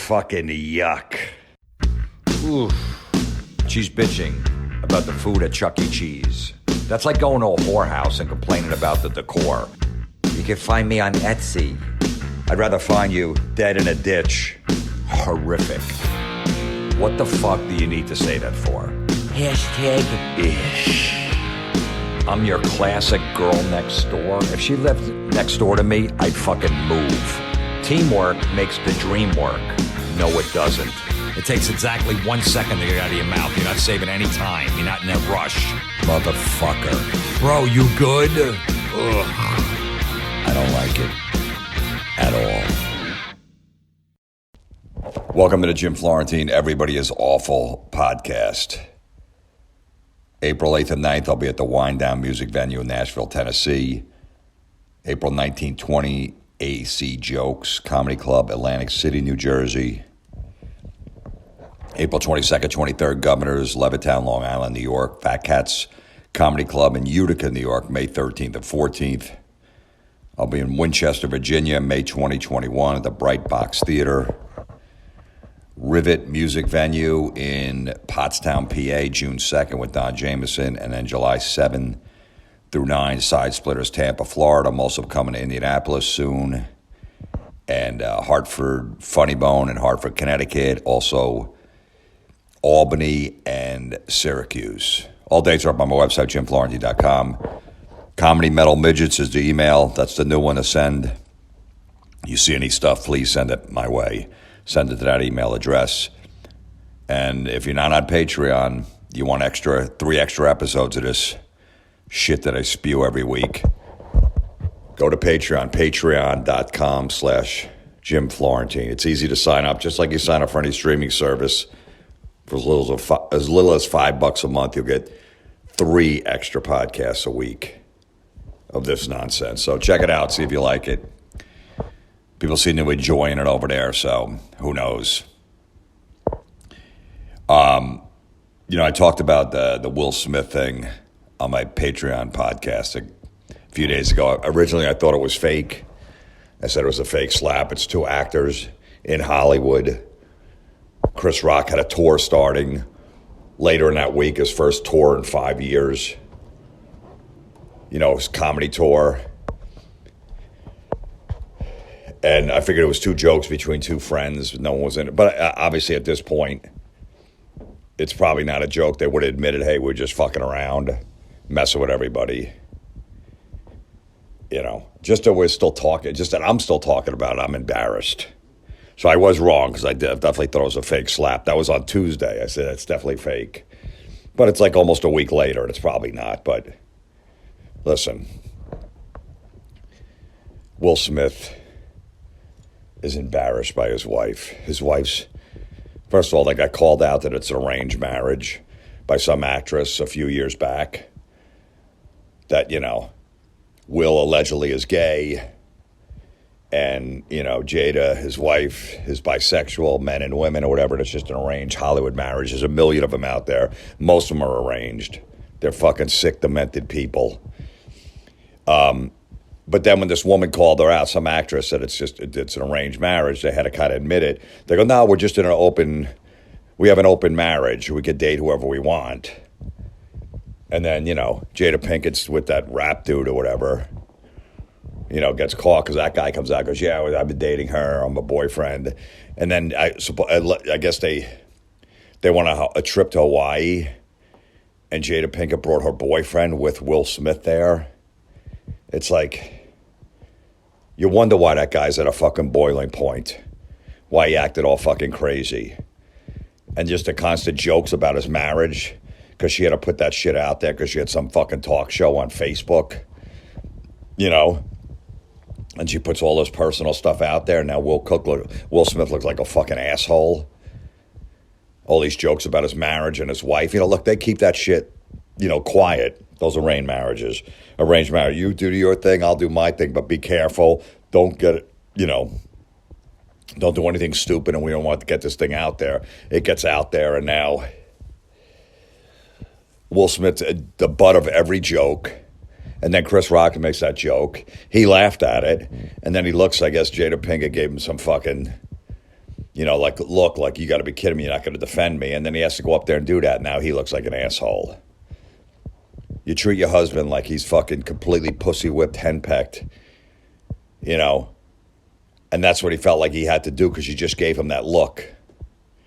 fucking yuck. Oof. She's bitching about the food at Chuck E. Cheese. That's like going to a whorehouse and complaining about the decor. You can find me on Etsy. I'd rather find you dead in a ditch. Horrific. What the fuck do you need to say that for? #ish. I'm your classic girl next door. If she lived next door to me, I'd fucking move. Teamwork makes the dream work. No, it doesn't. It takes exactly 1 second to get out of your mouth. You're not saving any time. You're not in a rush. Motherfucker. Bro, you good? Ugh. I don't like it. At all. Welcome to the Jim Florentine Everybody is Awful podcast. April 8th and 9th, I'll be at the Wind Down Music Venue in Nashville, Tennessee. April 19th, 20th, AC Jokes Comedy Club, Atlantic City, New Jersey. April 22nd, 23rd, Governors, Levittown, Long Island, New York. Fat Cats Comedy Club in Utica, New York, May 13th and 14th. I'll be in Winchester, Virginia, May 2021 at the Bright Box Theater. Rivet Music Venue in Pottstown, PA, June 2nd with Don Jameson. And then July 7 through 9, Side Splitters, Tampa, Florida. I'm also coming to Indianapolis soon. And Hartford, Funny Bone in Hartford, Connecticut. Also Albany and Syracuse. All dates are up on my website, jimflorentine.com. Comedy Metal Midgets is the email. That's the new one to send. You see any stuff, please send it my way. Send it to that email address. And if you're not on Patreon, you want 3 extra episodes of this shit that I spew every week, go to Patreon, patreon.com/Jim Florentine. It's easy to sign up, just like you sign up for any streaming service. For as little as $5 a month, you'll get 3 extra podcasts a week of this nonsense. So check it out, see if you like it. People seem to be enjoying it over there, so who knows? I talked about the Will Smith thing on my Patreon podcast a few days ago. Originally, I thought it was fake. I said it was a fake slap. It's 2 actors in Hollywood. Chris Rock had a tour starting later in that week, his first tour in 5 years. His comedy tour. And I figured it was 2 jokes between 2 friends. No one was in it. But obviously at this point, it's probably not a joke. They would have admitted, hey, we're just fucking around, messing with everybody. Just that we're still talking, just that I'm still talking about it, I'm embarrassed. So I was wrong because I definitely thought it was a fake slap. That was on Tuesday. I said, it's definitely fake. But it's like almost a week later, and it's probably not. But listen, Will Smith is embarrassed by his wife. His wife's, first of all, they got called out that it's an arranged marriage by some actress a few years back. That, Will allegedly is gay. And, Jada, his wife, is bisexual, men and women or whatever. And it's just an arranged Hollywood marriage. There's a million of them out there. Most of them are arranged. They're fucking sick, demented people. But then when this woman called her out, some actress said it's an arranged marriage, they had to kind of admit it. They go, no, we're just we have an open marriage. We can date whoever we want. And then, Jada Pinkett's with that rap dude or whatever, gets caught because that guy comes out and goes, yeah, I've been dating her. I'm a boyfriend. And then I guess they went on a trip to Hawaii, and Jada Pinkett brought her boyfriend with Will Smith there. It's like, you wonder why that guy's at a fucking boiling point. Why he acted all fucking crazy. And just the constant jokes about his marriage, because she had to put that shit out there because she had some fucking talk show on Facebook. And she puts all this personal stuff out there. Now Will Smith looks like a fucking asshole. All these jokes about his marriage and his wife. Look, they keep that shit, quiet. Those arranged marriages. Arranged marriage. You do your thing, I'll do my thing, but be careful. Don't get it, don't do anything stupid, and we don't want to get this thing out there. It gets out there, and now Will Smith's the butt of every joke. And then Chris Rock makes that joke. He laughed at it. And then he looks, I guess Jada Pinkett gave him some fucking, Like, look, like, you got to be kidding me. You're not going to defend me. And then he has to go up there and do that. Now he looks like an asshole. You treat your husband like he's fucking completely pussy whipped, henpecked, and that's what he felt like he had to do because you just gave him that look.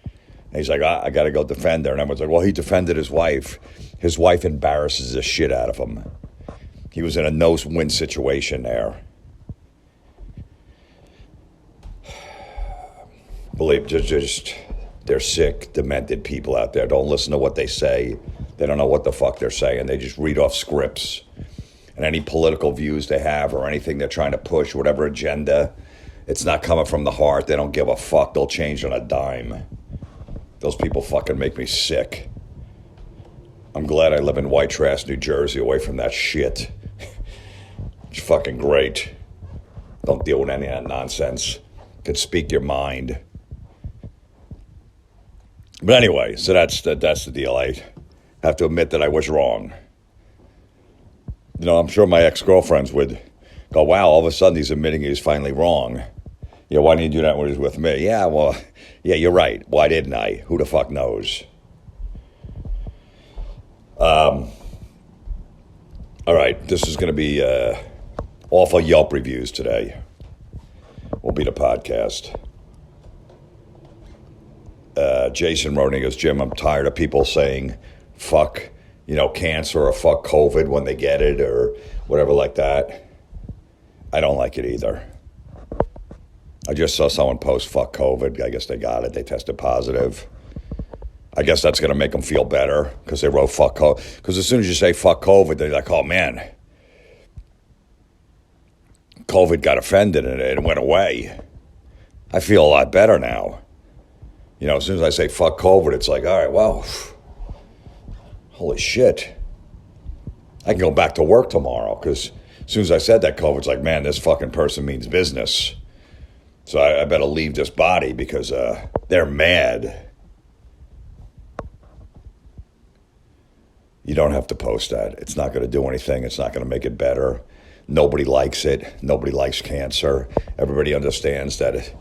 And he's like, I got to go defend her. And everyone's like, well, he defended his wife. His wife embarrasses the shit out of him. He was in a no-win situation there. Believe, just they're sick, demented people out there. Don't listen to what they say. They don't know what the fuck they're saying. They just read off scripts. And any political views they have or anything they're trying to push, whatever agenda, it's not coming from the heart. They don't give a fuck. They'll change on a dime. Those people fucking make me sick. I'm glad I live in white trash, New Jersey, away from that shit. It's fucking great. Don't deal with any of that nonsense. Can speak your mind. But anyway, so that's the deal. I have to admit that I was wrong. I'm sure my ex-girlfriends would go, wow, all of a sudden he's admitting he's finally wrong. Why didn't you do that when he was with me? Yeah, well, yeah, you're right. Why didn't I? Who the fuck knows? All right, this is going to be awful Yelp reviews today. Will be the podcast. Jason wrote, he goes, Jim, I'm tired of people saying fuck, cancer or fuck COVID when they get it or whatever like that. I don't like it either. I just saw someone post fuck COVID. I guess they got it. They tested positive. I guess that's going to make them feel better because they wrote fuck COVID. Because as soon as you say fuck COVID, they're like, oh man, COVID got offended and it went away. I feel a lot better now. As soon as I say fuck COVID, it's like, all right, well, holy shit. I can go back to work tomorrow because as soon as I said that, COVID's like, man, this fucking person means business. So I better leave this body because they're mad. You don't have to post that. It's not going to do anything. It's not going to make it better. Nobody likes it. Nobody likes cancer. Everybody understands that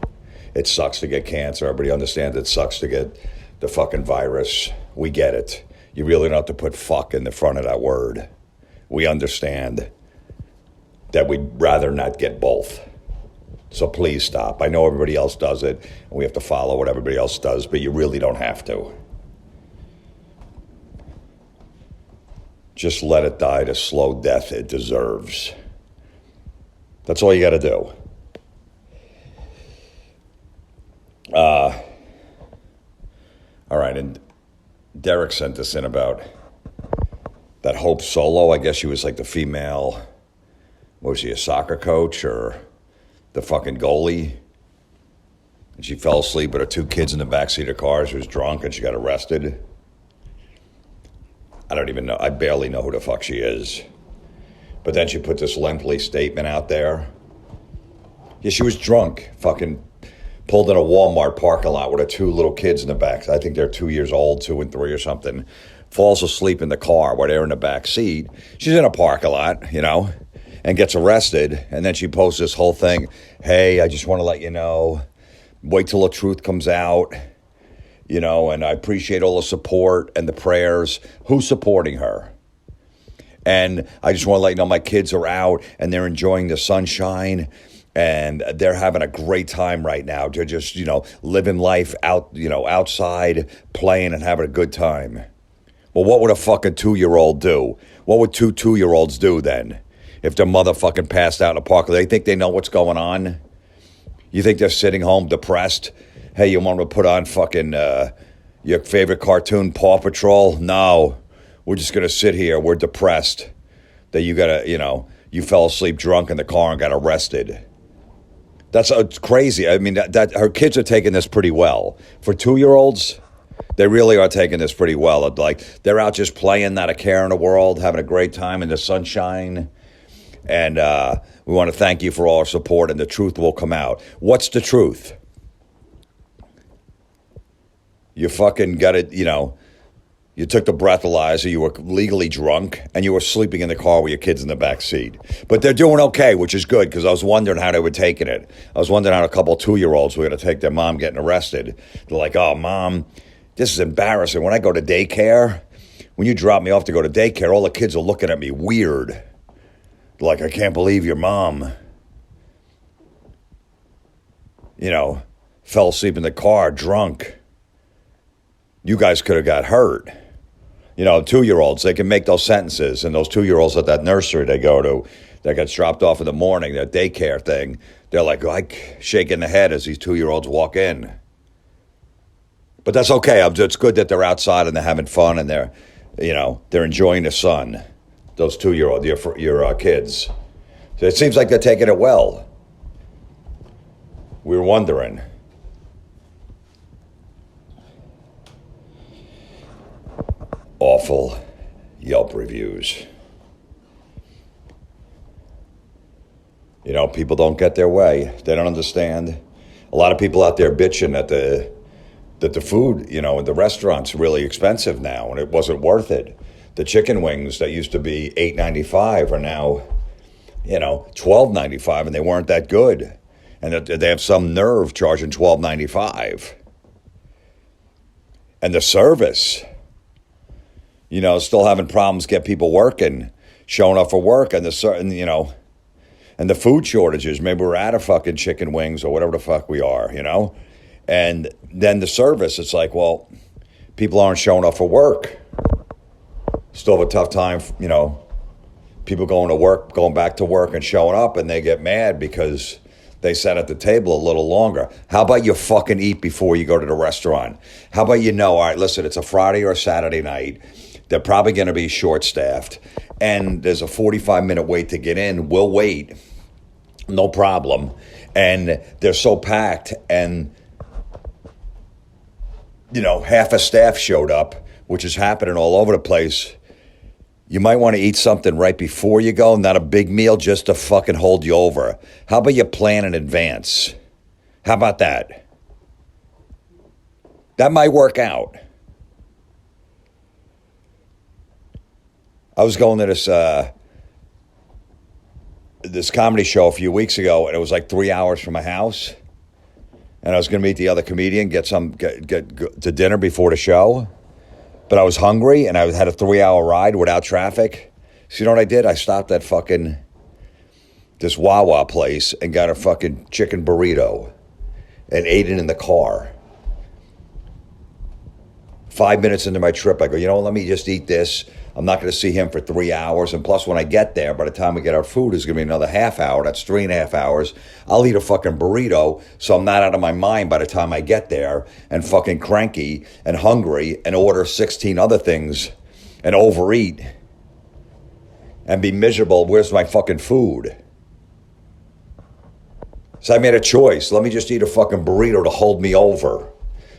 it sucks to get cancer. Everybody understands it sucks to get the fucking virus. We get it. You really don't have to put fuck in the front of that word. We understand that we'd rather not get both. So please stop. I know everybody else does it, and we have to follow what everybody else does, but you really don't have to. Just let it die the slow death it deserves. That's all you got to do. All right, and Derek sent us in about that Hope Solo. I guess she was like the female, was she a soccer coach or the fucking goalie? And she fell asleep with her two kids in the backseat of the car. She was drunk and she got arrested. I don't even know. I barely know who the fuck she is. But then she put this lengthy statement out there. Yeah, she was drunk, fucking pulled in a Walmart parking lot with her two little kids in the back. I think they're 2 years old, 2 and 3 or something. Falls asleep in the car while they're in the back seat. She's in a parking lot, and gets arrested. And then she posts this whole thing. Hey, I just want to let you know, wait till the truth comes out, and I appreciate all the support and the prayers. Who's supporting her? And I just want to let you know my kids are out and they're enjoying the sunshine. And they're having a great time right now. They're just, living life out, outside, playing and having a good time. Well, what would a fucking 2-year-old do? What would two 2-year-olds do then? If their mother fucking passed out in a park, they think they know what's going on? You think they're sitting home depressed? Hey, you want to put on fucking your favorite cartoon, Paw Patrol? No, we're just going to sit here. We're depressed that you got to, you fell asleep drunk in the car and got arrested. That's crazy. I mean, that her kids are taking this pretty well. For 2-year-olds, they really are taking this pretty well. Like, they're out just playing, not a care in the world, having a great time in the sunshine. And we want to thank you for all our support, and the truth will come out. What's the truth? You fucking got it, you You took the breathalyzer, you were legally drunk, and you were sleeping in the car with your kids in the back seat. But they're doing okay, which is good, because I was wondering how they were taking it. I was wondering how a couple 2-year-olds were going to take their mom getting arrested. They're like, oh, Mom, this is embarrassing. When I go to daycare, when you drop me off to go to daycare, all the kids are looking at me weird. They're like, I can't believe your mom, fell asleep in the car drunk. You guys could have got hurt. 2-year-olds, they can make those sentences. And those 2-year-olds at that nursery they go to, that gets dropped off in the morning, that daycare thing, they're like shaking the head as these 2-year-olds walk in. But that's okay. It's good that they're outside and they're having fun and they're enjoying the sun. Those 2-year-olds, your kids. So it seems like they're taking it well. We were wondering. Awful Yelp reviews. People don't get their way. They don't understand. A lot of people out there bitching that the food, in the restaurants really expensive now, and it wasn't worth it. The chicken wings that used to be $8.95 are now, $12.95, and they weren't that good. And they have some nerve charging $12.95. And the service, still having problems get people working, showing up for work, and the food shortages. Maybe we're out of fucking chicken wings or whatever the fuck we are, And then the service, it's like, well, people aren't showing up for work. Still have a tough time, people going back to work and showing up, and they get mad because they sat at the table a little longer. How about you fucking eat before you go to the restaurant? How about all right, listen, it's a Friday or a Saturday night. They're probably going to be short-staffed, and there's a 45-minute wait to get in. We'll wait. No problem. And they're so packed, and, half a staff showed up, which is happening all over the place. You might want to eat something right before you go, not a big meal just to fucking hold you over. How about you plan in advance? How about that? That might work out. I was going to this comedy show a few weeks ago, and it was like 3 hours from my house. And I was going to meet the other comedian, get to dinner before the show. But I was hungry, and I had a 3-hour ride without traffic. So you know what I did? I stopped at this Wawa place and got a fucking chicken burrito and ate it in the car. 5 minutes into my trip, I go, let me just eat this. I'm not going to see him for 3 hours. And plus, when I get there, by the time we get our food, it's going to be another half hour. That's 3.5 hours. I'll eat a fucking burrito so I'm not out of my mind by the time I get there and fucking cranky and hungry and order 16 other things and overeat and be miserable. Where's my fucking food? So I made a choice. Let me just eat a fucking burrito to hold me over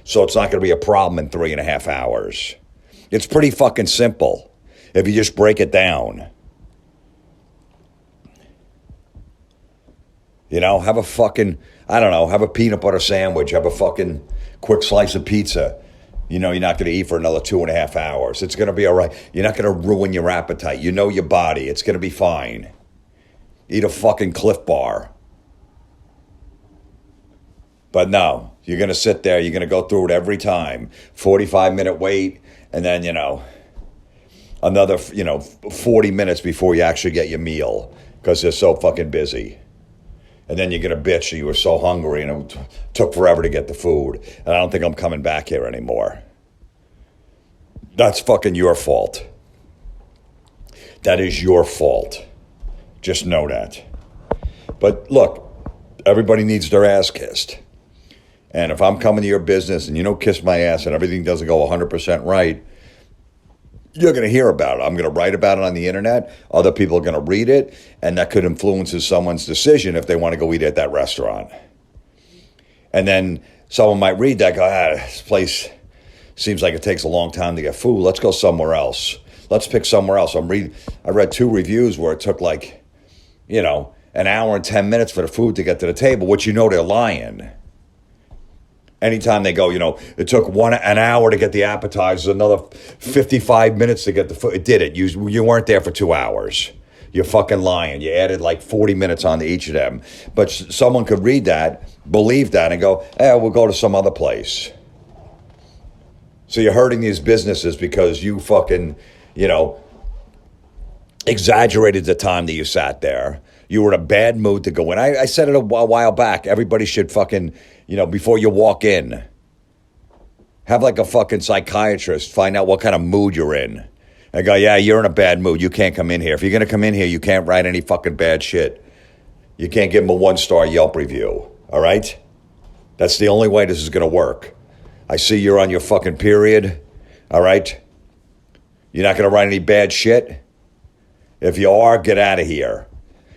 so it's not going to be a problem in 3.5 hours. It's pretty fucking simple if you just break it down. Have a fucking, have a peanut butter sandwich, have a fucking quick slice of pizza. You're not going to eat for another 2.5 hours. It's going to be all right. You're not going to ruin your appetite. You know your body. It's going to be fine. Eat a fucking Cliff Bar. But no, you're going to sit there. You're going to go through it every time. 45-minute wait, and then, another, 40 minutes before you actually get your meal because they're so fucking busy. And then you're going to bitch that you were so hungry and it took forever to get the food. And I don't think I'm coming back here anymore. That's fucking your fault. That is your fault. Just know that. But look, everybody needs their ass kissed. And if I'm coming to your business and you don't kiss my ass and everything doesn't go 100% right, you're going to hear about it. I'm going to write about it on the internet. Other people are going to read it, and that could influence someone's decision if they want to go eat at that restaurant. And then someone might read that, go, this place seems like it takes a long time to get food. Let's go somewhere else. Let's pick somewhere else. I read 2 reviews where it took an hour and 10 minutes for the food to get to the table, which they're lying. Anytime they go, it took an hour to get the appetizers, another 55 minutes to get the food. It did it. You weren't there for 2 hours. You're fucking lying. You added like 40 minutes on to each of them. But someone could read that, believe that, and go, we'll go to some other place. So you're hurting these businesses because you fucking, exaggerated the time that you sat there. You were in a bad mood to go in. I said it a while back. Everybody should fucking, before you walk in, have like a fucking psychiatrist find out what kind of mood you're in. And go, yeah, you're in a bad mood. You can't come in here. If you're going to come in here, you can't write any fucking bad shit. You can't give them a 1-star Yelp review. All right? That's the only way this is going to work. I see you're on your fucking period. All right? You're not going to write any bad shit? If you are, get out of here.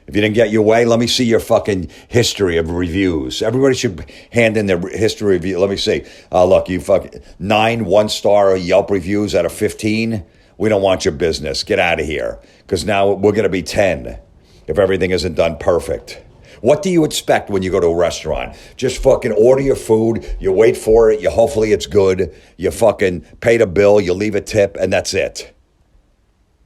If you didn't get your way, let me see your fucking history of reviews. Everybody should hand in their history review. Let me see. Look, you fucking 9 1-star Yelp reviews out of 15. We don't want your business. Get out of here. Because now we're going to be 10 if everything isn't done perfect. What do you expect when you go to a restaurant? Just fucking order your food. You wait for it. Hopefully it's good. You fucking pay the bill. You leave a tip, and that's it.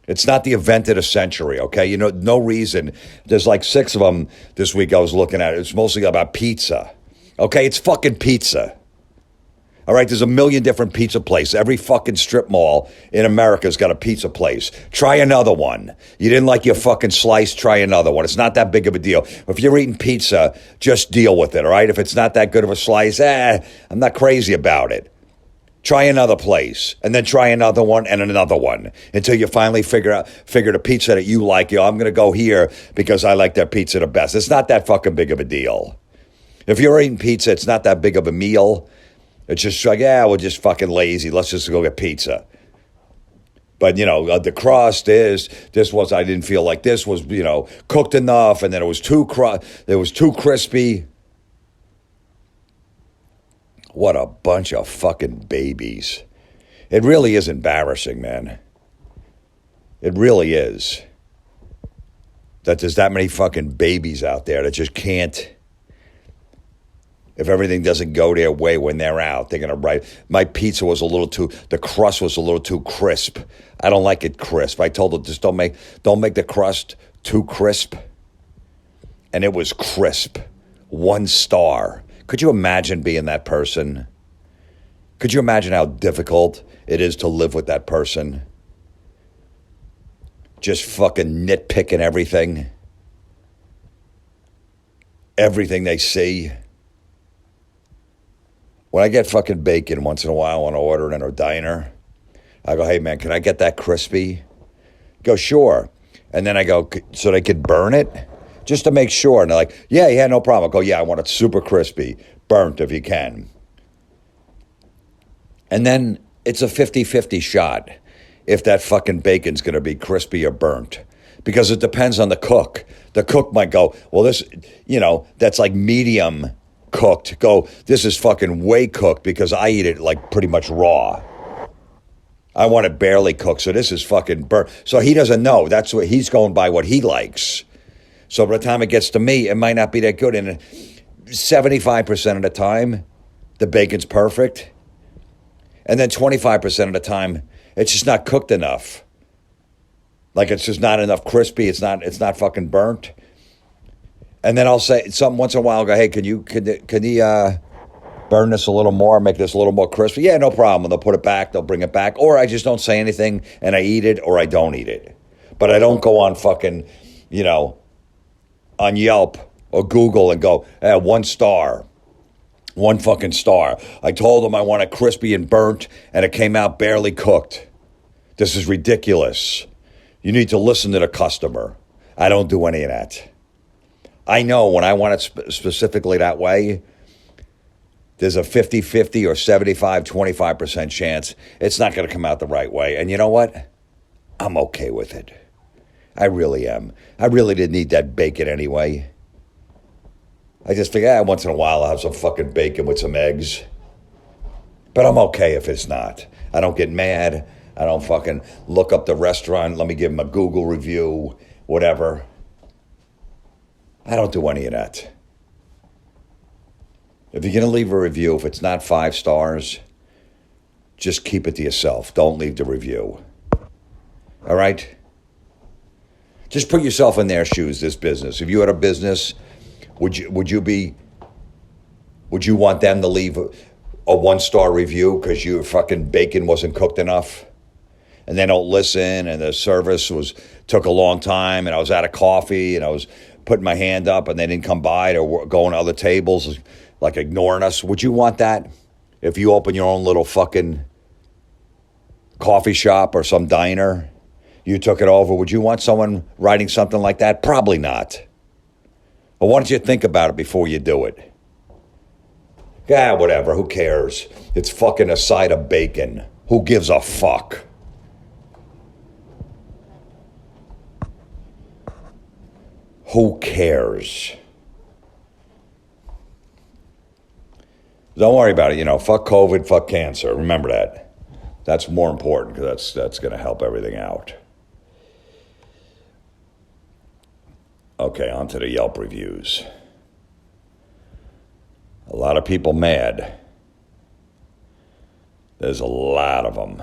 It's not the event of the century, okay? No reason. There's like 6 of them this week I was looking at. It's mostly about pizza. Okay, it's fucking pizza. All right, there's a million different pizza places. Every fucking strip mall in America's got a pizza place. Try another one. You didn't like your fucking slice, try another one. It's not that big of a deal. If you're eating pizza, just deal with it, all right? If it's not that good of a slice, I'm not crazy about it. Try another place, and then try another one and another one until you finally figure the pizza that you like. I'm going to go here because I like that pizza the best. It's not that fucking big of a deal. If you're eating pizza, it's not that big of a meal. It's just like, we're just fucking lazy. Let's just go get pizza. But, the crust is, I didn't feel like this was, cooked enough, and then it was too crispy. What a bunch of fucking babies. It really is embarrassing, man. It really is. That there's that many fucking babies out there that just can't. If everything doesn't go their way when they're out, they're going to write. My pizza was the crust was a little too crisp. I don't like it crisp. I told them, just don't make the crust too crisp. And it was crisp. 1 star. Could you imagine being that person? Could you imagine how difficult it is to live with that person? Just fucking nitpicking everything. Everything they see. When I get fucking bacon once in a while when I order it in a diner, I go, hey man, can I get that crispy? Go, sure. And then I go, so they could burn it? Just to make sure. And they're like, yeah, no problem. I go, yeah, I want it super crispy, burnt if you can. And then it's a 50-50 shot if that fucking bacon's going to be crispy or burnt. Because it depends on the cook. The cook might go, well, this, that's like medium cooked. Go, this is fucking way cooked because I eat it like pretty much raw. I want it barely cooked, so this is fucking burnt. So he doesn't know. That's what he's going by what he likes. So by the time it gets to me, it might not be that good. And 75% of the time, the bacon's perfect. And then 25% of the time, it's just not cooked enough. Like it's just not enough crispy. It's not fucking burnt. And then I'll say something once in a while. I'll go, hey, can you burn this a little more, make this a little more crispy? Yeah, no problem. And they'll put it back. They'll bring it back. Or I just don't say anything and I eat it or I don't eat it. But I don't go on fucking, on Yelp or Google and go, 1 star. 1 fucking star. I told them I want it crispy and burnt, and it came out barely cooked. This is ridiculous. You need to listen to the customer. I don't do any of that. I know when I want it specifically that way, there's a 50-50 or 75-25% chance it's not going to come out the right way. And you know what? I'm okay with it. I really am. I really didn't need that bacon anyway. I just figure, once in a while I'll have some fucking bacon with some eggs. But I'm okay if it's not. I don't get mad. I don't fucking look up the restaurant. Let me give them a Google review, whatever. I don't do any of that. If you're going to leave a review, if it's not 5 stars, just keep it to yourself. Don't leave the review. All right? Just put yourself in their shoes, this business. If you had a business, would you want them to leave a 1-star review because your fucking bacon wasn't cooked enough? And they don't listen, and the service took a long time, and I was out of coffee, and I was putting my hand up, and they didn't come by, or going to other tables, like ignoring us. Would you want that? If you open your own little fucking coffee shop or some diner, you took it over, would you want someone writing something like that? Probably not. But why don't you think about it before you do it? Yeah, whatever, who cares? It's fucking a side of bacon. Who gives a fuck? Who cares? Don't worry about it. Fuck COVID, fuck cancer. Remember that. That's more important because that's going to help everything out. Okay, on to the Yelp reviews. A lot of people mad. There's a lot of them.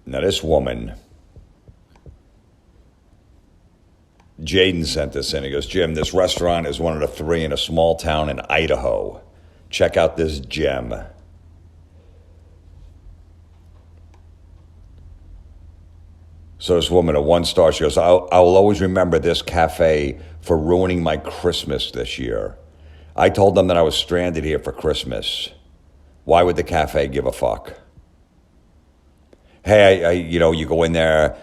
Now, this woman, Jaden, sent this in. He goes, Jim, this restaurant is one of the 3 in a small town in Idaho. Check out this gem. So this woman, a 1-star, she goes, I will always remember this cafe for ruining my Christmas this year. I told them that I was stranded here for Christmas. Why would the cafe give a fuck? Hey, you go in there,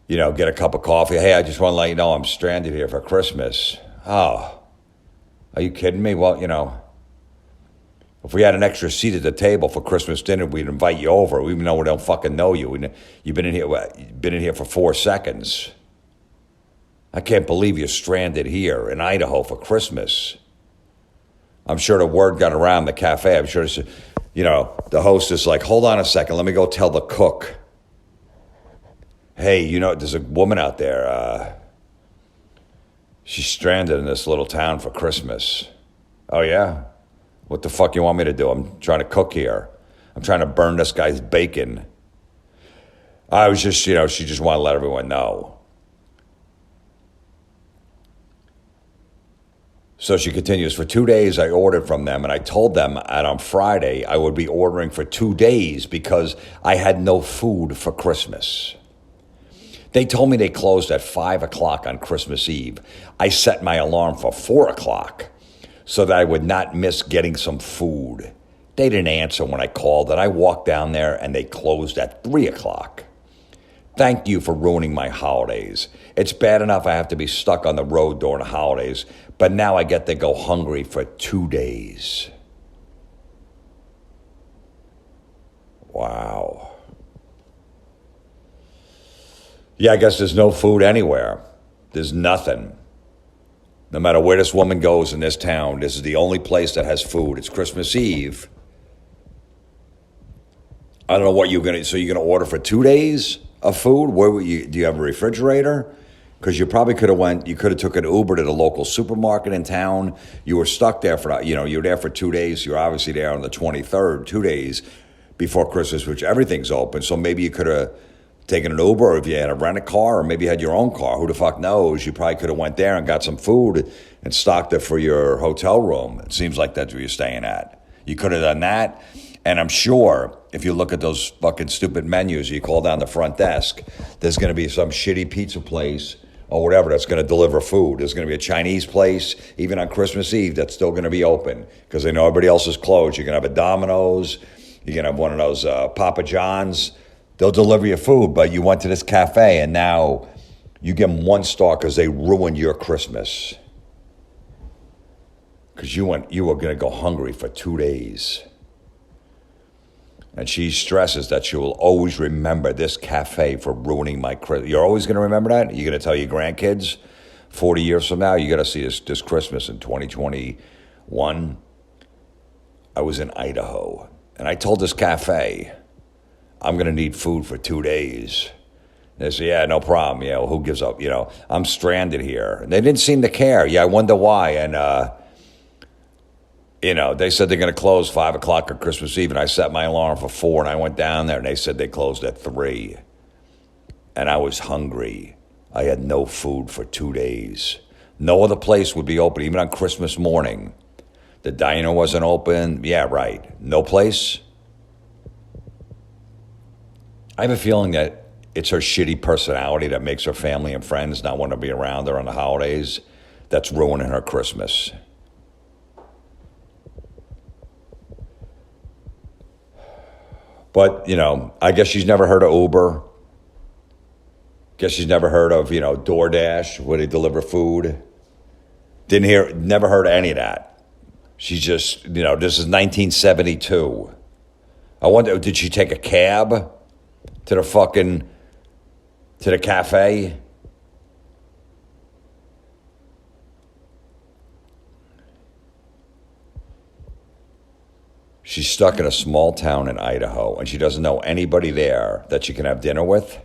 get a cup of coffee. Hey, I just want to let you know I'm stranded here for Christmas. Oh, are you kidding me? Well, if we had an extra seat at the table for Christmas dinner, we'd invite you over, even though we don't fucking know you. You've been in here for 4 seconds. I can't believe you're stranded here in Idaho for Christmas. I'm sure the word got around the cafe. I'm sure, the host is like, hold on a second, let me go tell the cook. Hey, there's a woman out there. She's stranded in this little town for Christmas. Oh, yeah? What the fuck you want me to do? I'm trying to cook here. I'm trying to burn this guy's bacon. I was just, she just wanted to let everyone know. So she continues, for 2 days I ordered from them, and I told them that on Friday I would be ordering for 2 days because I had no food for Christmas. They told me they closed at 5 o'clock on Christmas Eve. I set my alarm for 4 o'clock so that I would not miss getting some food. They didn't answer when I called, and I walked down there and they closed at 3 o'clock. Thank you for ruining my holidays. It's bad enough I have to be stuck on the road during the holidays, but now I get to go hungry for 2 days. Wow. Yeah, I guess there's no food anywhere. There's nothing. No matter where this woman goes in this town, this is the only place that has food. It's Christmas Eve. I don't know what you're going to... So you're going to order for 2 days of food? Do you have a refrigerator? Because you probably could have took an Uber to the local supermarket in town. You were stuck there you were there for 2 days. You're obviously there on the 23rd, 2 days before Christmas, which everything's open. So maybe you could have taken an Uber, or if you had a rent-a-car, or maybe you had your own car. Who the fuck knows? You probably could have went there and got some food and stocked it for your hotel room. It seems like that's where you're staying at. You could have done that. And I'm sure if you look at those fucking stupid menus, you call down the front desk, there's going to be some shitty pizza place or whatever that's going to deliver food. There's going to be a Chinese place, even on Christmas Eve, that's still going to be open because they know everybody else is closed. You're going to have a Domino's. You're going to have one of those Papa John's. They'll deliver you food, but you went to this cafe and now you give them 1 star because they ruined your Christmas. Because you were going to go hungry for 2 days. And she stresses that she will always remember this cafe for ruining my Christmas. You're always going to remember that? You're going to tell your grandkids 40 years from now, you got to see this Christmas in 2021. I was in Idaho, and I told this cafe, I'm going to need food for 2 days. They said, yeah, no problem. You know, who gives up? You know, I'm stranded here. And they didn't seem to care. Yeah, I wonder why. And, you know, they said they're going to close 5 o'clock on Christmas Eve. And I set my alarm for 4, and I went down there, and they said they closed at 3. And I was hungry. I had no food for 2 days. No other place would be open, even on Christmas morning. The diner wasn't open. Yeah, right. No place. I have a feeling that it's her shitty personality that makes her family and friends not want to be around her on the holidays that's ruining her Christmas. But, you know, I guess she's never heard of Uber. Guess she's never heard of, you know, DoorDash, where they deliver food. Never heard of any of that. She's just, you know, this is 1972. I wonder, did she take a cab to the cafe? She's stuck in a small town in Idaho, and she doesn't know anybody there that she can have dinner with.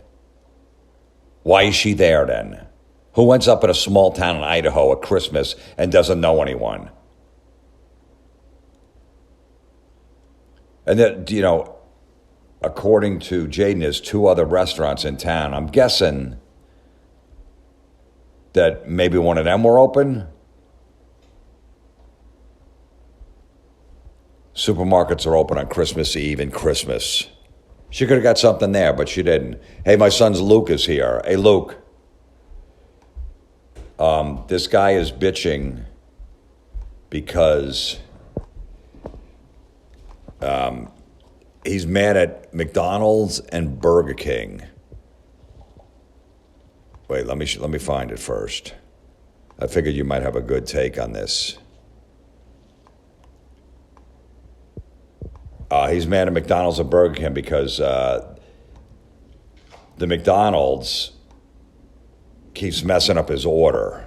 Why is she there then? Who ends up in a small town in Idaho at Christmas and doesn't know anyone? And then, you know, according to Jaden, there's 2 other restaurants in town. I'm guessing that maybe one of them were open. Supermarkets are open on Christmas Eve and Christmas. She could have got something there, but she didn't. Hey, my son's Luke is here. Hey, Luke. This guy is bitching because he's mad at McDonald's and Burger King. Wait, let me find it first. I figured you might have a good take on this. He's mad at McDonald's and Burger King because the McDonald's keeps messing up his order.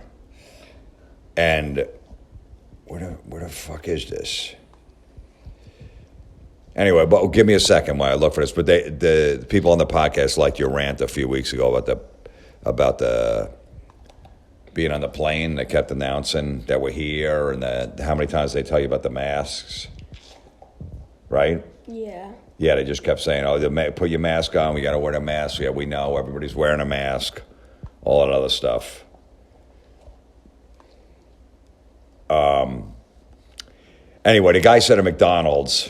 And where the fuck is this? Anyway, but give me a second while I look for this. But the people on the podcast liked your rant a few weeks ago about the being on the plane. They kept announcing that we're here, and how many times they tell you about the masks, right? Yeah. Yeah, they just kept saying, "Oh, put your mask on. We got to wear a mask." Yeah, we know everybody's wearing a mask. All that other stuff. Anyway, the guy said at McDonald's,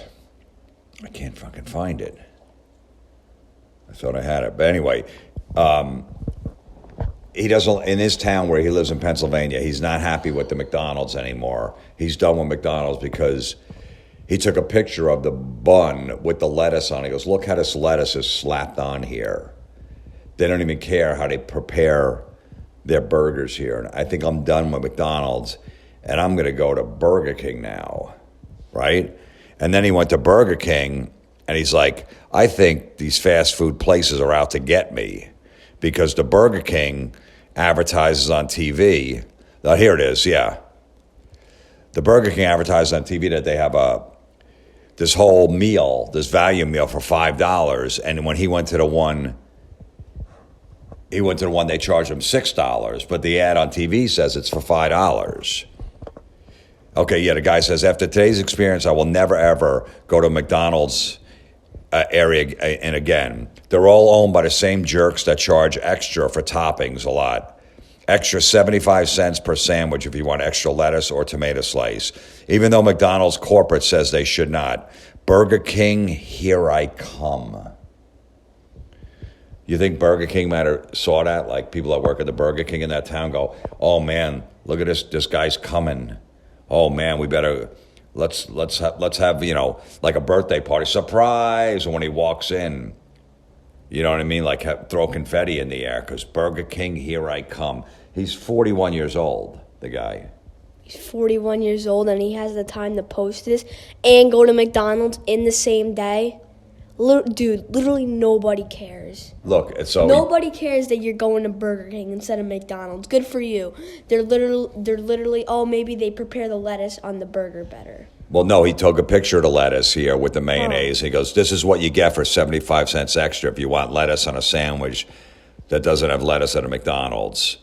I can't fucking find it. I thought I had it. But anyway, he doesn't, in his town where he lives in Pennsylvania, he's not happy with the McDonald's anymore. He's done with McDonald's because he took a picture of the bun with the lettuce on it. He goes, look how this lettuce is slapped on here. They don't even care how they prepare their burgers here. And I think I'm done with McDonald's, and I'm going to go to Burger King now, right? And then he went to Burger King, and he's like, I think these fast food places are out to get me because the Burger King advertises on TV. Now, here it is, yeah. The Burger King advertises on TV that they have this whole meal, this value meal for $5, and when he went to the one they charged him $6, but the ad on TV says it's for $5. Okay, yeah, the guy says, after today's experience, I will never, ever go to McDonald's area and again. They're all owned by the same jerks that charge extra for toppings a lot. Extra 75 cents per sandwich if you want extra lettuce or tomato slice. Even though McDonald's corporate says they should not. Burger King, here I come. You think Burger King might have saw that? Like people that work at the Burger King in that town go, oh man, look at this guy's coming. Oh man, we better let's have, you know, like a birthday party surprise. And when he walks in, you know what I mean? Like throw confetti in the air because Burger King, here I come. He's 41 years old, the guy. He's 41 years old and he has the time to post this and go to McDonald's in the same day. Dude, literally nobody cares. Look, so nobody cares that you're going to Burger King instead of McDonald's. Good for you. They're literally. Oh, maybe they prepare the lettuce on the burger better. Well, no, he took a picture of the lettuce here with the mayonnaise. He goes, "This is what you get for 75 cents extra if you want lettuce on a sandwich. that doesn't have lettuce at a McDonald's.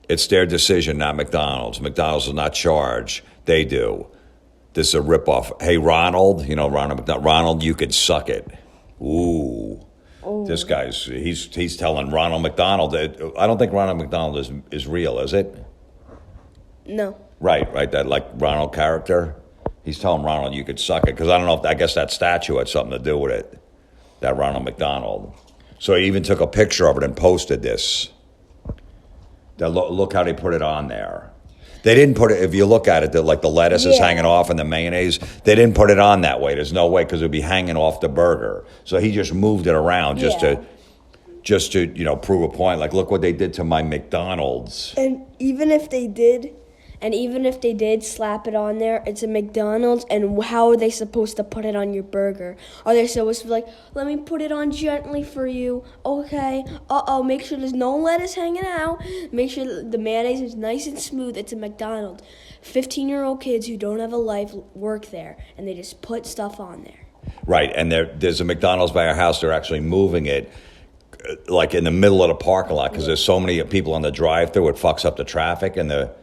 It's their decision, not McDonald's. McDonald's will not charge. They do. This is a ripoff. Hey, Ronald, Ronald McDonald. Ronald, you could suck it. Ooh. This he's telling Ronald McDonald that, I don't think Ronald McDonald is real, is it? No. Right, that like Ronald character. He's telling Ronald you could suck it, because I don't know I guess that statue had something to do with it, that Ronald McDonald. So he even took a picture of it and posted this. Look how they put it on there. They didn't put it, if you look at it, like the lettuce is hanging off and the mayonnaise, they didn't put it on that way. There's no way, because it would be hanging off the burger. So he just moved it around just to prove a point. Like, look what they did to my McDonald's. And even if they did slap it on there, it's a McDonald's, and how are they supposed to put it on your burger? Are they supposed to be like, let me put it on gently for you? Okay. Make sure there's no lettuce hanging out. Make sure the mayonnaise is nice and smooth. It's a McDonald's. 15-year-old kids who don't have a life work there, and they just put stuff on there. Right, and there's a McDonald's by our house. They're actually moving it like in the middle of the parking lot, because there's so many people on the drive-thru. It fucks up the traffic in the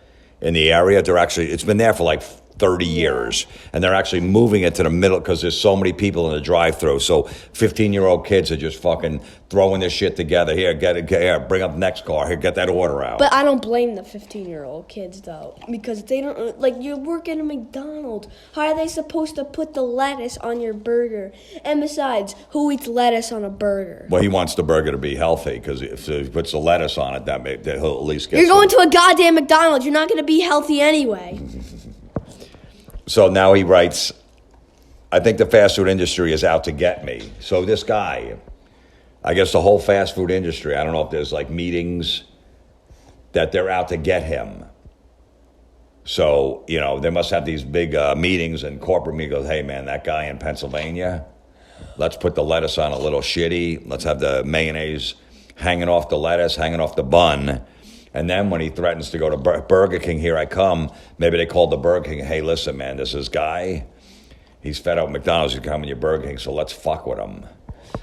area. It's been there for like 30 years, and they're actually moving it to the middle because there's so many people in the drive-thru. So 15-year-old kids are just fucking throwing this shit together. Here, bring up next car. Here, get that order out. But I don't blame the 15-year-old kids, though, because they don't, like, you work at a McDonald's. How are they supposed to put the lettuce on your burger? And besides, who eats lettuce on a burger? Well, he wants the burger to be healthy, because if he puts the lettuce on it, that he'll at least get You're going to a goddamn McDonald's. You're not going to be healthy anyway. So now he writes, I think the fast food industry is out to get me. So this guy, I guess the whole fast food industry, I don't know if there's like meetings that they're out to get him. So, they must have these big meetings, and corporate meeting goes, hey man, that guy in Pennsylvania, let's put the lettuce on a little shitty. Let's have the mayonnaise hanging off the lettuce, hanging off the bun. And then when he threatens to go to Burger King, here I come, maybe they called the Burger King, hey, listen, man, this is guy. He's fed up with McDonald's. He's coming to your Burger King, so let's fuck with him.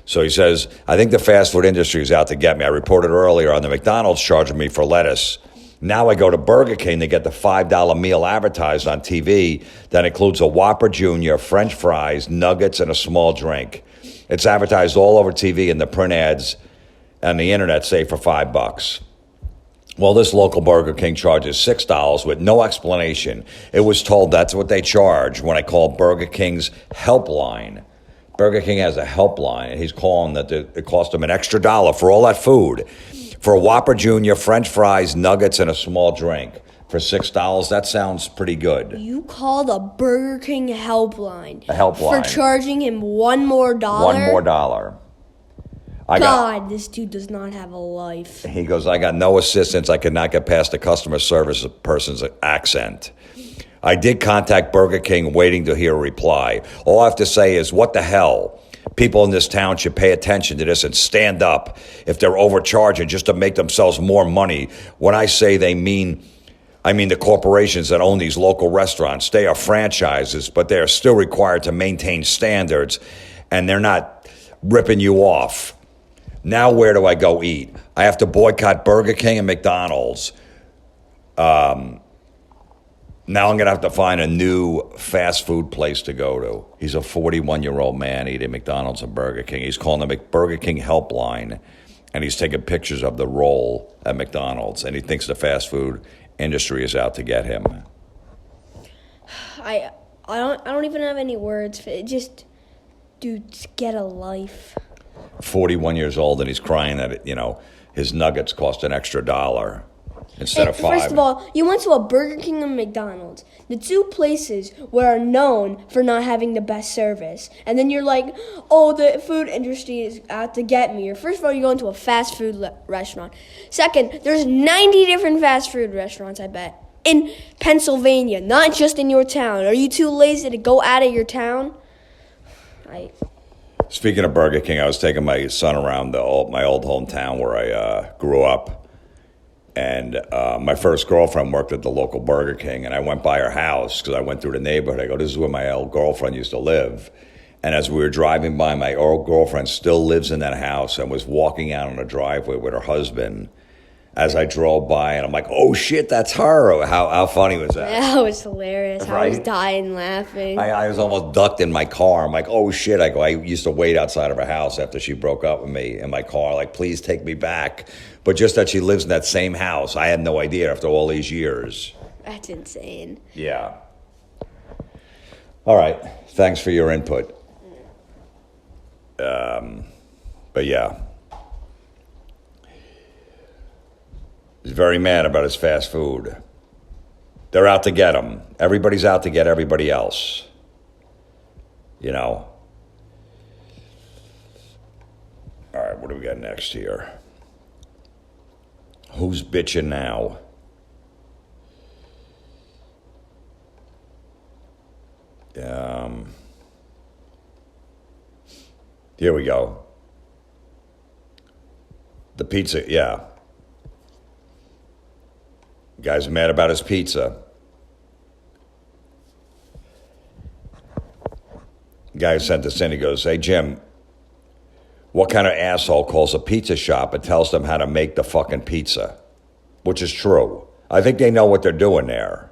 So he says, I think the fast food industry is out to get me. I reported earlier on the McDonald's charging me for lettuce. Now I go to Burger King to get the $5 meal advertised on TV that includes a Whopper Jr., French fries, nuggets, and a small drink. It's advertised all over TV and the print ads and the internet say for $5. Well, this local Burger King charges $6 with no explanation. It was told that's what they charge when I called Burger King's helpline. Burger King has a helpline, and he's calling that it cost him an extra $1 for all that food. For a Whopper Jr., French fries, nuggets, and a small drink. For $6, that sounds pretty good. You called a Burger King helpline. A helpline. For charging him $1 more. $1 more. This dude does not have a life. He goes, I got no assistance. I could not get past the customer service person's accent. I did contact Burger King, waiting to hear a reply. All I have to say is, what the hell? People in this town should pay attention to this and stand up if they're overcharging just to make themselves more money. When I say I mean the corporations that own these local restaurants. They are franchises, but they are still required to maintain standards, and they're not ripping you off. Now where do I go eat? I have to boycott Burger King and McDonald's. Now I'm going to have to find a new fast food place to go to. He's a 41-year-old man eating McDonald's and Burger King. He's calling the Burger King helpline, and he's taking pictures of the roll at McDonald's, and he thinks the fast food industry is out to get him. I don't even have any words for it. Just, dude, just get a life. 41 years old, and he's crying that his nuggets cost an extra $1 instead of $5. First of all, you went to a Burger King and McDonald's, the two places where are known for not having the best service. And then you're like, oh, the food industry is out to get me. Or first of all, you're going to a fast food restaurant. Second, there's 90 different fast food restaurants, I bet, in Pennsylvania, not just in your town. Are you too lazy to go out of your town? Speaking of Burger King, I was taking my son around my old hometown where I grew up. And my first girlfriend worked at the local Burger King, and I went by her house because I went through the neighborhood. I go, this is where my old girlfriend used to live. And as we were driving by, my old girlfriend still lives in that house and was walking out on the driveway with her husband as I drove by. And I'm like, oh, shit, that's her. How funny was that? That was hilarious. I was Right? dying laughing. I was almost ducked in my car. I'm like, oh, shit. I used to wait outside of her house after she broke up with me in my car. Like, please take me back. But just that she lives in that same house, I had no idea after all these years. That's insane. Yeah. All right. Thanks for your input. But yeah. He's very mad about his fast food. They're out to get him. Everybody's out to get everybody else. You know. All right, what do we got next here? Who's bitching now? Here we go. The pizza, yeah. Guy's mad about his pizza. Guy who sent this in, he goes, hey, Jim, what kind of asshole calls a pizza shop and tells them how to make the fucking pizza? Which is true. I think they know what they're doing there.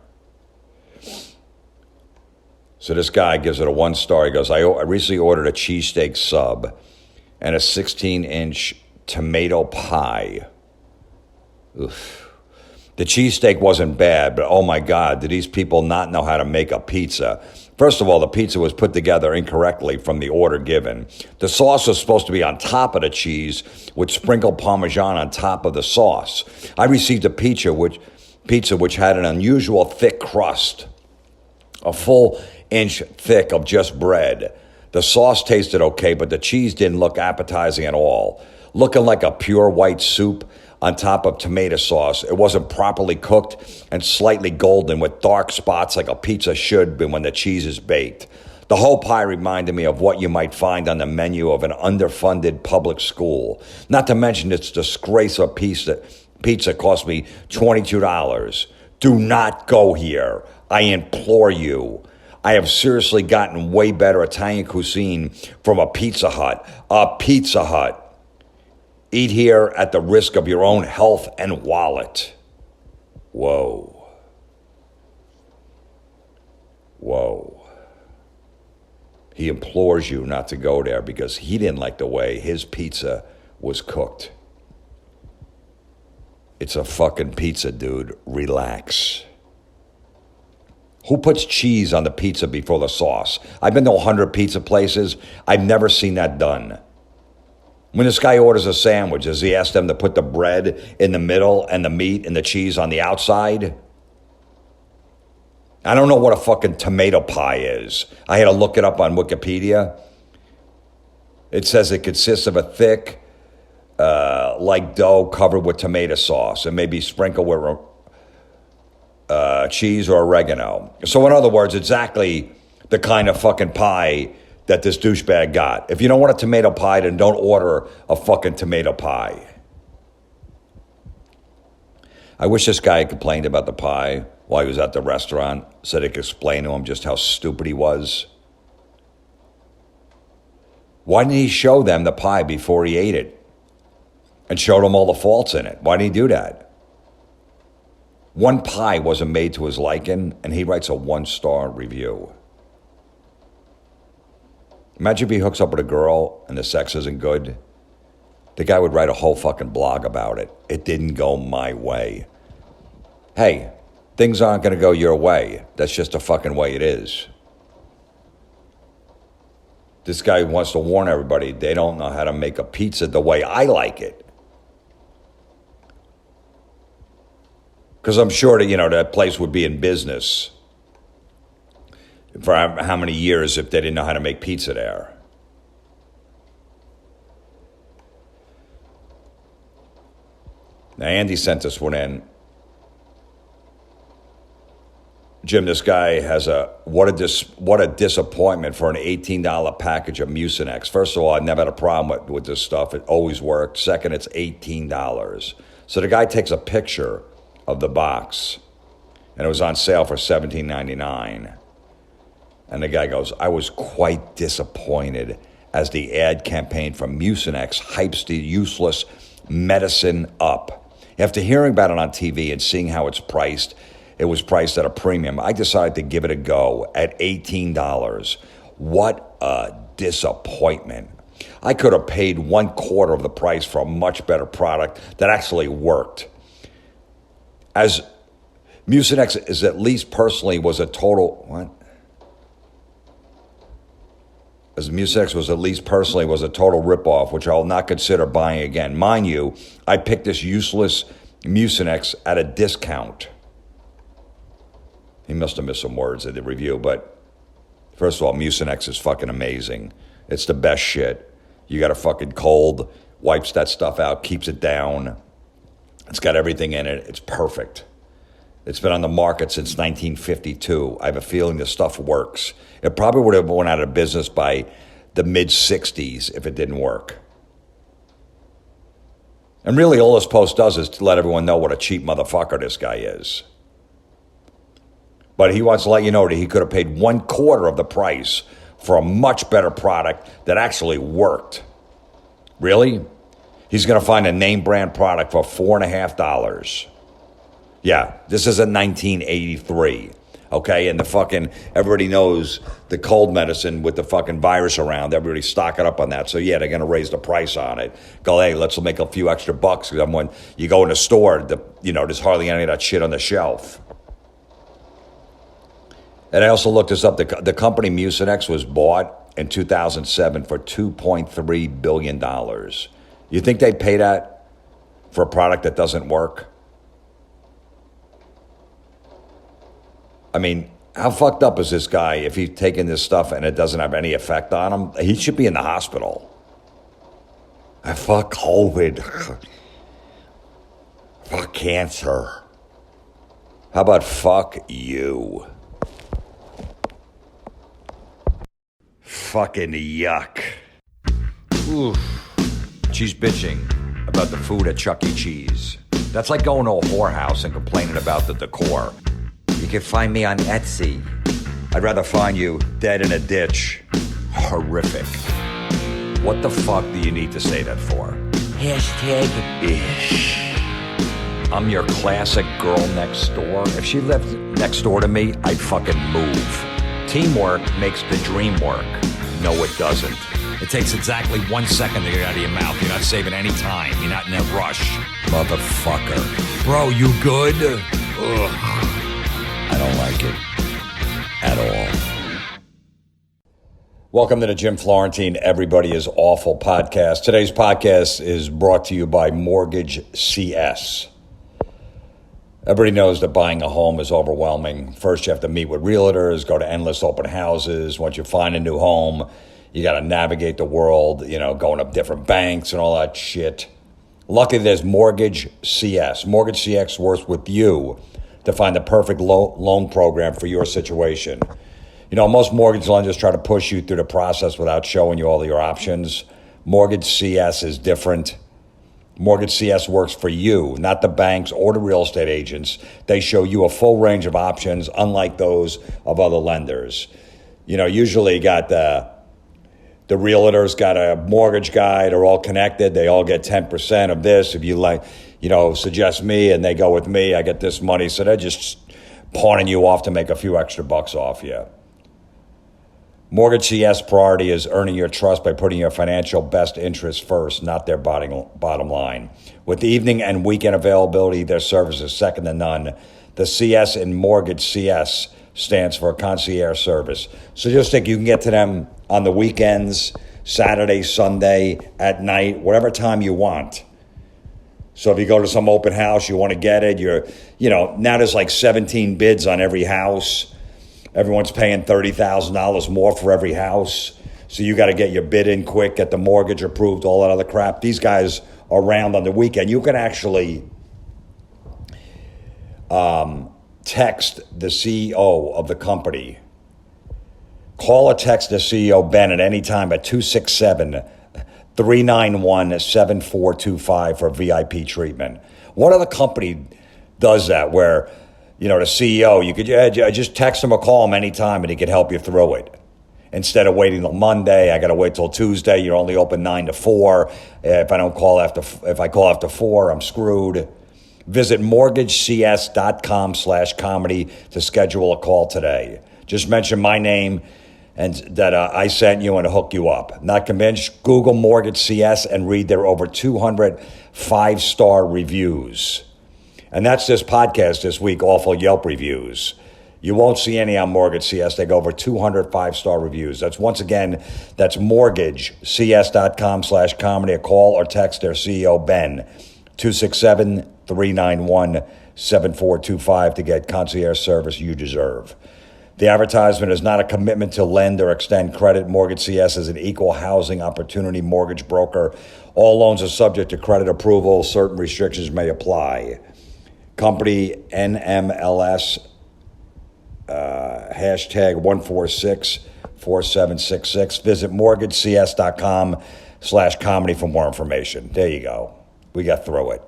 So this guy gives it a 1 star. He goes, I recently ordered a cheesesteak sub and a 16-inch tomato pie. Oof. The cheesesteak wasn't bad, but oh my God, do these people not know how to make a pizza? First of all, the pizza was put together incorrectly from the order given. The sauce was supposed to be on top of the cheese with sprinkled Parmesan on top of the sauce. I received a pizza which had an unusual thick crust, a full inch thick of just bread. The sauce tasted okay, but the cheese didn't look appetizing at all. Looking like a pure white soup on top of tomato sauce. It wasn't properly cooked and slightly golden with dark spots like a pizza should be when the cheese is baked. The whole pie reminded me of what you might find on the menu of an underfunded public school. Not to mention its disgrace of pizza cost me $22. Do not go here. I implore you. I have seriously gotten way better Italian cuisine from a Pizza Hut. A Pizza Hut. Eat here at the risk of your own health and wallet. Whoa. Whoa. He implores you not to go there because he didn't like the way his pizza was cooked. It's a fucking pizza, dude. Relax. Who puts cheese on the pizza before the sauce? I've been to 100 pizza places. I've never seen that done. When this guy orders a sandwich, does he ask them to put the bread in the middle and the meat and the cheese on the outside? I don't know what a fucking tomato pie is. I had to look it up on Wikipedia. It says it consists of a thick, like dough covered with tomato sauce and maybe sprinkled with cheese or oregano. So in other words, exactly the kind of fucking pie that this douchebag got. If you don't want a tomato pie, then don't order a fucking tomato pie. I wish this guy had complained about the pie while he was at the restaurant so they could explain to him just how stupid he was. Why didn't he show them the pie before he ate it and showed them all the faults in it? Why didn't he do that? One pie wasn't made to his liking, and he writes a 1-star review. Imagine if he hooks up with a girl and the sex isn't good. The guy would write a whole fucking blog about it. It didn't go my way. Hey, things aren't going to go your way. That's just the fucking way it is. This guy wants to warn everybody they don't know how to make a pizza the way I like it. Because I'm sure that, that place would be in business for how many years if they didn't know how to make pizza there. Now, Andy sent this one in. Jim, this guy has what a disappointment for an $18 package of Mucinex. First of all, I've never had a problem with this stuff. It always worked. Second, it's $18. So the guy takes a picture of the box, and it was on sale for $17.99. And the guy goes, I was quite disappointed as the ad campaign from Mucinex hypes the useless medicine up. After hearing about it on TV and seeing how it's priced, it was priced at a premium. I decided to give it a go at $18. What a disappointment. I could have paid 1/4 of the price for a much better product that actually worked. As Mucinex is at least personally was a total, what? As Mucinex was at least personally was a total ripoff, which I'll not consider buying again. Mind you, I picked this useless Mucinex at a discount. He must have missed some words in the review, but first of all, Mucinex is fucking amazing. It's the best shit. You got a fucking cold, wipes that stuff out, keeps it down. It's got everything in it. It's perfect. It's been on the market since 1952. I have a feeling this stuff works. It probably would have went out of business by the mid-'60s if it didn't work. And really all this post does is to let everyone know what a cheap motherfucker this guy is. But he wants to let you know that he could have paid 1/4 of the price for a much better product that actually worked. Really? He's going to find a name brand product for $4.50. Yeah, this is a 1983. Okay, and the fucking, everybody knows the cold medicine with the fucking virus around, everybody's stocking up on that. So yeah, they're going to raise the price on it. Go, hey, let's make a few extra bucks. Because when you go in the store, there's hardly any of that shit on the shelf. And I also looked this up. The company Mucinex was bought in 2007 for $2.3 billion. You think they'd pay that for a product that doesn't work? I mean, how fucked up is this guy if he's taking this stuff and it doesn't have any effect on him? He should be in the hospital. Fuck COVID. Fuck cancer. How about fuck you? Fucking yuck. Oof. She's bitching about the food at Chuck E. Cheese. That's like going to a whorehouse and complaining about the decor. You can find me on Etsy. I'd rather find you dead in a ditch. Horrific. What the fuck do you need to say that for? #ish. I'm your classic girl next door. If she lived next door to me, I'd fucking move. Teamwork makes the dream work. No, it doesn't. It takes exactly 1 second to get out of your mouth. You're not saving any time. You're not in a rush. Motherfucker. Bro, you good? Ugh. I don't like it at all. Welcome to the Jim Florentine Everybody is Awful podcast. Today's podcast is brought to you by Mortgage CS. Everybody knows that buying a home is overwhelming. First, you have to meet with realtors, go to endless open houses. Once you find a new home, you got to navigate the world, going up different banks and all that shit. Luckily, there's Mortgage CS. Mortgage CS works with you to find the perfect loan program for your situation. Most mortgage lenders try to push you through the process without showing you all your options. Mortgage CS is different. Mortgage CS works for you, not the banks or the real estate agents. They show you a full range of options, unlike those of other lenders. Usually you got the realtor's got a mortgage guy. They're all connected. They all get 10% of this. If you suggest me and they go with me, I get this money. So they're just pawning you off to make a few extra bucks off you. Mortgage CS priority is earning your trust by putting your financial best interest first, not their bottom line. With the evening and weekend availability, their service is second to none. The CS in Mortgage CS stands for concierge service. So just think you can get to them on the weekends, Saturday, Sunday, at night, whatever time you want. So if you go to some open house, you want to get it, now there's like 17 bids on every house. Everyone's paying $30,000 more for every house. So you got to get your bid in quick, get the mortgage approved, all that other crap. These guys are around on the weekend. You can actually text the CEO of the company. Call or text the CEO, Ben, at any time at 267-391-7425 for VIP treatment. What other company does that where the CEO, you could just text him or call him anytime and he could help you through it. Instead of waiting till Monday, I got to wait till Tuesday. You're only open 9 to 4. If I call after 4, I'm screwed. Visit mortgagecs.com/comedy to schedule a call today. Just mention my name and that I sent you and to hook you up. Not convinced? Google Mortgage CS and read their over 200 5-star reviews. And that's this podcast this week, awful Yelp reviews. You won't see any on Mortgage CS. They go over 200 5-star reviews. That's mortgagecs.com/comedy. A call or text their CEO, Ben, 267-391-7425 to get concierge service you deserve. The advertisement is not a commitment to lend or extend credit. Mortgage CS is an equal housing opportunity mortgage broker. All loans are subject to credit approval. Certain restrictions may apply. Company NMLS hashtag 1464766. Visit mortgagecs.com/comedy for more information. There you go. We got through it.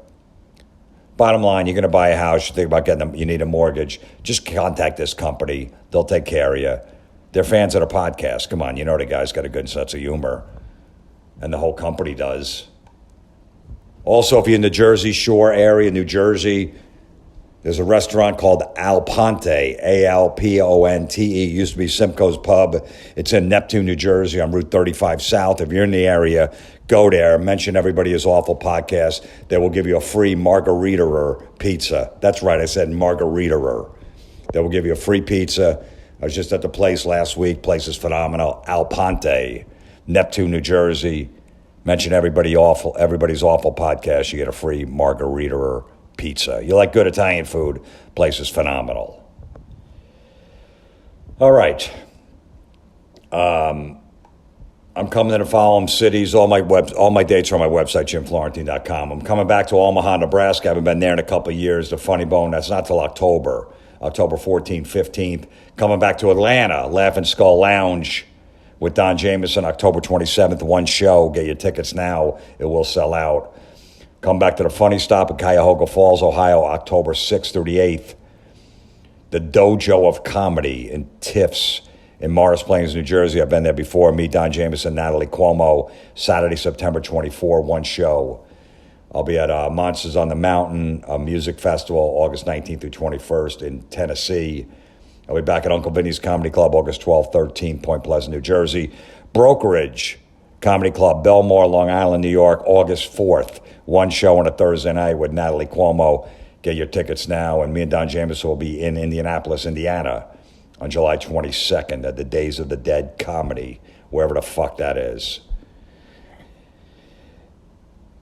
Bottom line, you're going to buy a house, you think about you need a mortgage, just contact this company. They'll take care of you. They're fans of the podcast. Come on, the guy's got a good sense of humor. And the whole company does. Also, if you're in the Jersey Shore area, New Jersey, there's a restaurant called Alponte, Alponte. It used to be Simcoe's Pub. It's in Neptune, New Jersey on Route 35 South. If you're in the area, go there. Mention Everybody Is Awful podcast. They will give you a free margarita pizza. That's right, I said margarita. They will give you a free pizza. I was just at the place last week. Place is phenomenal. Alponte, Neptune, New Jersey. Mention Everybody's Awful podcast. You get a free margarita pizza. You like good Italian food, place is phenomenal. All right. I'm coming to the following cities. All my dates are on my website, jimflorentine.com. I'm coming back to Omaha, Nebraska. I haven't been there in a couple of years. The Funny Bone, that's not till October 14th, 15th. Coming back to Atlanta, Laughing Skull Lounge with Don Jameson, October 27th. One show. Get your tickets now. It will sell out. Come back to the Funny Stop in Cuyahoga Falls, Ohio, October 6th through the 8th. The Dojo of Comedy in Tiffs in Morris Plains, New Jersey. I've been there before. Me, Don Jameson, Natalie Cuomo. Saturday, September 24, one show. I'll be at Monsters on the Mountain, a music festival, August 19th through 21st in Tennessee. I'll be back at Uncle Vinny's Comedy Club, August 12th, 13th, Point Pleasant, New Jersey. Brokerage Comedy Club, Belmore, Long Island, New York, August 4th. One show on a Thursday night with Natalie Cuomo. Get your tickets now. And me and Don Jameson will be in Indianapolis, Indiana on July 22nd at the Days of the Dead Comedy, wherever the fuck that is.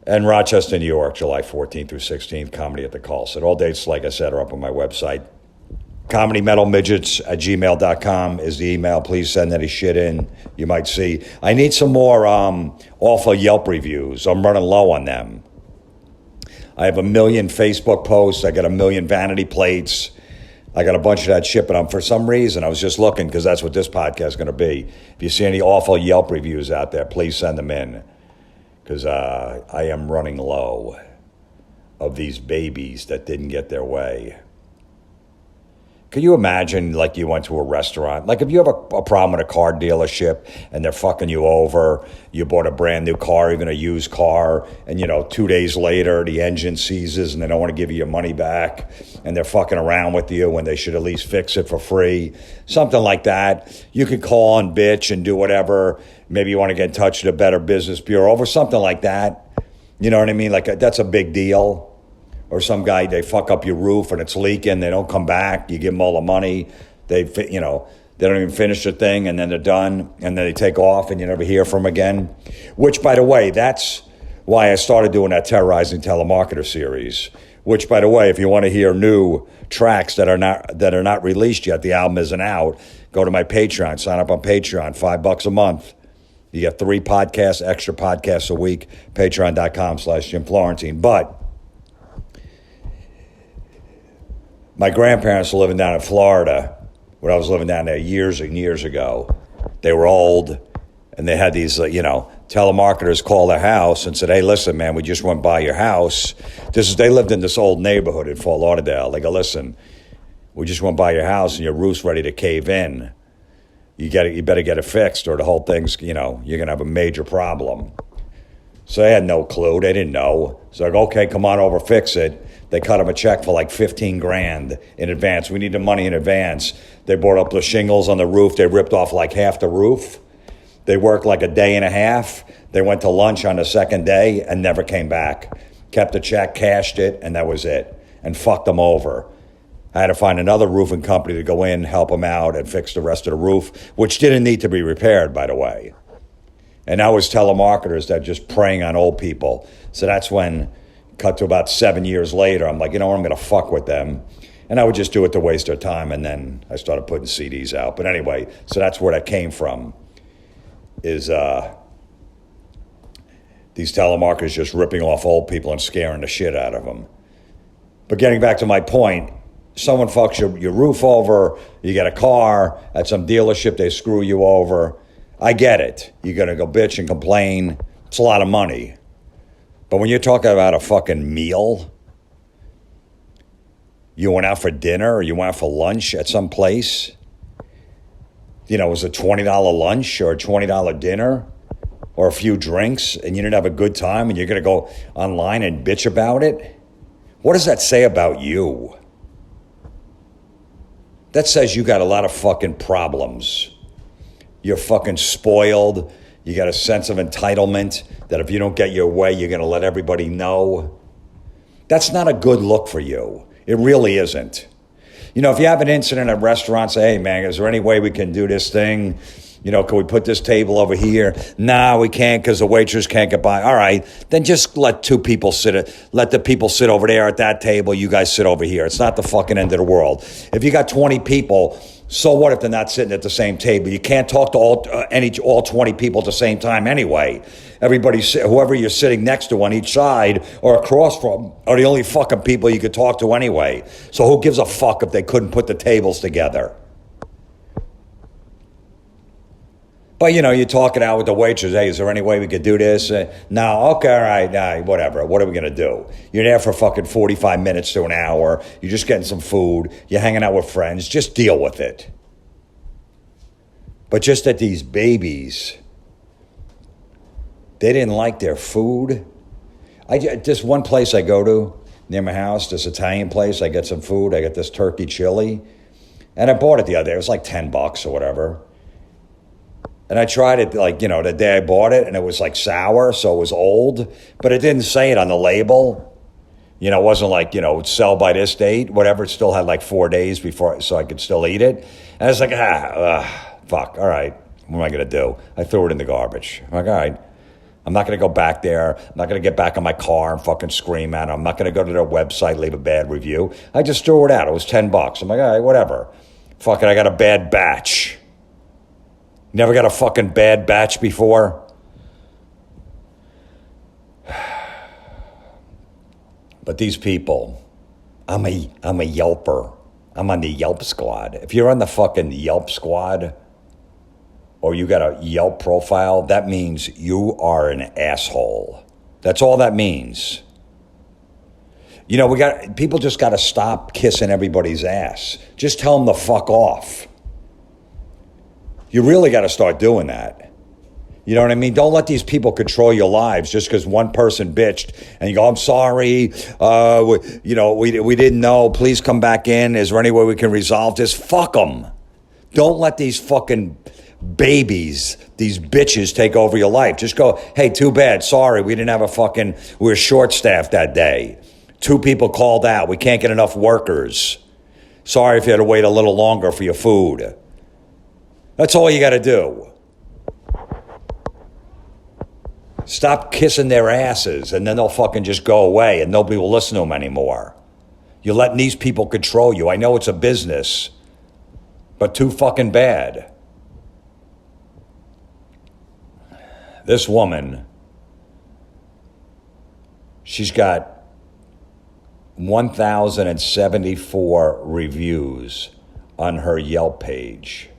And Rochester, New York, July 14th through 16th, Comedy at the Colson. All dates, like I said, are up on my website. ComedyMetalMidgets@gmail.com is the email. Please send any shit in you might see. I need some more awful Yelp reviews. I'm running low on them. I have 1 million Facebook posts. I got 1 million vanity plates. I got a bunch of that shit, but for some reason, I was just looking because that's what this podcast is going to be. If you see any awful Yelp reviews out there, please send them in because I am running low of these babies that didn't get their way. Could you imagine, like, you went to a restaurant? Like, if you have a problem with a car dealership and they're fucking you over, you bought a brand new car, even a used car, and, 2 days later, the engine seizes and they don't want to give you your money back, and they're fucking around with you when they should at least fix it for free. Something like that. You could call and bitch and do whatever. Maybe you want to get in touch with a Better Business Bureau over something like that. You know what I mean? Like, that's a big deal. Or some guy, they fuck up your roof and it's leaking. They don't come back. You give them all the money. They don't even finish the thing, and then they're done, and then they take off, and you never hear from them again. Which, by the way, that's why I started doing that Terrorizing Telemarketer series. Which, by the way, if you want to hear new tracks that are not released yet, the album isn't out. Go to my Patreon. Sign up on Patreon. $5 a month. You get 3 podcasts, extra podcasts a week. Patreon.com/Jim Florentine. But my grandparents were living down in Florida when I was living down there years and years ago. They were old, and they had these, telemarketers call their house and said, "Hey, listen, man, we just went by your house." They lived in this old neighborhood in Fort Lauderdale. They go, "Listen, We just went by your house and your roof's ready to cave in. You better get it fixed or the whole thing's, you're going to have a major problem. So they had no clue. They didn't know. So like, okay, come on over, fix it. They cut him a check for like $15,000 in advance. We need the money in advance. They brought up the shingles on the roof. They ripped off like half the roof. They worked like a day and a half. They went to lunch on the second day and never came back. Kept the check, cashed it, and that was it. And fucked them over. I had to find another roofing company to go in, help them out, and fix the rest of the roof, which didn't need to be repaired, by the way. And that was telemarketers that just preying on old people. So that's when, cut to about 7 years later, I'm like, I'm going to fuck with them. And I would just do it to waste their time, and then I started putting CDs out. But anyway, so that's where that came from, is these telemarketers just ripping off old people and scaring the shit out of them. But getting back to my point, someone fucks your roof over, you get a car, at some dealership they screw you over. I get it. You're going to go bitch and complain. It's a lot of money. But when you're talking about a fucking meal, you went out for dinner or you went out for lunch at some place, it was a $20 lunch or a $20 dinner or a few drinks, and you didn't have a good time and you're going to go online and bitch about it? What does that say about you? That says you got a lot of fucking problems. You're fucking spoiled. You got a sense of entitlement that if you don't get your way, you're going to let everybody know. That's not a good look for you. It really isn't. If you have an incident at a restaurant, say, hey, man, is there any way we can do this thing? Can we put this table over here? Nah, we can't because the waitress can't get by. All right, then just let the people sit over there at that table. You guys sit over here. It's not the fucking end of the world. If you got 20 people, so what if they're not sitting at the same table? You can't talk to all 20 people at the same time anyway. Whoever you're sitting next to on each side or across from are the only fucking people you could talk to anyway. So who gives a fuck if they couldn't put the tables together? But, you're talking out with the waitress. Hey, is there any way we could do this? No, okay, all right, nah, whatever. What are we going to do? You're there for fucking 45 minutes to an hour. You're just getting some food. You're hanging out with friends. Just deal with it. But just that these babies, they didn't like their food. This one place I go to near my house, this Italian place, I get some food. I get this turkey chili. And I bought it the other day. It was like $10 or whatever. And I tried it the day I bought it, and it was like sour, so it was old, but it didn't say it on the label. It wasn't like, sell by this date, whatever. It still had like 4 days before, so I could still eat it. And I was like, fuck, all right, what am I going to do? I threw it in the garbage. I'm like, all right, I'm not going to go back there. I'm not going to get back in my car and fucking scream at them. I'm not going to go to their website, leave a bad review. I just threw it out. It was $10. I'm like, all right, whatever. Fuck it, I got a bad batch. Never got a fucking bad batch before? But these people, I'm a Yelper. I'm on the Yelp squad. If you're on the fucking Yelp squad or you got a Yelp profile, that means you are an asshole. That's all that means. People just got to stop kissing everybody's ass. Just tell them to fuck off. You really got to start doing that. You know what I mean? Don't let these people control your lives just because one person bitched and you go, I'm sorry, we didn't know. Please come back in. Is there any way we can resolve this? Fuck them. Don't let these fucking babies, these bitches take over your life. Just go, hey, too bad. Sorry, we were short-staffed that day. 2 people called out. We can't get enough workers. Sorry if you had to wait a little longer for your food. That's all you got to do. Stop kissing their asses, and then they'll fucking just go away, and nobody will listen to them anymore. You're letting these people control you. I know it's a business, but too fucking bad. This woman, she's got 1,074 reviews on her Yelp page.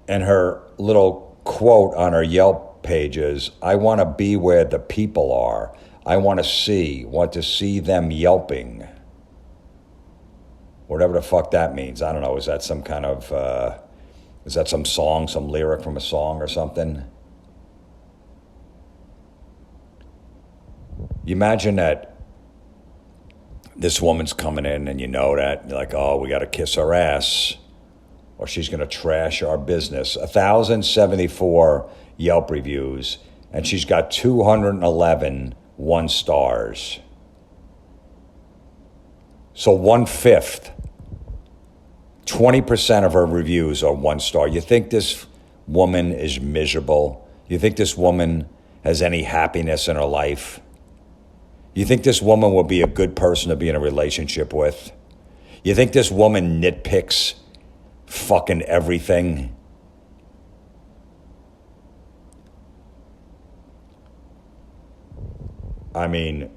And her little quote on her Yelp page is, I want to be where the people are. I want to see them yelping. Whatever the fuck that means. I don't know. Is that some kind of, is that some song, some lyric from a song or something? You imagine that this woman's coming in and you know that. You're like, oh, we got to kiss her ass or she's going to trash our business. 1,074 Yelp reviews and she's got 211 1 stars. So 1/5, 20% of her reviews are 1 star. You think this woman is miserable? You think this woman has any happiness in her life? You think this woman will be a good person to be in a relationship with? You think this woman nitpicks fucking everything? I mean,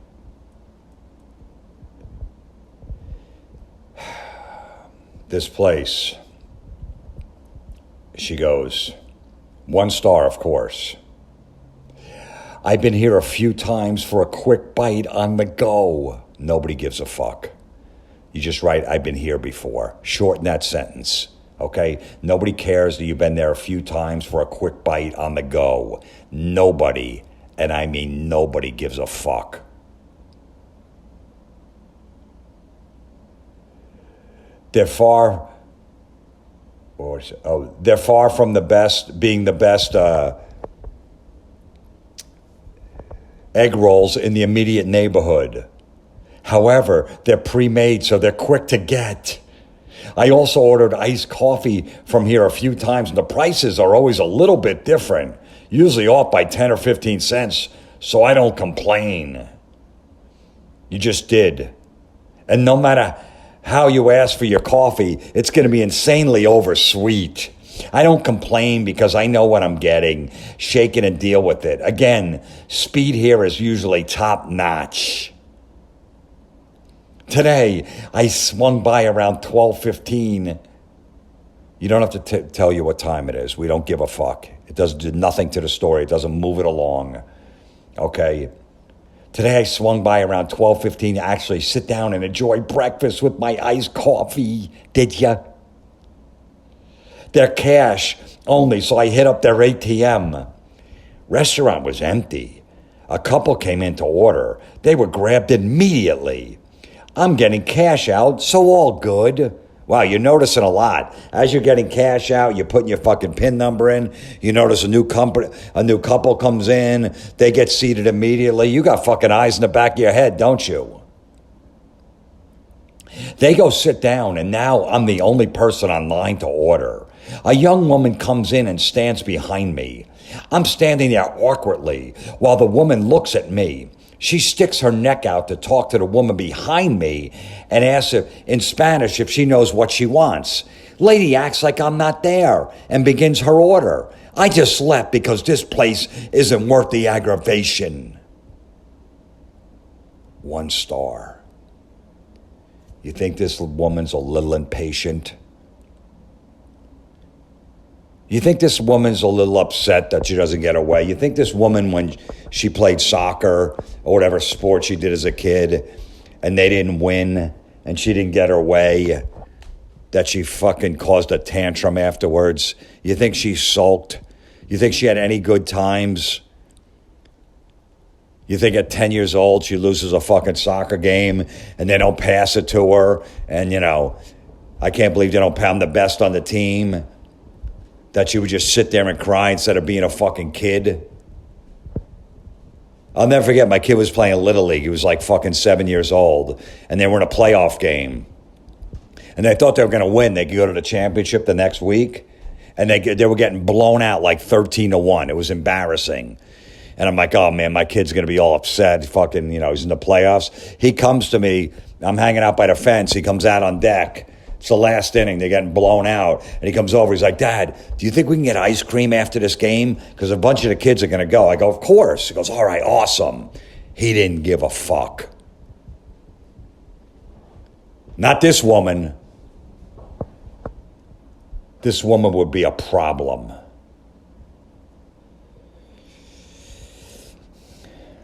this place, she goes, 1 star, of course. I've been here a few times for a quick bite on the go. Nobody gives a fuck. You just write, I've been here before. Shorten that sentence, okay? Nobody cares that you've been there a few times for a quick bite on the go. Nobody, and I mean nobody, gives a fuck. They're far from the best, being the best egg rolls in the immediate neighborhood. However, they're pre-made, so they're quick to get. I also ordered iced coffee from here a few times, and the prices are always a little bit different, usually off by 10 or 15 cents, so I don't complain. You just did. And no matter how you ask for your coffee, it's going to be insanely oversweet. I don't complain because I know what I'm getting. Shake it and deal with it. Again, speed here is usually top notch. Today, I swung by around 12:15. You don't have to tell you what time it is. We don't give a fuck. It doesn't do nothing to the story. It doesn't move it along. Okay? Today, I swung by around 12:15 to actually sit down and enjoy breakfast with my iced coffee. Did ya? They're cash only, so I hit up their ATM. Restaurant was empty. A couple came in to order. They were grabbed immediately. I'm getting cash out, so all good. Wow, you're noticing a lot. As you're getting cash out, you're putting your fucking PIN number in. You notice a new couple comes in. They get seated immediately. You got fucking eyes in the back of your head, don't you? They go sit down, and now I'm the only person online to order. A young woman comes in and stands behind me. I'm standing there awkwardly while the woman looks at me. She sticks her neck out to talk to the woman behind me and asks in Spanish if she knows what she wants. Lady acts like I'm not there and begins her order. I just left because this place isn't worth the aggravation. 1 star. You think this woman's a little impatient? You think this woman's a little upset that she doesn't get her way? You think this woman, when she played soccer or whatever sport she did as a kid, and they didn't win, and she didn't get her way, that she fucking caused a tantrum afterwards? You think she sulked? You think she had any good times? You think at 10 years old she loses a fucking soccer game and they don't pass it to her? And, you know, I can't believe they don't pound the best on the team. That she would just sit there and cry instead of being a fucking kid. I'll never forget, my kid was playing Little League. He was like fucking 7 years old. And they were in a playoff game. And they thought they were going to win. They could go to the championship the next week. And they were getting blown out like 13-1. It was embarrassing. And I'm like, oh man, my kid's going to be all upset. Fucking, you know, he's in the playoffs. He comes to me. I'm hanging out by the fence. He comes out on deck. It's the last inning. They're getting blown out. And he comes over. He's like, Dad, do you think we can get ice cream after this game? Because a bunch of the kids are going to go. I go, of course. He goes, all right, awesome. He didn't give a fuck. Not this woman. This woman would be a problem.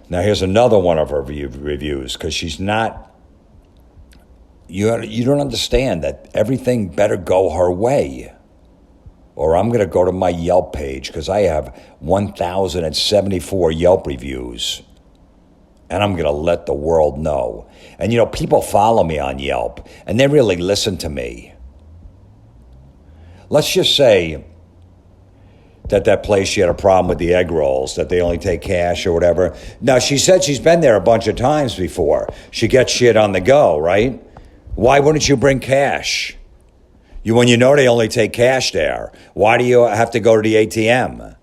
Now, here's another one of her reviews, because she's not, you don't understand that everything better go her way. Or I'm going to go to my Yelp page, because I have 1,074 Yelp reviews. And I'm going to let the world know. And, people follow me on Yelp, and they really listen to me. Let's just say that place, she had a problem with the egg rolls, that they only take cash or whatever. Now, she said she's been there a bunch of times before. She gets shit on the go, right? Why wouldn't you bring cash? When you know they only take cash there, why do you have to go to the ATM?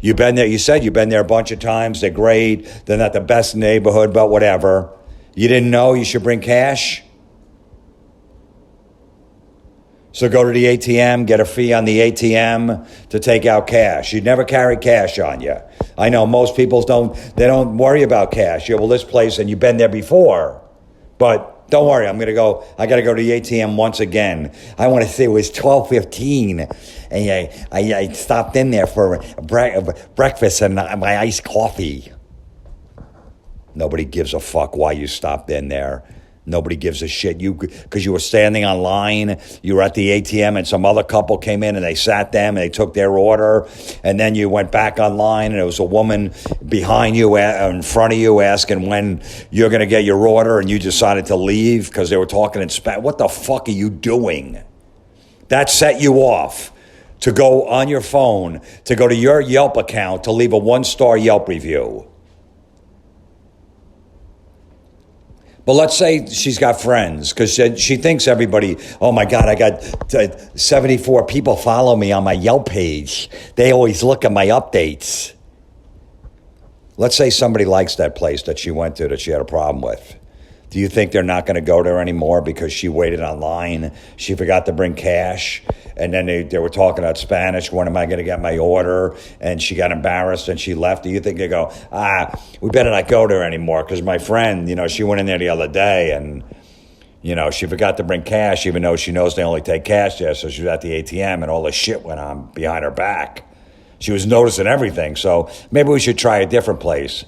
You've been there, you said you've been there a bunch of times. They're great. They're not the best neighborhood, but whatever. You didn't know you should bring cash? So go to the ATM, get a fee on the ATM to take out cash. You'd never carry cash on you. I know most people don't worry about cash. Well, this place, and you've been there before. But don't worry, I got to go to the ATM once again. I want to say it was 12:15, and I stopped in there for breakfast and my iced coffee. Nobody gives a fuck why you stopped in there. Nobody gives a shit. Because you were standing on line, you were at the ATM, and some other couple came in and they sat them and they took their order, and then you went back online and there was a woman behind you, in front of you, asking when you're going to get your order, and you decided to leave because they were talking in Spanish. What the fuck are you doing? That set you off to go on your phone, to go to your Yelp account, to leave a 1-star Yelp review. But let's say she's got friends, because she thinks everybody, oh my God, I got 74 people follow me on my Yelp page. They always look at my updates. Let's say somebody likes that place that she went to, that she had a problem with. Do you think they're not going to go there anymore because she waited online? She forgot to bring cash, and then they were talking about Spanish. When am I going to get my order? And she got embarrassed and she left. Do you think they go, we better not go there anymore because my friend, she went in there the other day and, she forgot to bring cash, even though she knows they only take cash there. So she was at the ATM and all this shit went on behind her back. She was noticing everything. So maybe we should try a different place.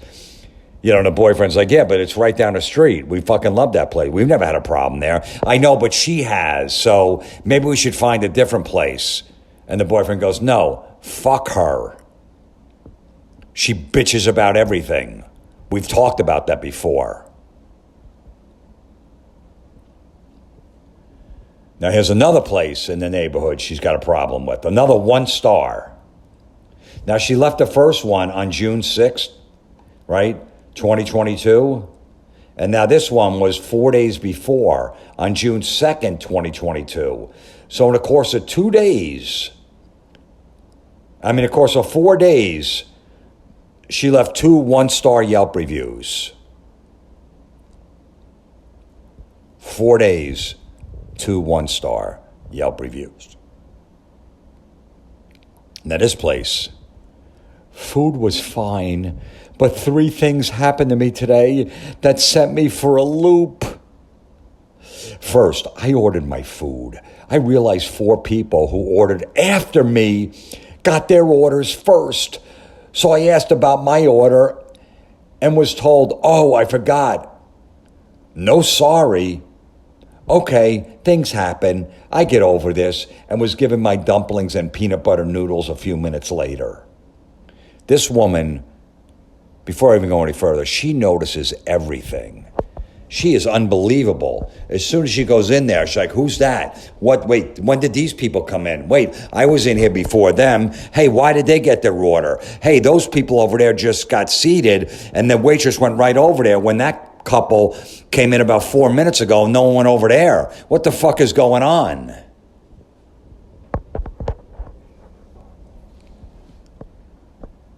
The boyfriend's like, yeah, but it's right down the street. We fucking love that place. We've never had a problem there. I know, but she has. So maybe we should find a different place. And the boyfriend goes, no, fuck her. She bitches about everything. We've talked about that before. Now, here's another place in the neighborhood she's got a problem with. Another 1-star. Now, she left the first one on June 6th, right? 2022. And now this one was 4 days before, on June 2nd, 2022. So in the course of 4 days, she left 2 1-star Yelp reviews. 4 days, 2 1-star Yelp reviews. Now this place, food was fine, but 3 things happened to me today that sent me for a loop. First, I ordered my food. I realized 4 people who ordered after me got their orders first. So I asked about my order and was told, oh, I forgot. No, sorry. Okay, things happen. I get over this, and was given my dumplings and peanut butter noodles a few minutes later. This woman, before I even go any further, she notices everything. She is unbelievable. As soon as she goes in there, she's like, who's that? What? Wait, when did these people come in? Wait, I was in here before them. Hey, why did they get their order? Hey, those people over there just got seated, and the waitress went right over there when that couple came in about 4 minutes ago. No one went over there. What the fuck is going on?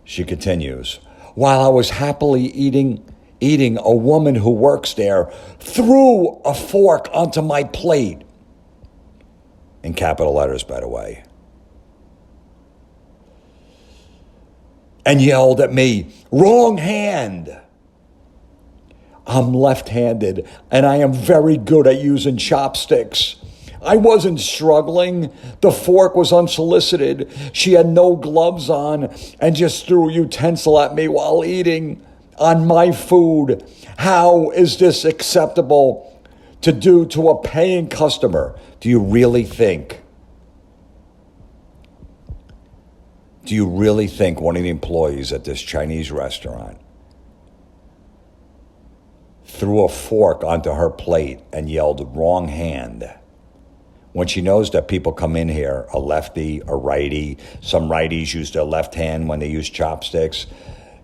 She continues. While I was happily eating, a woman who works there threw a fork onto my plate. In capital letters, by the way. And yelled at me, wrong hand. I'm left-handed, and I am very good at using chopsticks. I wasn't struggling. The fork was unsolicited. She had no gloves on and just threw a utensil at me while eating. on my food. How is this acceptable to do to a paying customer? Do you really think one of the employees at this Chinese restaurant threw a fork onto her plate and yelled, "Wrong hand," when she knows that people come in here, a lefty, a righty, some righties use their left hand when they use chopsticks,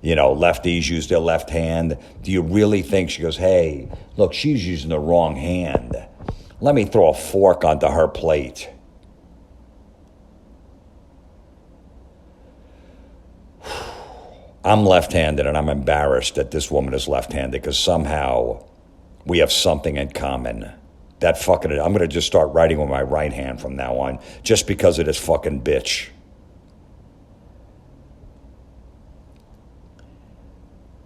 lefties use their left hand? Do you really think she goes, "Hey, look, she's using the wrong hand. Let me throw a fork onto her plate"? I'm left-handed, and I'm embarrassed that this woman is left-handed because somehow we have something in common. I'm going to just start writing with my right hand from now on just because of this fucking bitch.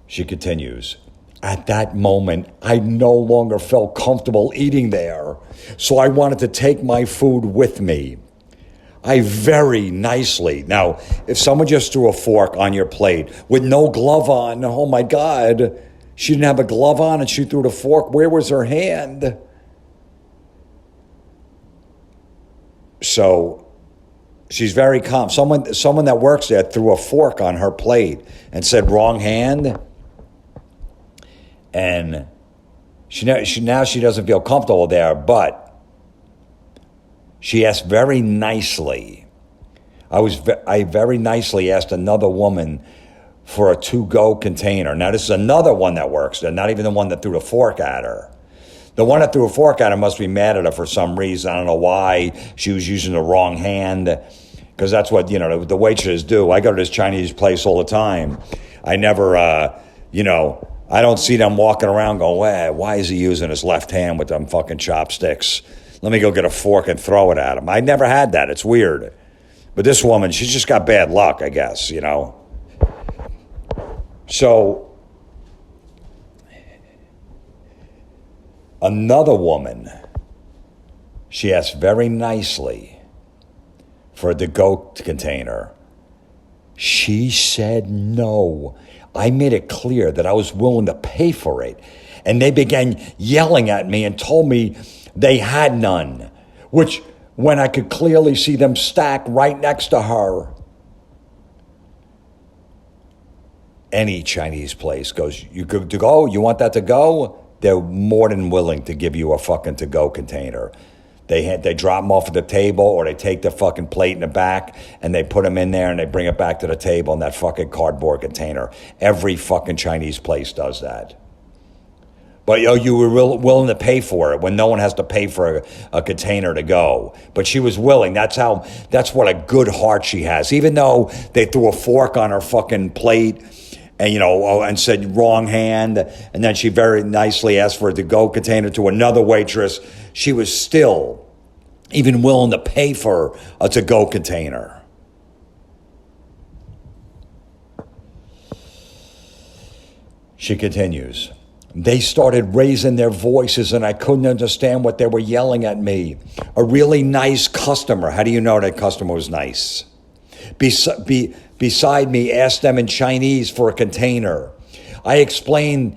She continues, "At that moment, I no longer felt comfortable eating there, so I wanted to take my food with me. I very nicely..." Now, if someone just threw a fork on your plate with no glove on, oh my God, she didn't have a glove on and she threw the fork, where was her hand? So she's very calm. Someone that works there threw a fork on her plate and said, "Wrong hand." And she doesn't feel comfortable there, but she asked very nicely. I very nicely asked another woman for a to-go container. Now, this is another one that works there, not even the one that threw the fork at her. The one that threw a fork at her must be mad at her for some reason. I don't know why. She was using the wrong hand, because that's what, the waitresses do. I go to this Chinese place all the time. I never, I don't see them walking around going, why is he using his left hand with them fucking chopsticks? Let me go get a fork and throw it at him. I never had that. It's weird. But this woman, she's just got bad luck, I guess, So, another woman, she asked very nicely for a to-go container. She said no. I made it clear that I was willing to pay for it. And they began yelling at me and told me they had none, which when I could clearly see them stacked right next to her. Any Chinese place goes, "You good to go? You want that to go?" They're more than willing to give you a fucking to-go container. They drop them off at the table, or they take the fucking plate in the back and they put them in there and they bring it back to the table in that fucking cardboard container. Every fucking Chinese place does that. But you were willing to pay for it when no one has to pay for a container to go. But she was willing. That's what a good heart she has. Even though they threw a fork on her fucking plate and and said wrong hand, and then she very nicely asked for a to-go container to another waitress, she was still even willing to pay for a to-go container. She continues, "They started raising their voices and I couldn't understand what they were yelling at me. A really nice customer," how do you know that customer was nice? Beside me asked them in Chinese for a container. I explained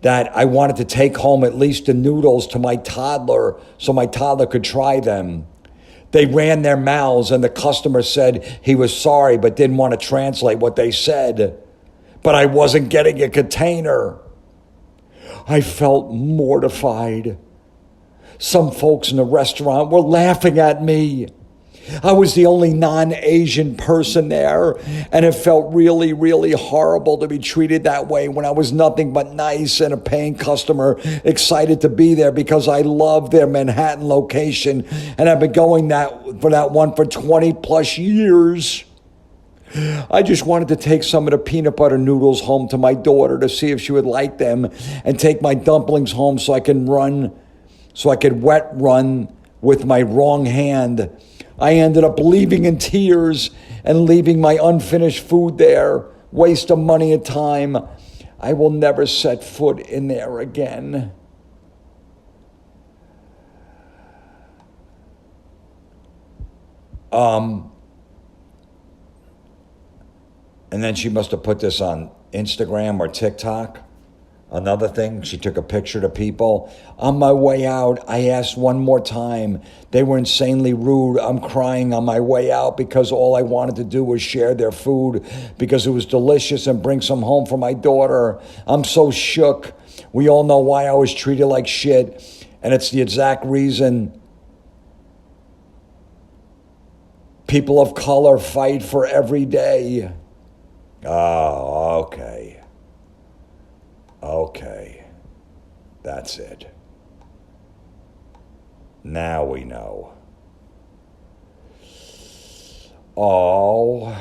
that I wanted to take home at least the noodles to my toddler so my toddler could try them. They ran their mouths and the customer said he was sorry but didn't want to translate what they said. But I wasn't getting a container. I felt mortified. Some folks in the restaurant were laughing at me. I was the only non-Asian person there, and it felt really, really horrible to be treated that way when I was nothing but nice and a paying customer, excited to be there because I love their Manhattan location, and I've been going for that one for 20 plus years. I just wanted to take some of the peanut butter noodles home to my daughter to see if she would like them, and take my dumplings home so I could wet run with my wrong hand. I ended up leaving in tears and leaving my unfinished food there. Waste of money and time. I will never set foot in there again. And then she must have put this on Instagram or TikTok. Another thing, she took a picture to people. On my way out, I asked one more time. They were insanely rude. I'm crying on my way out because all I wanted to do was share their food because it was delicious and bring some home for my daughter. I'm so shook. We all know why I was treated like shit, and it's the exact reason people of color fight for every day. Oh, okay. Okay. That's it. Now we know. Oh.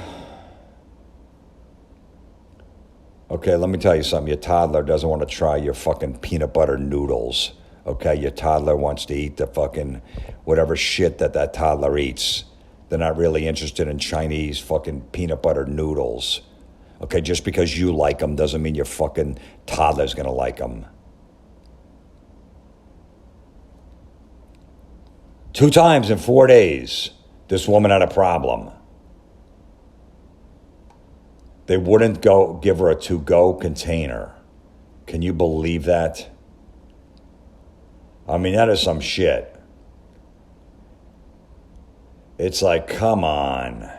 Okay, let me tell you something. Your toddler doesn't want to try your fucking peanut butter noodles. Okay, your toddler wants to eat the fucking whatever shit that toddler eats. They're not really interested in Chinese fucking peanut butter noodles. Okay, just because you like them doesn't mean your fucking toddler's gonna like them. 2 times in 4 days, this woman had a problem. They wouldn't give her a to-go container. Can you believe that? I mean, that is some shit. It's like, come on.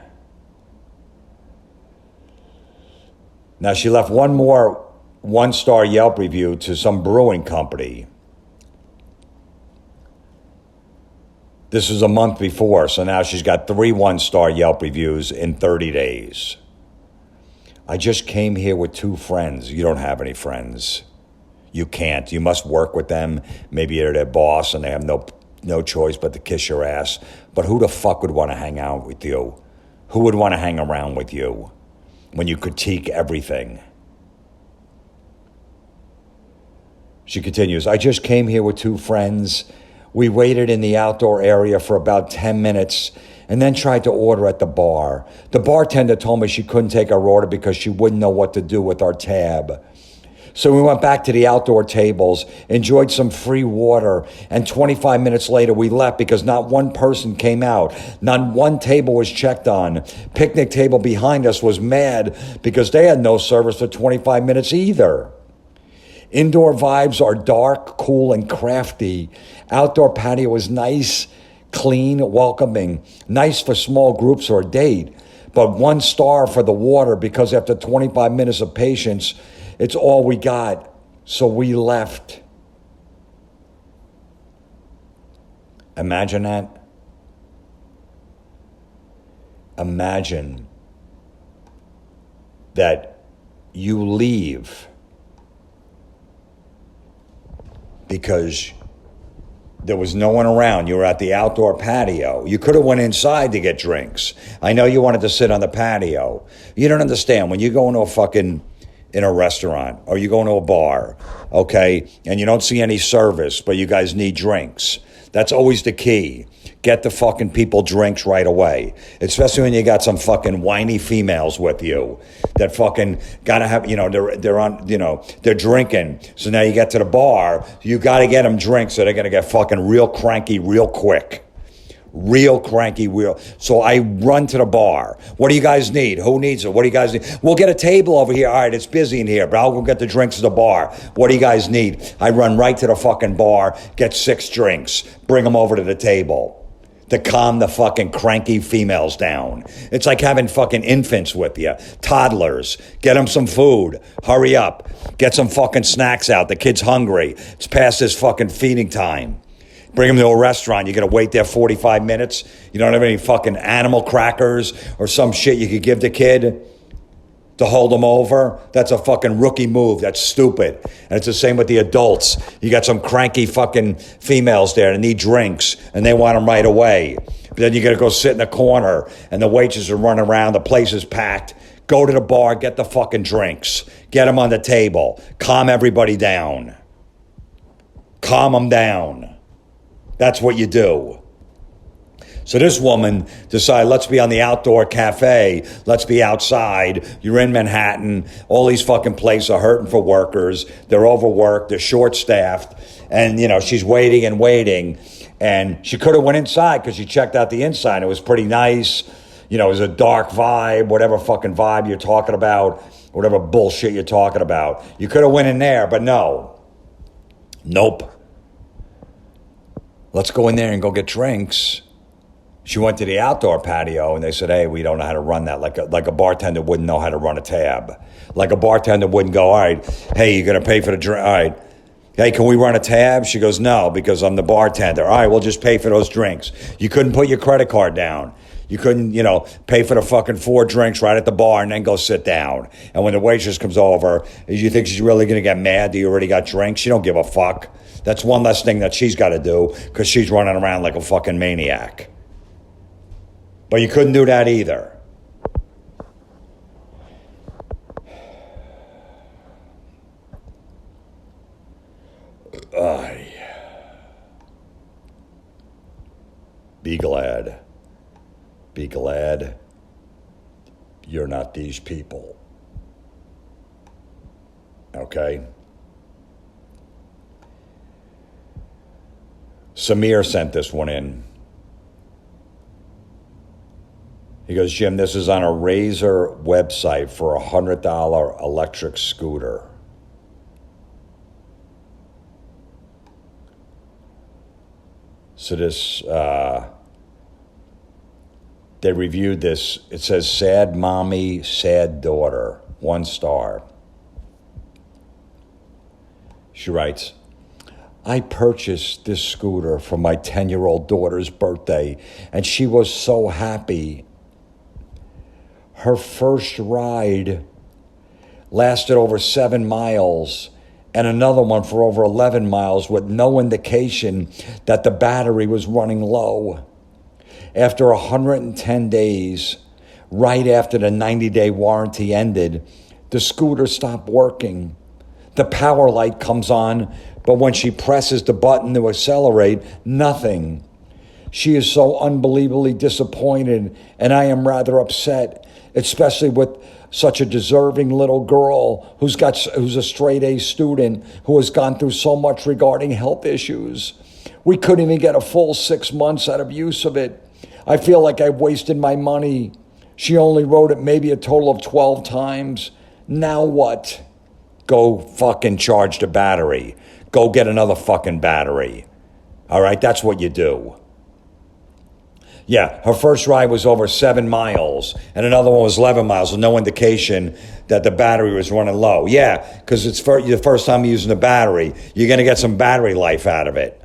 Now, she left one more 1-star Yelp review to some brewing company. This was a month before, so now she's got 3 1-star Yelp reviews in 30 days. I just came here with 2 friends. You don't have any friends. You can't. You must work with them. Maybe you're their boss and they have no choice but to kiss your ass. But who the fuck would want to hang out with you? Who would want to hang around with you when you critique everything? She continues, I just came here with 2 friends. We waited in the outdoor area for about 10 minutes and then tried to order at the bar. The bartender told me she couldn't take our order because she wouldn't know what to do with our tab. So we went back to the outdoor tables, enjoyed some free water, and 25 minutes later we left because not one person came out. Not one table was checked on. Picnic table behind us was mad because they had no service for 25 minutes either. Indoor vibes are dark, cool, and crafty. Outdoor patio is nice, clean, welcoming. Nice for small groups or a date. But 1 star for the water because after 25 minutes of patience, it's all we got. So we left. Imagine that. Imagine that you leave because there was no one around. You were at the outdoor patio. You could have went inside to get drinks. I know you wanted to sit on the patio. You don't understand. When you go in a restaurant or you go into a bar, okay, and you don't see any service, but you guys need drinks, that's always the key. Get the fucking people drinks right away. Especially when you got some fucking whiny females with you that fucking gotta have, they're on, they're drinking. So now you get to the bar, you gotta get them drinks so they're gonna get fucking real cranky real quick. Real cranky, So I run to the bar. What do you guys need? Who needs it? What do you guys need? We'll get a table over here. All right, it's busy in here, but I'll go get the drinks at the bar. What do you guys need? I run right to the fucking bar, get 6 drinks, bring them over to the table to calm the fucking cranky females down. It's like having fucking infants with you, toddlers. Get them some food. Hurry up. Get some fucking snacks out. The kid's hungry. It's past his fucking feeding time. Bring them to a restaurant. You're going to wait there 45 minutes. You don't have any fucking animal crackers or some shit you could give the kid to hold them over. That's a fucking rookie move. That's stupid. And it's the same with the adults. You got some cranky fucking females there that need drinks and they want them right away. But then you got to go sit in the corner and the waitresses are running around. The place is packed. Go to the bar. Get the fucking drinks. Get them on the table. Calm everybody down. Calm them down. That's what you do. So this woman decided, let's be on the outdoor cafe. Let's be outside. You're in Manhattan. All these fucking places are hurting for workers. They're overworked. They're short-staffed. And, she's waiting and waiting. And she could have went inside because she checked out the inside. It was pretty nice. It was a dark vibe, whatever fucking vibe you're talking about. whatever bullshit you're talking about. You could have went in there, but no. Nope. Let's go in there and go get drinks. She went to the outdoor patio and they said, hey, we don't know how to run that. Like a bartender wouldn't know how to run a tab. Like a bartender wouldn't go, all right, hey, you're going to pay for the drink. All right. Hey, can we run a tab? She goes, no, because I'm the bartender. All right, we'll just pay for those drinks. You couldn't put your credit card down. You couldn't, pay for the fucking 4 drinks right at the bar and then go sit down. And when the waitress comes over, you think she's really going to get mad that you already got drinks? She don't give a fuck. That's one less thing that she's got to do because she's running around like a fucking maniac. But you couldn't do that either. Be glad. Be glad you're not these people. Okay? Samir sent this one in. He goes, Jim, this is on a Razor website for a $100 electric scooter. So this, they reviewed this. It says, sad mommy, sad daughter, 1 star. She writes, I purchased this scooter for my 10-year-old daughter's birthday, and she was so happy. Her first ride lasted over 7 miles and another one for over 11 miles with no indication that the battery was running low. After 110 days, right after the 90-day warranty ended, the scooter stopped working. The power light comes on, but when she presses the button to accelerate, nothing. She is so unbelievably disappointed, and I am rather upset, especially with such a deserving little girl who's a straight A student who has gone through so much regarding health issues. We couldn't even get a full 6 months out of use of it. I feel like I wasted my money. She only rode it maybe a total of 12 times. Now what? Go fucking charge the battery. Go get another fucking battery. All right, that's what you do. Yeah, her first ride was over 7 miles, and another one was 11 miles with no indication that the battery was running low. Yeah, because it's the first time you're using the battery. You're going to get some battery life out of it.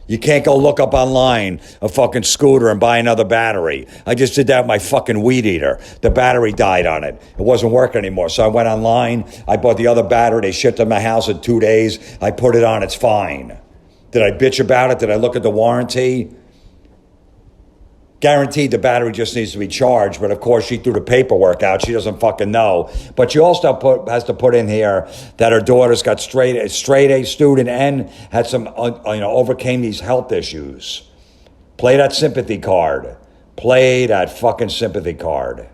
You can't go look up online a fucking scooter and buy another battery. I just did that with my fucking weed eater. The battery died on it. It wasn't working anymore. So I went online. I bought the other battery. They shipped it to my house in 2 days. I put it on. It's fine. Did I bitch about it? Did I look at the warranty? Guaranteed the battery just needs to be charged, but of course she threw the paperwork out. She doesn't fucking know. But she also has to put in here that her daughter's got straight A student and had some, overcame these health issues. Play that sympathy card. Play that fucking sympathy card.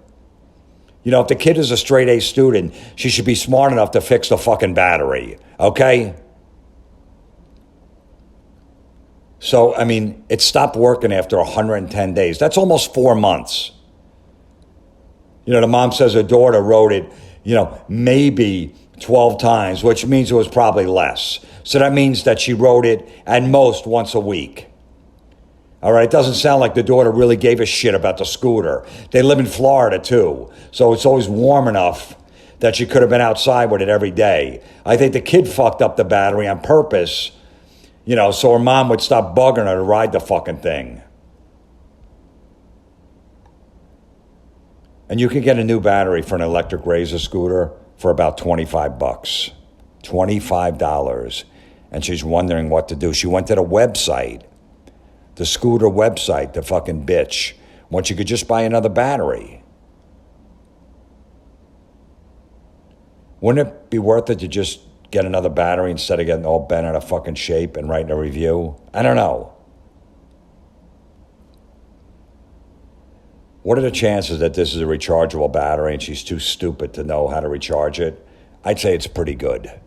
If the kid is a straight A student, she should be smart enough to fix the fucking battery. Okay? So, it stopped working after 110 days. That's almost 4 months. The mom says her daughter rode it, maybe 12 times, which means it was probably less. So that means that she rode it at most once a week. All right, it doesn't sound like the daughter really gave a shit about the scooter. They live in Florida, too, so it's always warm enough that she could have been outside with it every day. I think the kid fucked up the battery on purpose, so her mom would stop bugging her to ride the fucking thing. And you can get a new battery for an electric Razor scooter for about $25. $25. And she's wondering what to do. She went to the website, the scooter website, the fucking bitch, when she could just buy another battery. Wouldn't it be worth it to just get another battery instead of getting all bent out of fucking shape and writing a review? I don't know. What are the chances that this is a rechargeable battery and she's too stupid to know how to recharge it? I'd say it's pretty good.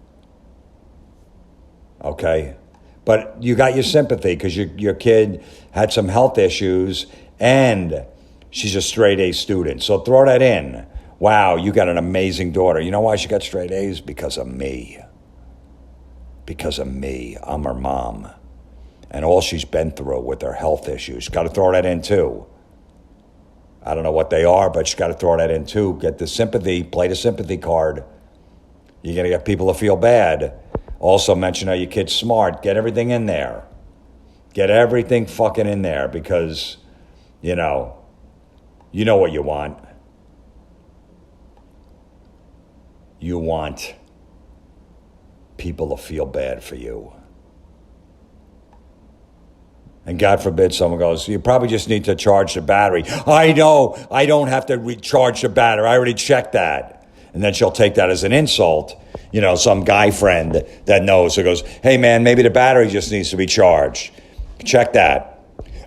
Okay? But you got your sympathy because your kid had some health issues and she's a straight A student. So throw that in. Wow, you got an amazing daughter. You know why she got straight A's? Because of me. Because of me. I'm her mom. And all she's been through with her health issues. Got to throw that in too. I don't know what they are, but you got to throw that in too. Get the sympathy, play the sympathy card. You're going to get people to feel bad. Also mention how your kid's smart. Get everything in there. Get everything fucking in there because, you know what you want. You want people to feel bad for you. And God forbid someone goes, you probably just need to charge the battery. I know, I don't have to recharge the battery. I already checked that. And then she'll take that as an insult. You know, some guy friend that knows, who goes, hey man, maybe the battery just needs to be charged. Check that.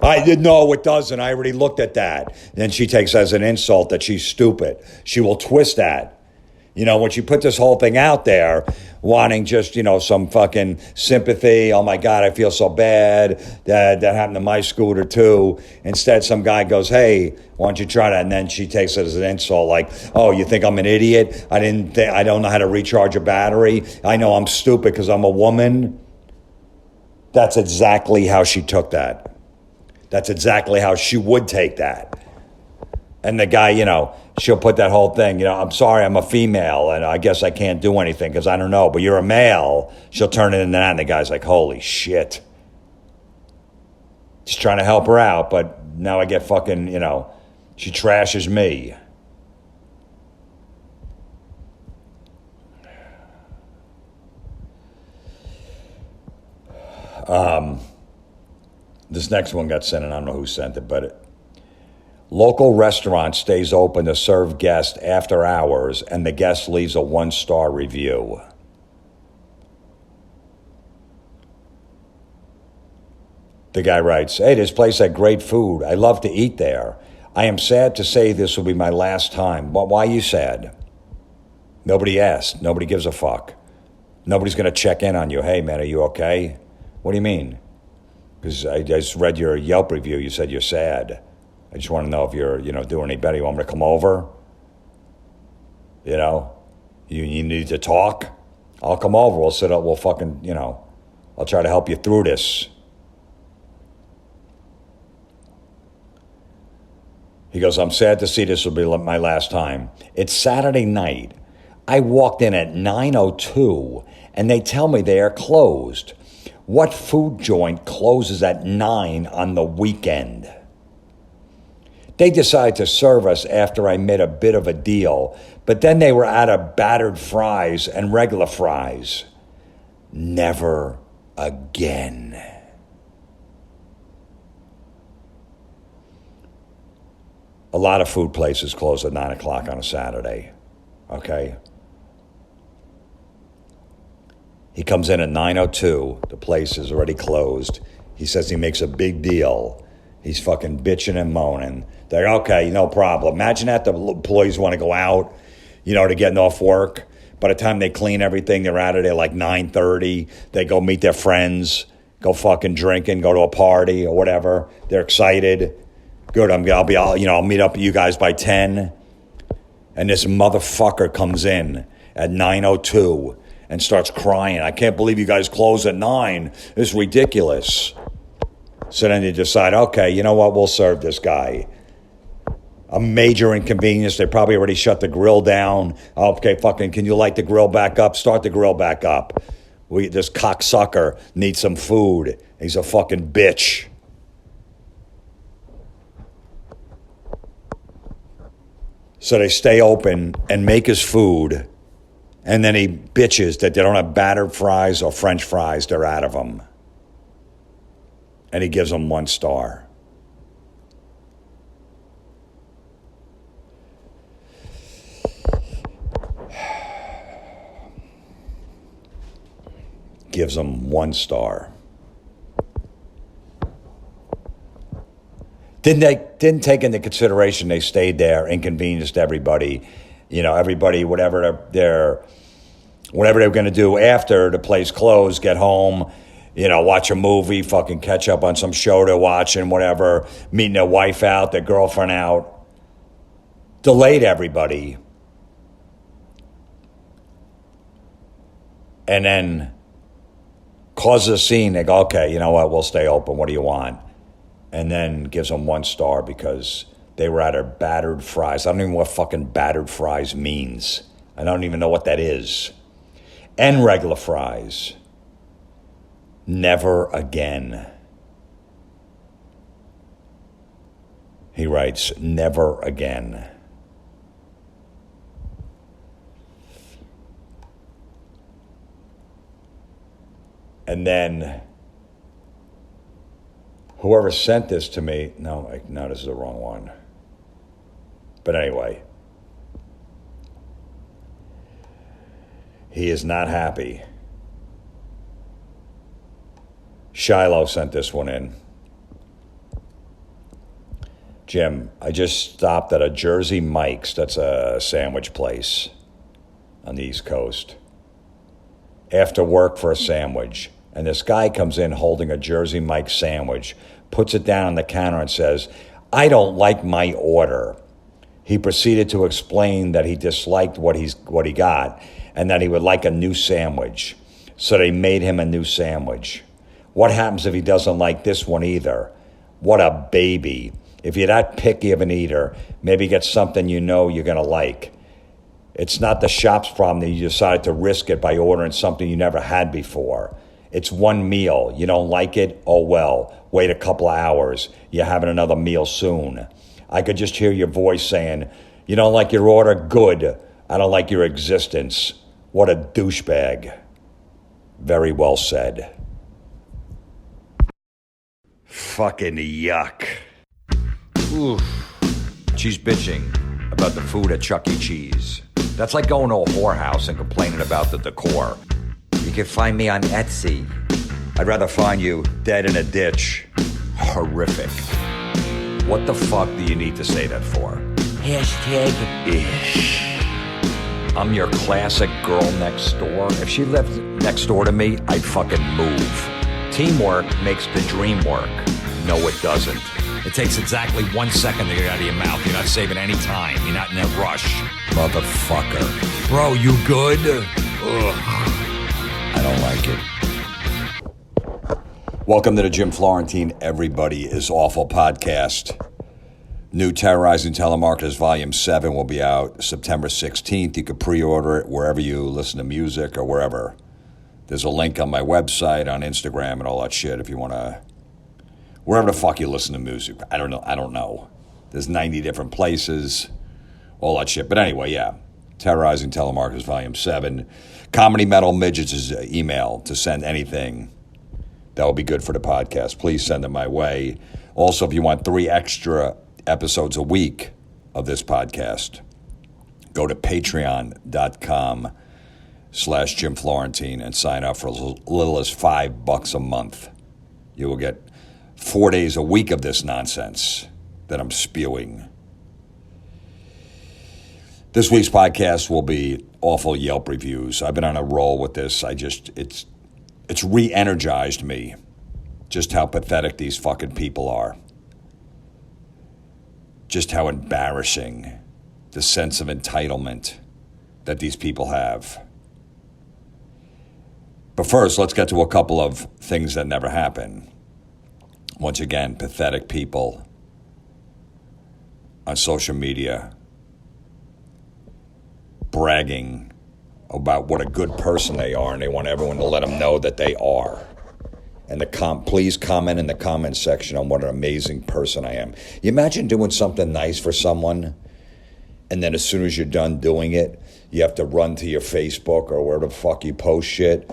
No, it doesn't. I already looked at that. Then she takes as an insult that she's stupid. She will twist that. You know, when she put this whole thing out there, wanting just, some fucking sympathy. Oh my God, I feel so bad. That happened to my scooter too. Instead, some guy goes, hey, why don't you try that? And then she takes it as an insult, like, oh, you think I'm an idiot? I don't know how to recharge a battery. I know I'm stupid because I'm a woman. That's exactly how she took that. That's exactly how she would take that. And the guy, she'll put that whole thing, I'm sorry, I'm a female, and I guess I can't do anything because I don't know, but you're a male. She'll turn it into that, and the guy's like, holy shit. Just trying to help her out, but now I get fucking, she trashes me. This next one got sent, and I don't know who sent it, but local restaurant stays open to serve guests after hours, and the guest leaves a 1-star review. The guy writes, hey, this place had great food. I love to eat there. I am sad to say this will be my last time. But why are you sad? Nobody asked. Nobody gives a fuck. Nobody's going to check in on you. Hey, man, are you okay? What do you mean? Because I just read your Yelp review. You said you're sad. I just want to know if you're, doing any better. You want me to come over? You need to talk? I'll come over. We'll sit up. We'll fucking, I'll try to help you through this. He goes, I'm sad to see this will be my last time. It's Saturday night. I walked in at 9:02 and they tell me they are closed. What food joint closes at 9 on the weekend? They decided to serve us after I made a bit of a deal, but then they were out of battered fries and regular fries. Never again. A lot of food places close at 9 o'clock on a Saturday, okay? He comes in at 9:02. The place is already closed. He says he makes a big deal. He's fucking bitching and moaning. They're okay, no problem. Imagine that the employees want to go out, to get off work. By the time they clean everything, they're out of there like 9:30. They go meet their friends, go fucking drinking, go to a party or whatever. They're excited. Good, I'll meet up with you guys by 10. And this motherfucker comes in at 9:02 and starts crying. I can't believe you guys close at 9. It's ridiculous. So then you decide, okay, you know what? We'll serve this guy. A major inconvenience. They probably already shut the grill down. Okay, fucking, can you light the grill back up? Start the grill back up. This cocksucker needs some food. He's a fucking bitch. So they stay open and make his food. And then he bitches that they don't have battered fries or French fries. They're out of them. And he gives them 1 star. Gives them 1 star. Didn't take into consideration they stayed there, inconvenienced everybody. Everybody, whatever they were going to do after the place closed, get home, watch a movie, fucking catch up on some show they're watching, whatever, meeting their wife out, their girlfriend out. Delayed everybody and then causes a scene. They go, okay, you know what, we'll stay open. What do you want? And then gives them 1 star because they were out of battered fries. I don't even know what fucking battered fries means. I don't even know what that is. And regular fries. Never again. He writes, never again. And then whoever sent this to me, no, this is the wrong one. But anyway, he is not happy. Shiloh sent this one in. Jim, I just stopped at a Jersey Mike's. That's a sandwich place on the East Coast. After work for a sandwich. And this guy comes in holding a Jersey Mike's sandwich, puts it down on the counter and says, I don't like my order. He proceeded to explain that he disliked what he got and that he would like a new sandwich. So they made him a new sandwich. What happens if he doesn't like this one either? What a baby. If you're that picky of an eater, maybe get something you know you're going to like. It's not the shop's problem that you decided to risk it by ordering something you never had before. It's one meal. You don't like it? Oh well. Wait a couple of hours. You're having another meal soon. I could just hear your voice saying, you don't like your order? Good. I don't like your existence. What a douchebag. Very well said. Fucking yuck. Oof. She's bitching about the food at Chuck E. Cheese. That's like going to a whorehouse and complaining about the decor. You can find me on Etsy. I'd rather find you dead in a ditch. Horrific. What the fuck do you need to say that for? #ish. I'm your classic girl next door. If she lived next door to me, I'd fucking move. Teamwork makes the dream work. No, it doesn't. It takes exactly 1 second to get out of your mouth. You're not saving any time. You're not in a rush. Motherfucker. Bro, you good? Ugh. I don't like it. Welcome to the Jim Florentine Everybody is Awful podcast. New Terrorizing Telemarketers Volume 7 will be out September 16th. You can pre-order it wherever you listen to music or wherever. There's a link on my website, on Instagram, and all that shit if you want to... Wherever the fuck you listen to music. I don't know. There's 90 different places, all that shit. But anyway, yeah. Terrorizing Telemarketers Volume 7. Comedy Metal Midgets is email to send anything that will be good for the podcast. Please send it my way. Also, if you want 3 extra episodes a week of this podcast, go to patreon.com/Jim Florentine and sign up for as little as $5 a month. You will get 4 days a week of this nonsense that I'm spewing. This week's podcast will be awful Yelp reviews. I've been on a roll with this. It's re-energized me just how pathetic these fucking people are. Just how embarrassing the sense of entitlement that these people have. But first, let's get to a couple of things that never happen. Once again, pathetic people on social media bragging about what a good person they are, and they want everyone to let them know that they are. And please comment in the comment section on what an amazing person I am. You imagine doing something nice for someone, and then as soon as you're done doing it, you have to run to your Facebook or where the fuck you post shit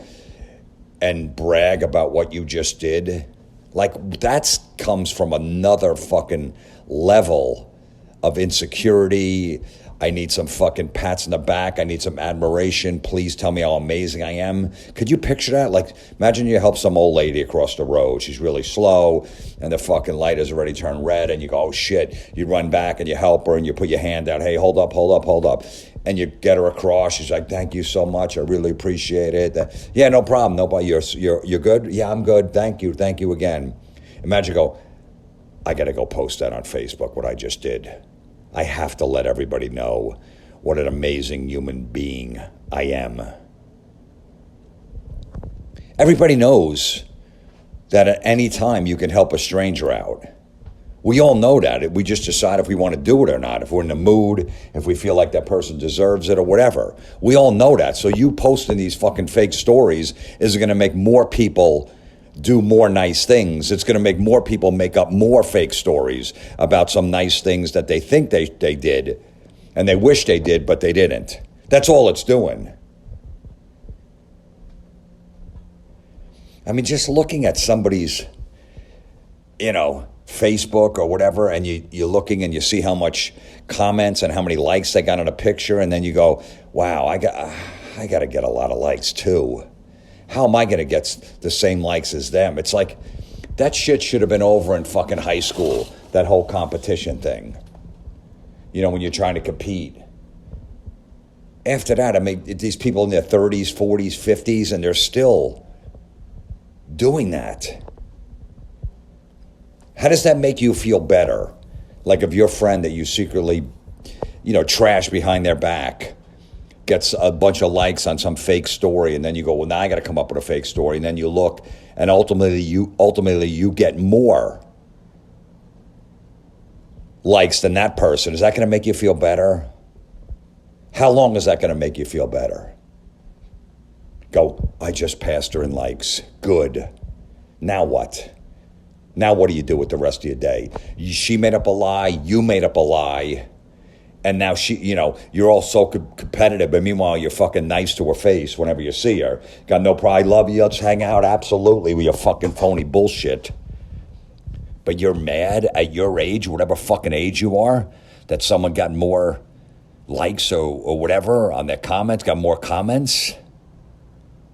and brag about what you just did. Like, that comes from another fucking level of insecurity. I need some fucking pats in the back. I need some admiration. Please tell me how amazing I am. Could you picture that? Like, imagine you help some old lady across the road. She's really slow, and the fucking light has already turned red, and you go, oh, shit. You run back, and you help her, and you put your hand out. Hey, hold up. And you get her across. She's like, thank you so much. I really appreciate it. Yeah, no problem. Nobody, you're good? Yeah, I'm good. Thank you again. Imagine go, I got to go post that on Facebook, what I just did. I have to let everybody know what an amazing human being I am. Everybody knows that at any time you can help a stranger out. We all know that. We just decide if we want to do it or not, if we're in the mood, if we feel like that person deserves it or whatever. We all know that. So you posting these fucking fake stories is going to make more people do more nice things. It's going to make more people make up more fake stories about some nice things that they think they did and they wish they did, but they didn't. That's all it's doing. I mean, just looking at somebody's, Facebook or whatever, and you're looking and you see how much comments and how many likes they got on a picture, and then you go, wow, I got to get a lot of likes too. How am I going to get the same likes as them? It's like, that shit should have been over in fucking high school, that whole competition thing. When you're trying to compete. After that, I mean, these people in their 30s, 40s, 50s, and they're still doing that. How does that make you feel better? Like if your friend that you secretly, trash behind their back gets a bunch of likes on some fake story, and then you go, well, now I got to come up with a fake story, and then you look, and ultimately you get more likes than that person. Is that going to make you feel better? How long is that going to make you feel better? Go, I just passed her in likes. Good. Now what? Now what do you do with the rest of your day? She made up a lie. You made up a lie. And now you're all so competitive. But meanwhile, you're fucking nice to her face whenever you see her. Got no pride, love you, let's hang out. Absolutely, with your fucking phony bullshit. But you're mad at your age, whatever fucking age you are, that someone got more likes or whatever on their comments, got more comments.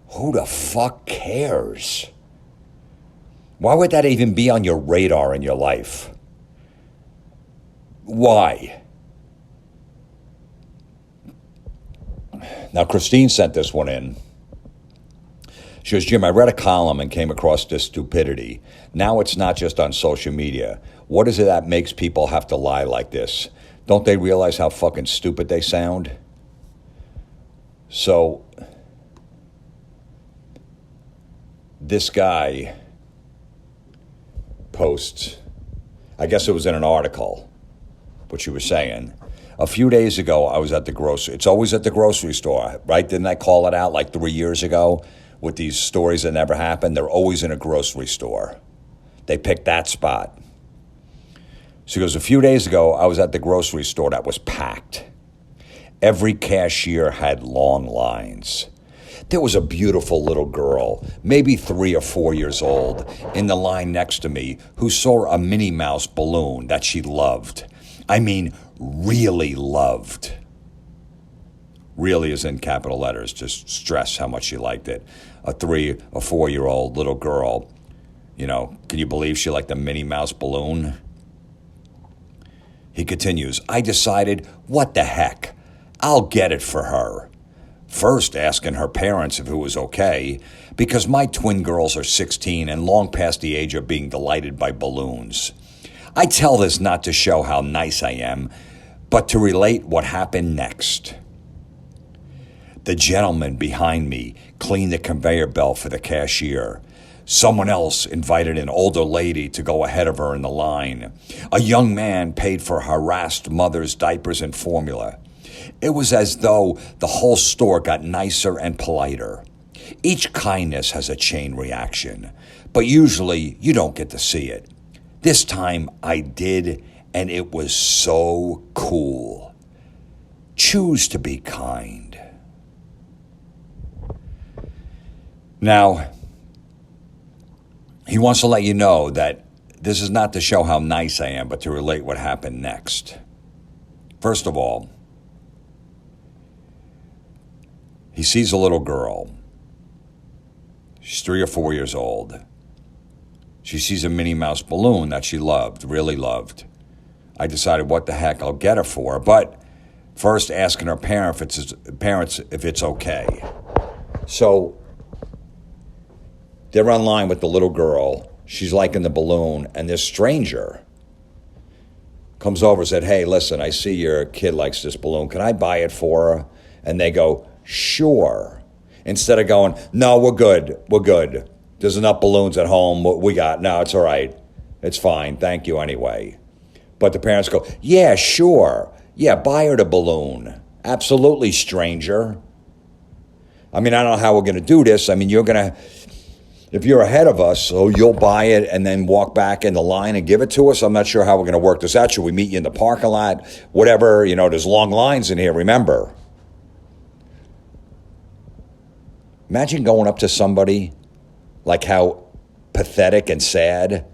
Who the fuck cares? Why would that even be on your radar in your life? Why? Now, Christine sent this one in. She goes, Jim, I read a column and came across this stupidity. Now it's not just on social media. What is it that makes people have to lie like this? Don't they realize how fucking stupid they sound? So, this guy posts, I guess it was in an article, what she was saying. A few days ago, I was at the grocery. It's always at the grocery store, right? Didn't I call it out like 3 years ago with these stories that never happened? They're always in a grocery store. They picked that spot. She goes, a few days ago, I was at the grocery store that was packed. Every cashier had long lines. There was a beautiful little girl, maybe 3 or 4 years old, in the line next to me who saw a Minnie Mouse balloon that she loved. I mean, really loved. Really is in capital letters, just stress how much she liked it. A 3 or 4 year old little girl, can you believe she liked the Minnie Mouse balloon? He continues, I decided, what the heck? I'll get it for her. First asking her parents if it was okay, because my twin girls are 16 and long past the age of being delighted by balloons. I tell this not to show how nice I am, but to relate what happened next. The gentleman behind me cleaned the conveyor belt for the cashier. Someone else invited an older lady to go ahead of her in the line. A young man paid for harassed mother's diapers and formula. It was as though the whole store got nicer and politer. Each kindness has a chain reaction, but usually you don't get to see it. This time I did, and it was so cool. Choose to be kind. Now, he wants to let you know that this is not to show how nice I am, but to relate what happened next. First of all, he sees a little girl. She's 3 or 4 years old. She sees a Minnie Mouse balloon that she loved, really loved. I decided what the heck I'll get her for, but first asking her parents if it's okay. So they're online with the little girl. She's liking the balloon, and this stranger comes over and said, hey, listen, I see your kid likes this balloon. Can I buy it for her? And they go, sure. Instead of going, no, we're good. There's enough balloons at home. We got, no, it's all right. It's fine. Thank you anyway. But the parents go, yeah, sure. Yeah, buy her the balloon. Absolutely, stranger. I mean, I don't know how we're going to do this. I mean, if you're ahead of us, so you'll buy it and then walk back in the line and give it to us. I'm not sure how we're going to work this out. Should we meet you in the parking lot? Whatever, there's long lines in here, remember. Imagine going up to somebody, like how pathetic and sad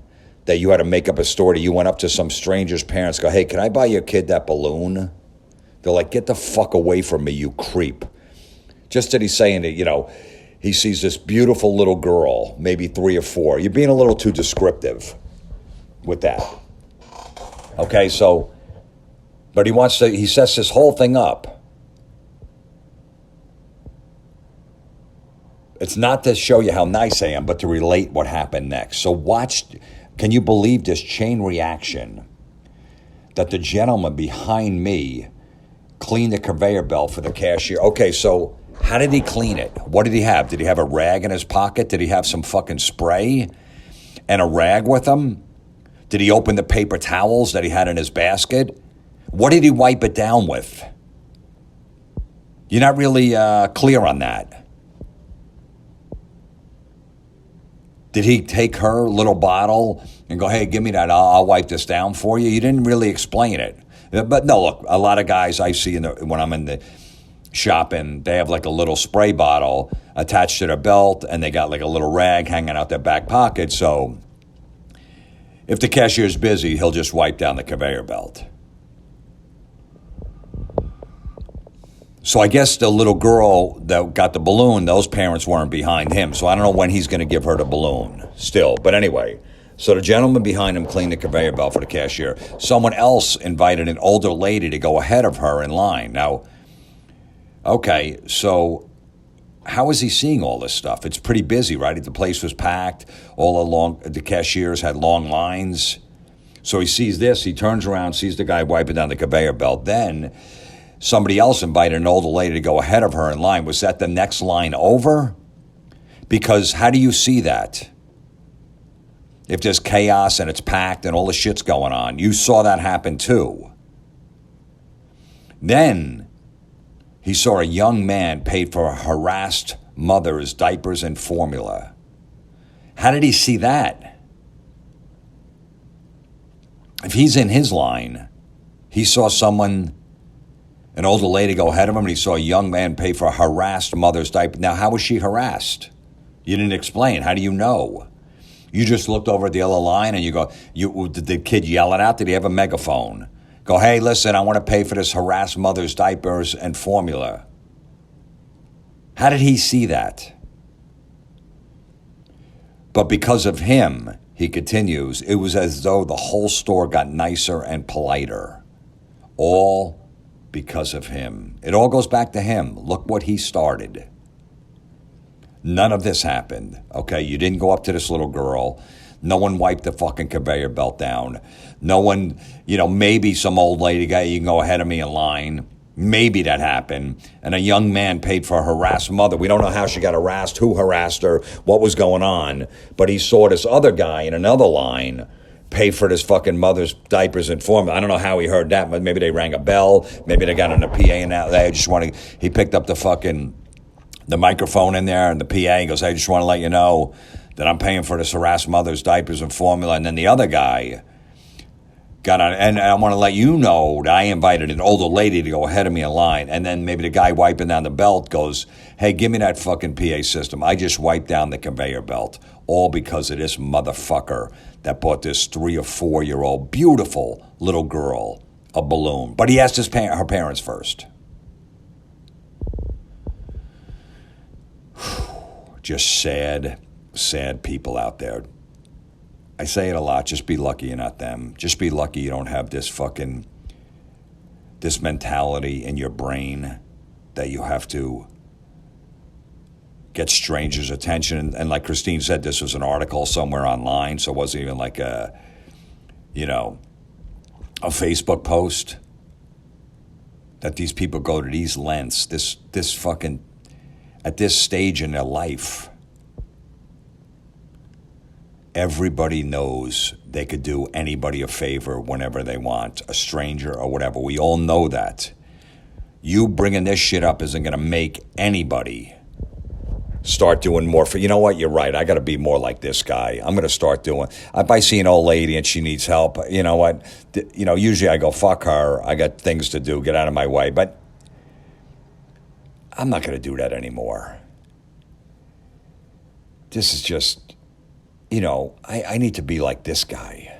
that you had to make up a story. You went up to some stranger's parents, go, hey, can I buy your kid that balloon? They're like, get the fuck away from me, you creep. Just that he's saying that, he sees this beautiful little girl, maybe 3 or 4. You're being a little too descriptive with that. Okay, so, but he sets this whole thing up. It's not to show you how nice I am, but to relate what happened next. So can you believe this chain reaction that the gentleman behind me cleaned the conveyor belt for the cashier? Okay, so how did he clean it? What did he have? Did he have a rag in his pocket? Did he have some fucking spray and a rag with him? Did he open the paper towels that he had in his basket? What did he wipe it down with? You're not really clear on that. Did he take her little bottle and go, hey, give me that, I'll wipe this down for you? You didn't really explain it. But no, look, a lot of guys I see when I'm in the shopping, they have like a little spray bottle attached to their belt, and they got like a little rag hanging out their back pocket. So if the cashier's busy, he'll just wipe down the conveyor belt. So I guess the little girl that got the balloon, those parents weren't behind him. So I don't know when he's going to give her the balloon still. But anyway, so the gentleman behind him cleaned the conveyor belt for the cashier. Someone else invited an older lady to go ahead of her in line. Now, okay, so how is he seeing all this stuff? It's pretty busy, right? The place was packed. All along, the cashiers had long lines. So he sees this. He turns around, sees the guy wiping down the conveyor belt. Then somebody else invited an older lady to go ahead of her in line. Was that the next line over? Because how do you see that? If there's chaos and it's packed and all the shit's going on. You saw that happen too. Then he saw a young man paid for a harassed mother's diapers and formula. How did he see that? If he's in his line, he saw an older lady go ahead of him, and he saw a young man pay for a harassed mother's diaper. Now, how was she harassed? You didn't explain. How do you know? You just looked over at the other line and you go, did the kid yell it out? Did he have a megaphone? Go, hey, listen, I want to pay for this harassed mother's diapers and formula. How did he see that? But because of him, he continues, it was as though the whole store got nicer and politer. All because of him. It all goes back to him. Look what he started. None of this happened, okay? You didn't go up to this little girl. No one wiped the fucking conveyor belt down. No one, maybe some old lady guy, you can go ahead of me in line. Maybe that happened. And a young man paid for a harassed mother. We don't know how she got harassed, who harassed her, what was going on. But he saw this other guy in another line pay for this fucking mother's diapers and formula. I don't know how he heard that, but maybe they rang a bell. Maybe they got on a PA and that. He picked up the microphone in there and the PA. He goes, I just want to let you know that I'm paying for this harassed mother's diapers and formula. And then the other guy got on, and I want to let you know that I invited an older lady to go ahead of me in line. And then maybe the guy wiping down the belt goes, hey, give me that fucking PA system. I just wiped down the conveyor belt. All because of this motherfucker that bought this 3 or 4-year-old beautiful little girl a balloon. But he asked her parents first. Just sad people out there. I say it a lot. Just be lucky you're not them. Just be lucky you don't have this mentality in your brain that you have to get strangers' attention. And like Christine said, this was an article somewhere online, so it wasn't even like a Facebook post. That these people go to these lengths. This fucking, at this stage in their life, everybody knows they could do anybody a favor whenever they want, a stranger or whatever. We all know that. You bringing this shit up isn't going to make anybody start doing more for, you know what, you're right, I got to be more like this guy. I'm going to start doing, if I see an old lady and she needs help, you know what, usually I go, fuck her, I got things to do, get out of my way, but I'm not going to do that anymore. This is just, I need to be like this guy.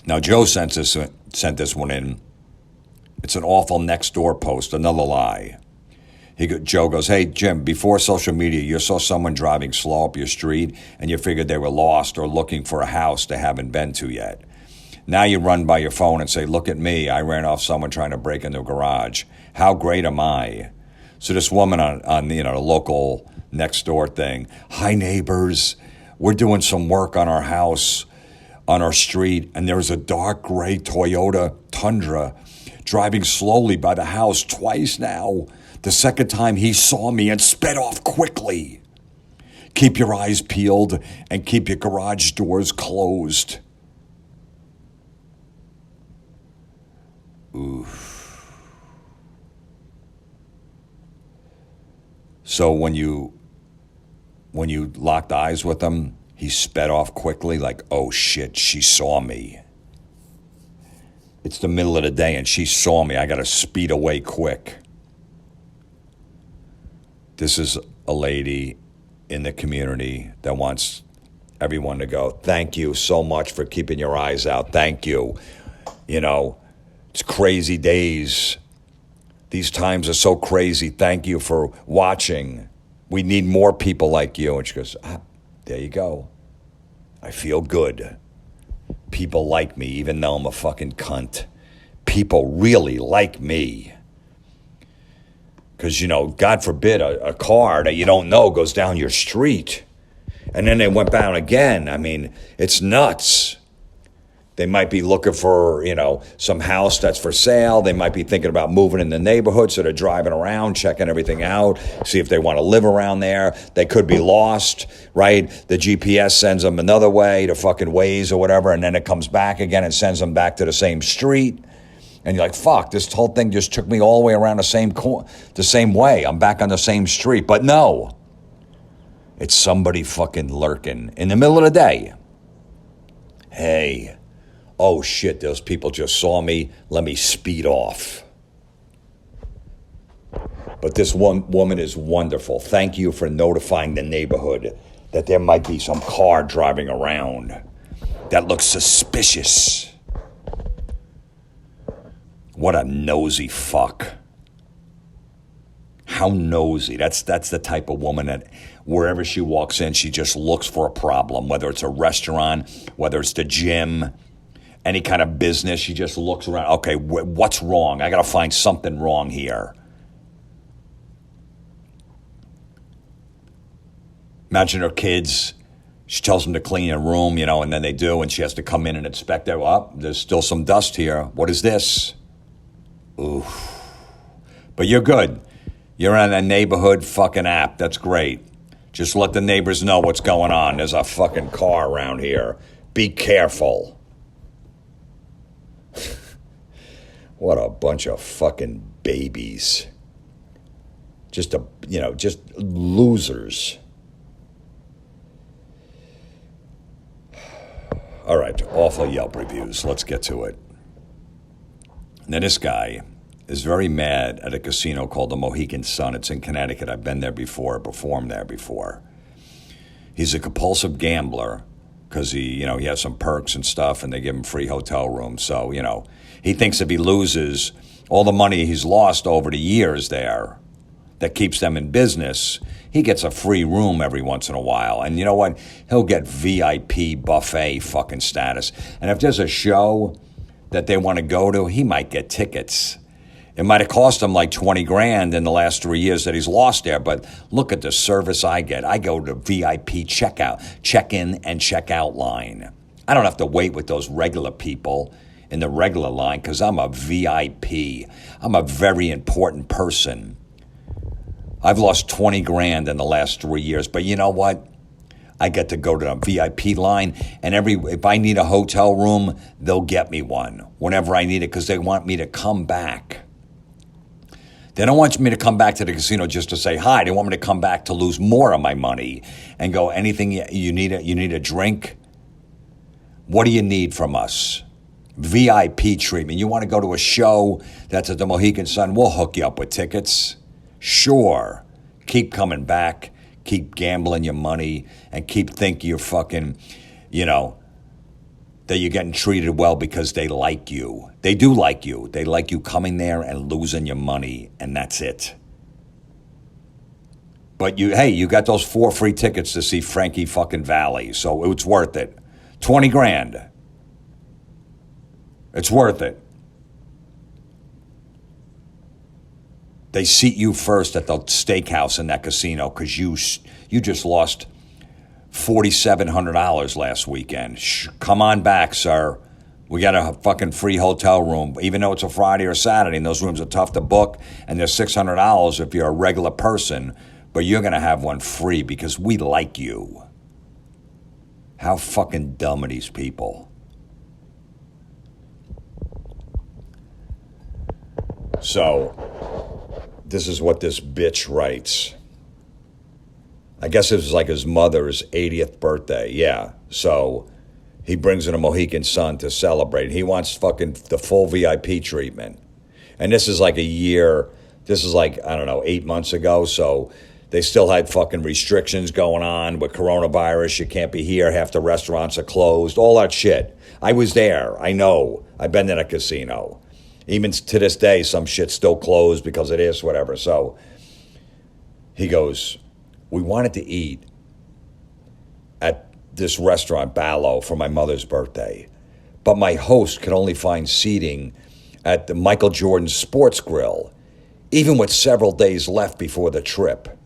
Now, Joe sent this one in. It's an awful next door post, another lie. Joe goes, hey, Jim, before social media, you saw someone driving slow up your street and you figured they were lost or looking for a house they haven't been to yet. Now you run by your phone and say, look at me, I ran off someone trying to break into a garage. How great am I? So this woman on the local next door thing, hi neighbors, we're doing some work on our house, on our street, and there's a dark gray Toyota Tundra driving slowly by the house twice now. The second time he saw me and sped off quickly. Keep your eyes peeled and keep your garage doors closed. Oof. So when you locked eyes with him, he sped off quickly like, oh shit, she saw me. It's the middle of the day and she saw me. I got to speed away quick. This is a lady in the community that wants everyone to go, thank you so much for keeping your eyes out. Thank you. It's crazy days. These times are so crazy. Thank you for watching. We need more people like you. And she goes, there you go. I feel good. People like me, even though I'm a fucking cunt. People really like me. Because, God forbid, a car that you don't know goes down your street. And then they went down again. I mean, it's nuts. They might be looking for, some house that's for sale. They might be thinking about moving in the neighborhood, so they're driving around, checking everything out, see if they want to live around there. They could be lost, right? The GPS sends them another way to fucking Waze or whatever, and then it comes back again and sends them back to the same street. And you're like, fuck, this whole thing just took me all the way around the same way. I'm back on the same street. But no, it's somebody fucking lurking in the middle of the day. Hey, oh shit, those people just saw me. Let me speed off. But this one woman is wonderful. Thank you for notifying the neighborhood that there might be some car driving around that looks suspicious. What a nosy fuck. How nosy. That's the type of woman that wherever she walks in, she just looks for a problem, whether it's a restaurant, whether it's the gym, any kind of business. She just looks around. Okay, what's wrong? I got to find something wrong here. Imagine her kids. She tells them to clean a room, and then they do, and she has to come in and inspect it. Oh, there's still some dust here. What is this? Oof. But you're good. You're on a neighborhood fucking app. That's great. Just let the neighbors know what's going on. There's a fucking car around here. Be careful. What a bunch of fucking babies. Just losers. All right, awful Yelp reviews. Let's get to it. Now, this guy is very mad at a casino called the Mohegan Sun. It's in Connecticut. I've been there before, performed there before. He's a compulsive gambler because he has some perks and stuff, and they give him free hotel rooms. So, he thinks if he loses all the money he's lost over the years there that keeps them in business, he gets a free room every once in a while. And you know what? He'll get VIP buffet fucking status. And if there's a show that they want to go to, he might get tickets. It might have cost him like $20,000 in the last 3 years that he's lost there, but look at the service I get. I go to VIP check-in and check-out line. I don't have to wait with those regular people in the regular line because I'm a VIP. I'm a very important person. I've lost 20 grand in the last 3 years, but you know what? I get to go to the VIP line, and if I need a hotel room, they'll get me one whenever I need it because they want me to come back. They don't want me to come back to the casino just to say hi. They want me to come back to lose more of my money and go, anything you need a drink? What do you need from us? VIP treatment. You want to go to a show that's at the Mohegan Sun? We'll hook you up with tickets. Sure. Keep coming back. Keep gambling your money and keep thinking you're fucking, that you're getting treated well because they like you. They do like you. They like you coming there and losing your money, and that's it. But you got those 4 free tickets to see Frankie fucking Valli, so it's worth it. 20 grand. It's worth it. They seat you first at the steakhouse in that casino because you just lost $4,700 last weekend. Come on back, sir. We got a fucking free hotel room, even though it's a Friday or Saturday, and those rooms are tough to book, and they're $600 if you're a regular person, but you're going to have one free because we like you. How fucking dumb are these people? So, this is what this bitch writes. I guess it was like his mother's 80th birthday. Yeah. So he brings in a Mohegan Sun to celebrate. He wants fucking the full VIP treatment. And this is like a year. This is like, I don't know, 8 months ago. So they still had fucking restrictions going on with coronavirus. You can't be here. Half the restaurants are closed. All that shit. I was there. I know. I've been in a casino. Even to this day, some shit's still closed because it is, whatever. So he goes, we wanted to eat at this restaurant, Ballo, for my mother's birthday. But my host could only find seating at the Michael Jordan Sports Grill, even with several days left before the trip.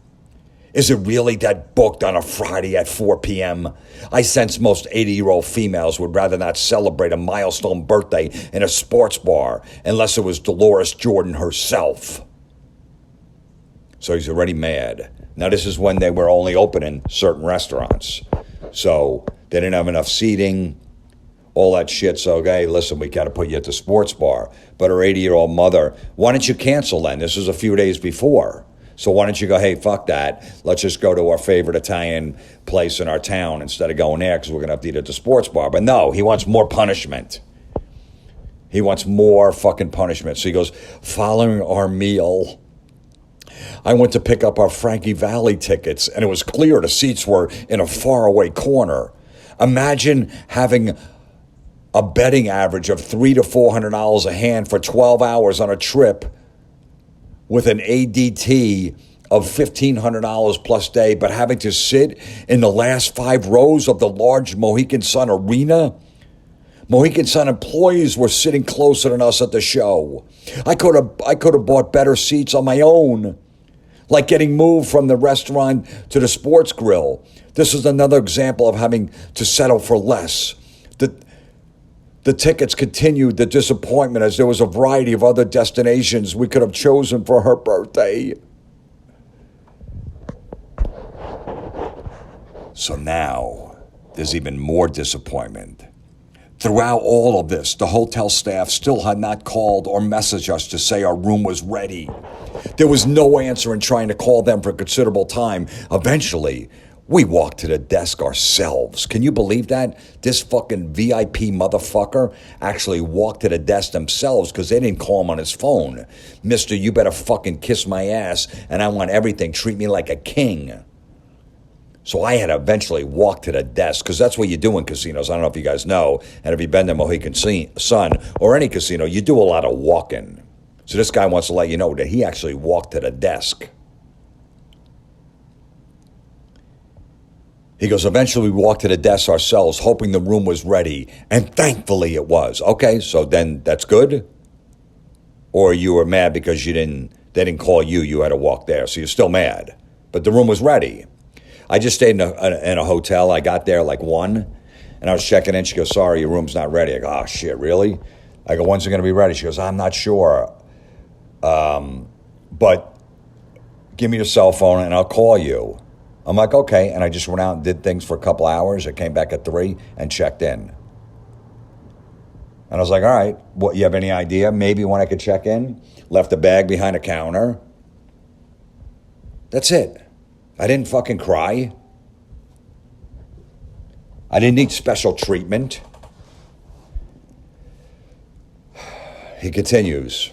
Is it really that booked on a Friday at 4 p.m.? I sense most 80-year-old females would rather not celebrate a milestone birthday in a sports bar unless it was Dolores Jordan herself. So he's already mad. Now, this is when they were only opening certain restaurants. So they didn't have enough seating, all that shit. So, okay, listen, we got to put you at the sports bar. But her 80-year-old mother, why don't you cancel then? This was a few days before. So why don't you go, hey, fuck that. Let's just go to our favorite Italian place in our town instead of going there because we're going to have to eat at the sports bar. But no, he wants more punishment. He wants more fucking punishment. So he goes, following our meal, I went to pick up our Frankie Valli tickets, and it was clear the seats were in a faraway corner. Imagine having a betting average of $300 to $400 a hand for 12 hours on a trip with an ADT of $1,500 plus day, but having to sit in the last 5 rows of the large Mohegan Sun arena. Mohegan Sun employees were sitting closer than us at the show. I could have bought better seats on my own, like getting moved from the restaurant to the sports grill. This is another example of having to settle for less. The tickets continued the disappointment as there was a variety of other destinations we could have chosen for her birthday. So now, there's even more disappointment. Throughout all of this, the hotel staff still had not called or messaged us to say our room was ready. There was no answer in trying to call them for considerable time. Eventually, we walked to the desk ourselves. Can you believe that? This fucking VIP motherfucker actually walked to the desk themselves because they didn't call him on his phone. Mister, you better fucking kiss my ass and I want everything. Treat me like a king. So I had to eventually walk to the desk because that's what you do in casinos. I don't know if you guys know. And if you've been to Mohegan Sun or any casino, you do a lot of walking. So this guy wants to let you know that he actually walked to the desk. He goes, eventually we walked to the desk ourselves, hoping the room was ready. And thankfully it was. Okay, so then that's good? Or you were mad because they didn't call you, you had to walk there. So you're still mad. But the room was ready. I just stayed in a hotel. I got there like 1, and I was checking in. She goes, sorry, your room's not ready. I go, oh, shit, really? I go, when's it going to be ready? She goes, I'm not sure. But give me your cell phone and I'll call you. I'm like, okay. And I just went out and did things for a couple hours. I came back at 3 and checked in. And I was like, all right, what, you have any idea maybe when I could check in? Left a bag behind a counter. That's it. I didn't fucking cry. I didn't need special treatment. He continues.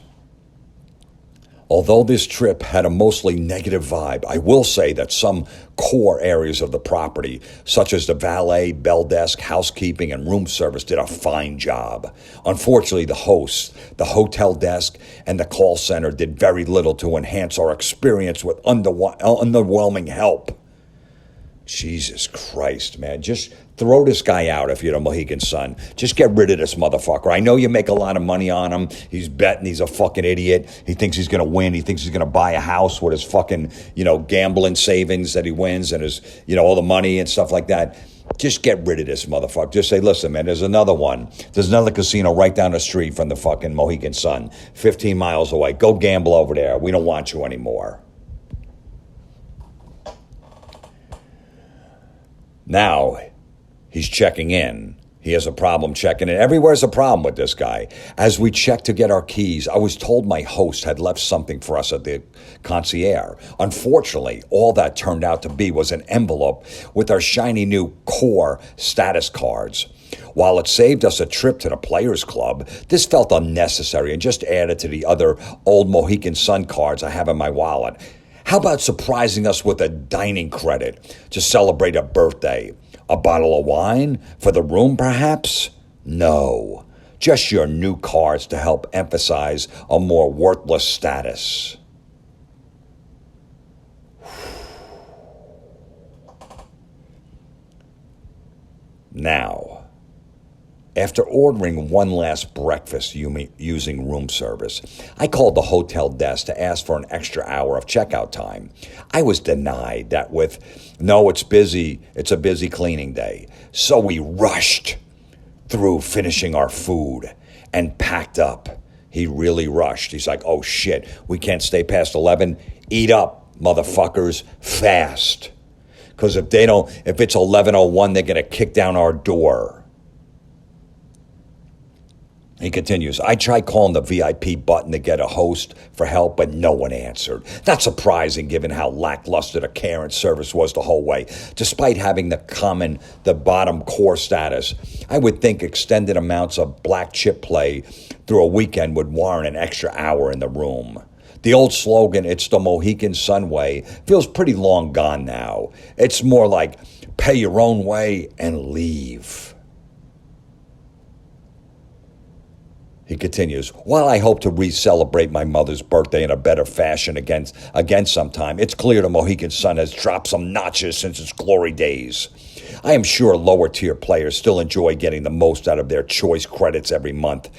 Although this trip had a mostly negative vibe, I will say that some core areas of the property, such as the valet, bell desk, housekeeping, and room service, did a fine job. Unfortunately, the hosts, the hotel desk, and the call center did very little to enhance our experience with underwhelming help. Jesus Christ, man. Just throw this guy out if you're the Mohegan Sun. Just get rid of this motherfucker. I know you make a lot of money on him. He's betting he's a fucking idiot. He thinks he's going to win. He thinks he's going to buy a house with his fucking, gambling savings that he wins and his, all the money and stuff like that. Just get rid of this motherfucker. Just say, listen, man, there's another one. There's another casino right down the street from the fucking Mohegan Sun, 15 miles away. Go gamble over there. We don't want you anymore. Now, he's checking in. He has a problem checking in. Everywhere's a problem with this guy. As we checked to get our keys, I was told my host had left something for us at the concierge. Unfortunately, all that turned out to be was an envelope with our shiny new core status cards. While it saved us a trip to the Players Club, this felt unnecessary and just added to the other old Mohegan Sun cards I have in my wallet. How about surprising us with a dining credit to celebrate a birthday? A bottle of wine for the room, perhaps? No, just your new cards to help emphasize a more worthless status. Now, after ordering one last breakfast using room service, I called the hotel desk to ask for an extra hour of checkout time. I was denied that with, no, it's busy, it's a busy cleaning day. So we rushed through finishing our food and packed up. He really rushed. He's like, oh shit, we can't stay past 11. Eat up, motherfuckers, fast. Because if it's 11:01, they're going to kick down our door. He continues, I tried calling the VIP button to get a host for help, but no one answered. Not surprising given how lackluster the care and service was the whole way. Despite having the bottom core status, I would think extended amounts of black chip play through a weekend would warrant an extra hour in the room. The old slogan, it's the Mohegan Sun way, feels pretty long gone now. It's more like pay your own way and leave. He continues, while I hope to re-celebrate my mother's birthday in a better fashion again sometime, it's clear the Mohegan Sun has dropped some notches since its glory days. I am sure lower-tier players still enjoy getting the most out of their choice credits every month,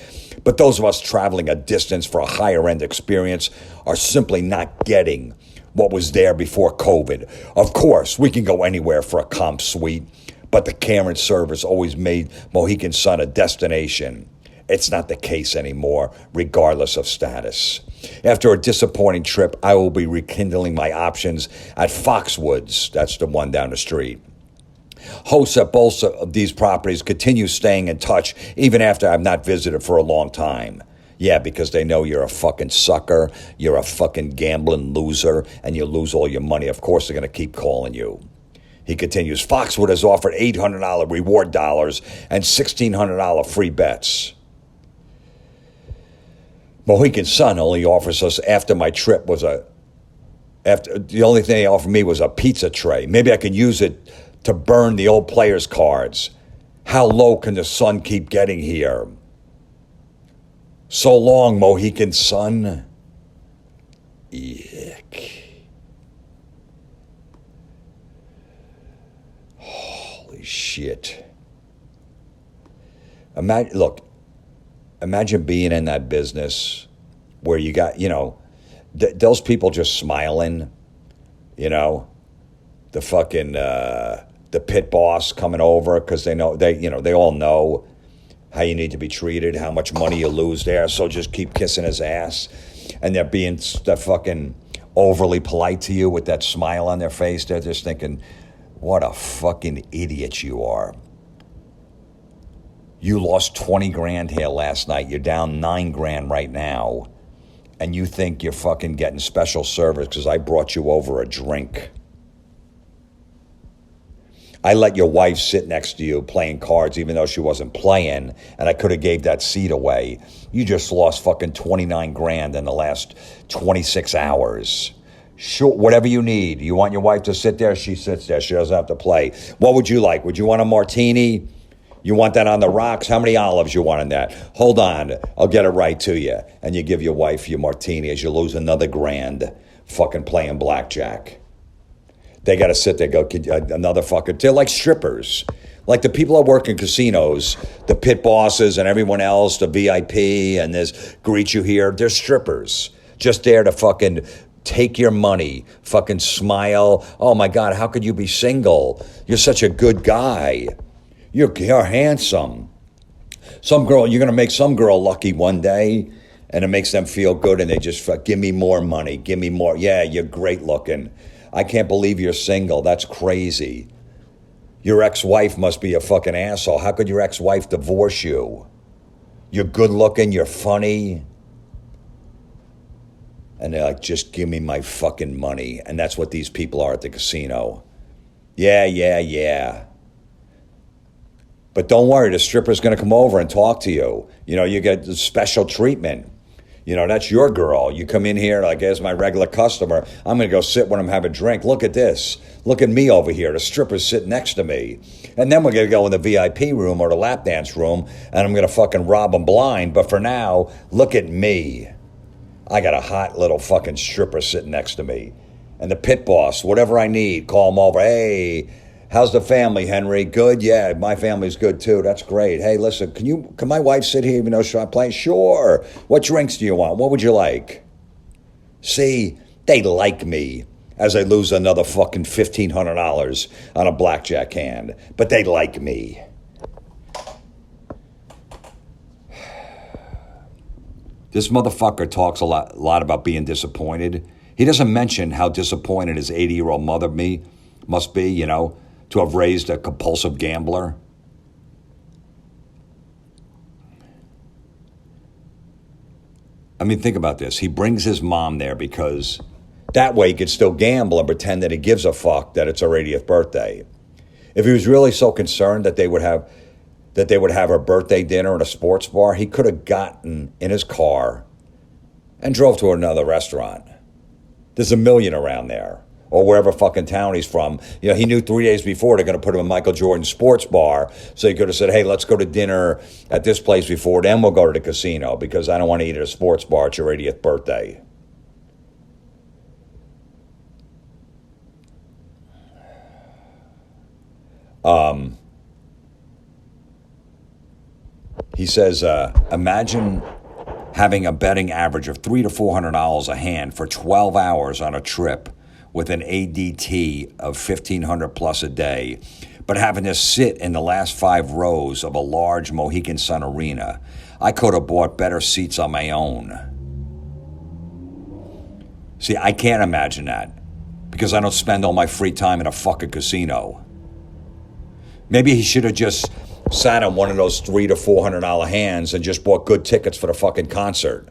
but those of us traveling a distance for a higher-end experience are simply not getting what was there before COVID. Of course, we can go anywhere for a comp suite, but the care and service always made Mohegan Sun a destination. It's not the case anymore, regardless of status. After a disappointing trip, I will be rekindling my options at Foxwoods. That's the one down the street. Hosts at both of these properties continue staying in touch even after I've not visited for a long time. Yeah, because they know you're a fucking sucker, you're a fucking gambling loser, and you lose all your money. Of course, they're going to keep calling you. He continues, Foxwood has offered $800 reward dollars and $1,600 free bets. Mohegan Sun only offers us after my trip the only thing they offered me was a pizza tray. Maybe I can use it to burn the old players' cards. How low can the sun keep getting here? So long, Mohegan Sun. Yuck. Holy shit. Imagine being in that business where you got, those people just smiling, the fucking, the pit boss coming over because they know, they all know, how you need to be treated, how much money you lose there. So just keep kissing his ass. And they're being fucking overly polite to you with that smile on their face. They're just thinking, what a fucking idiot you are. You lost 20 grand here last night. You're down 9 grand right now. And you think you're fucking getting special service because I brought you over a drink. I let your wife sit next to you playing cards even though she wasn't playing, and I could have gave that seat away. You just lost fucking 29 grand in the last 26 hours. Sure, whatever you need. You want your wife to sit there? She sits there. She doesn't have to play. What would you like? Would you want a martini? You want that on the rocks? How many olives you want in that? Hold on, I'll get it right to you. And you give your wife your martini as you lose another grand fucking playing blackjack. They got to sit there, go, another fucking, they're like strippers. Like the people that work in casinos, the pit bosses and everyone else, the VIP and this greet you here, they're strippers. Just there to fucking take your money, fucking smile. Oh my God, how could you be single? You're such a good guy. You're handsome. Some girl, you're going to make some girl lucky one day and it makes them feel good and they just, give me more money, give me more. Yeah, you're great looking. I can't believe you're single. That's crazy. Your ex-wife must be a fucking asshole. How could your ex-wife divorce you? You're good looking, you're funny. And they're like, just give me my fucking money. And that's what these people are at the casino. Yeah. But don't worry, the stripper's going to come over and talk to you. You know, you get special treatment. You know, that's your girl. You come in here like, as my regular customer, I'm going to go sit when I'm having a drink. Look at this. Look at me over here. The stripper's sitting next to me. And then we're going to go in the VIP room or the lap dance room, and I'm going to fucking rob them blind. But for now, look at me. I got a hot little fucking stripper sitting next to me. And the pit boss, whatever I need, call him over. Hey, how's the family, Henry? Good? Yeah, my family's good too. That's great. Hey, listen, can my wife sit here even though she's not playing? Sure. What drinks do you want? What would you like? See, they like me as I lose another fucking $1,500 on a blackjack hand. But they like me. This motherfucker talks a lot about being disappointed. He doesn't mention how disappointed his 80-year-old mother must be, you know, to have raised a compulsive gambler. I mean, think about this. He brings his mom there because that way he could still gamble and pretend that he gives a fuck that it's her 80th birthday. If he was really so concerned that they would have her birthday dinner at a sports bar, he could have gotten in his car and drove to another restaurant. There's a million around there. Or wherever fucking town he's from. You know, he knew 3 days before they're going to put him in Michael Jordan's sports bar. So he could have said, hey, let's go to dinner at this place before, then we'll go to the casino because I don't want to eat at a sports bar. It's your 80th birthday. He says, imagine having a betting average of $300 to $400 a hand for 12 hours on a trip with an ADT of 1,500 plus a day, but having to sit in the last 5 rows of a large Mohegan Sun arena. I could have bought better seats on my own. See, I can't imagine that because I don't spend all my free time in a fucking casino. Maybe he should have just sat on one of those $300 to $400 hands and just bought good tickets for the fucking concert.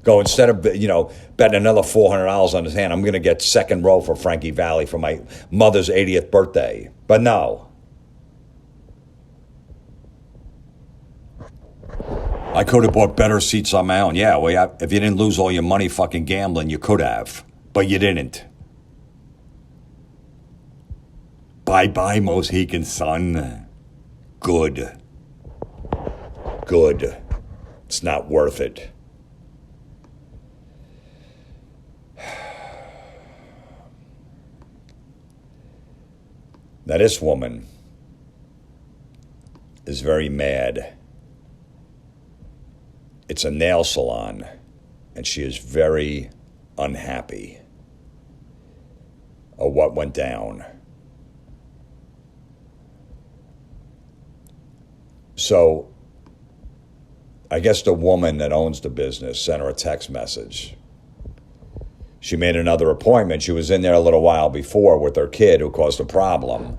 Go, instead of, you know, betting another $400 on his hand, I'm going to get second row for Frankie Valli for my mother's 80th birthday. But no. I could have bought better seats on my own. Yeah, well, if you didn't lose all your money fucking gambling, you could have. But you didn't. Bye-bye, Mohegan Sun. Good. It's not worth it. Now, this woman is very mad. It's a nail salon, and she is very unhappy of what went down. So, I guess the woman that owns the business sent her a text message. She made another appointment. She was in there a little while before with her kid who caused a problem.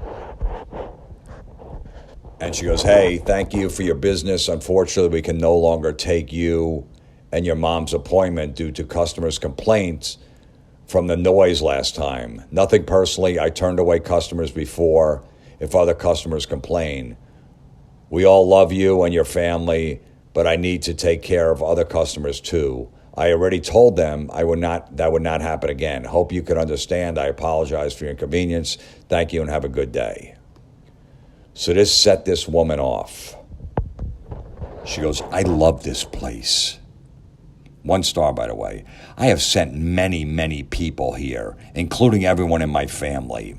And she goes, hey, thank you for your business. Unfortunately, we can no longer take you and your mom's appointment due to customers' complaints from the noise last time. Nothing personally. I turned away customers before if other customers complain. We all love you and your family, but I need to take care of other customers too. I already told them that would not happen again. Hope you can understand. I apologize for your inconvenience. Thank you and have a good day. So this set this woman off. She goes, I love this place. 1 star, by the way. I have sent many, many people here, including everyone in my family.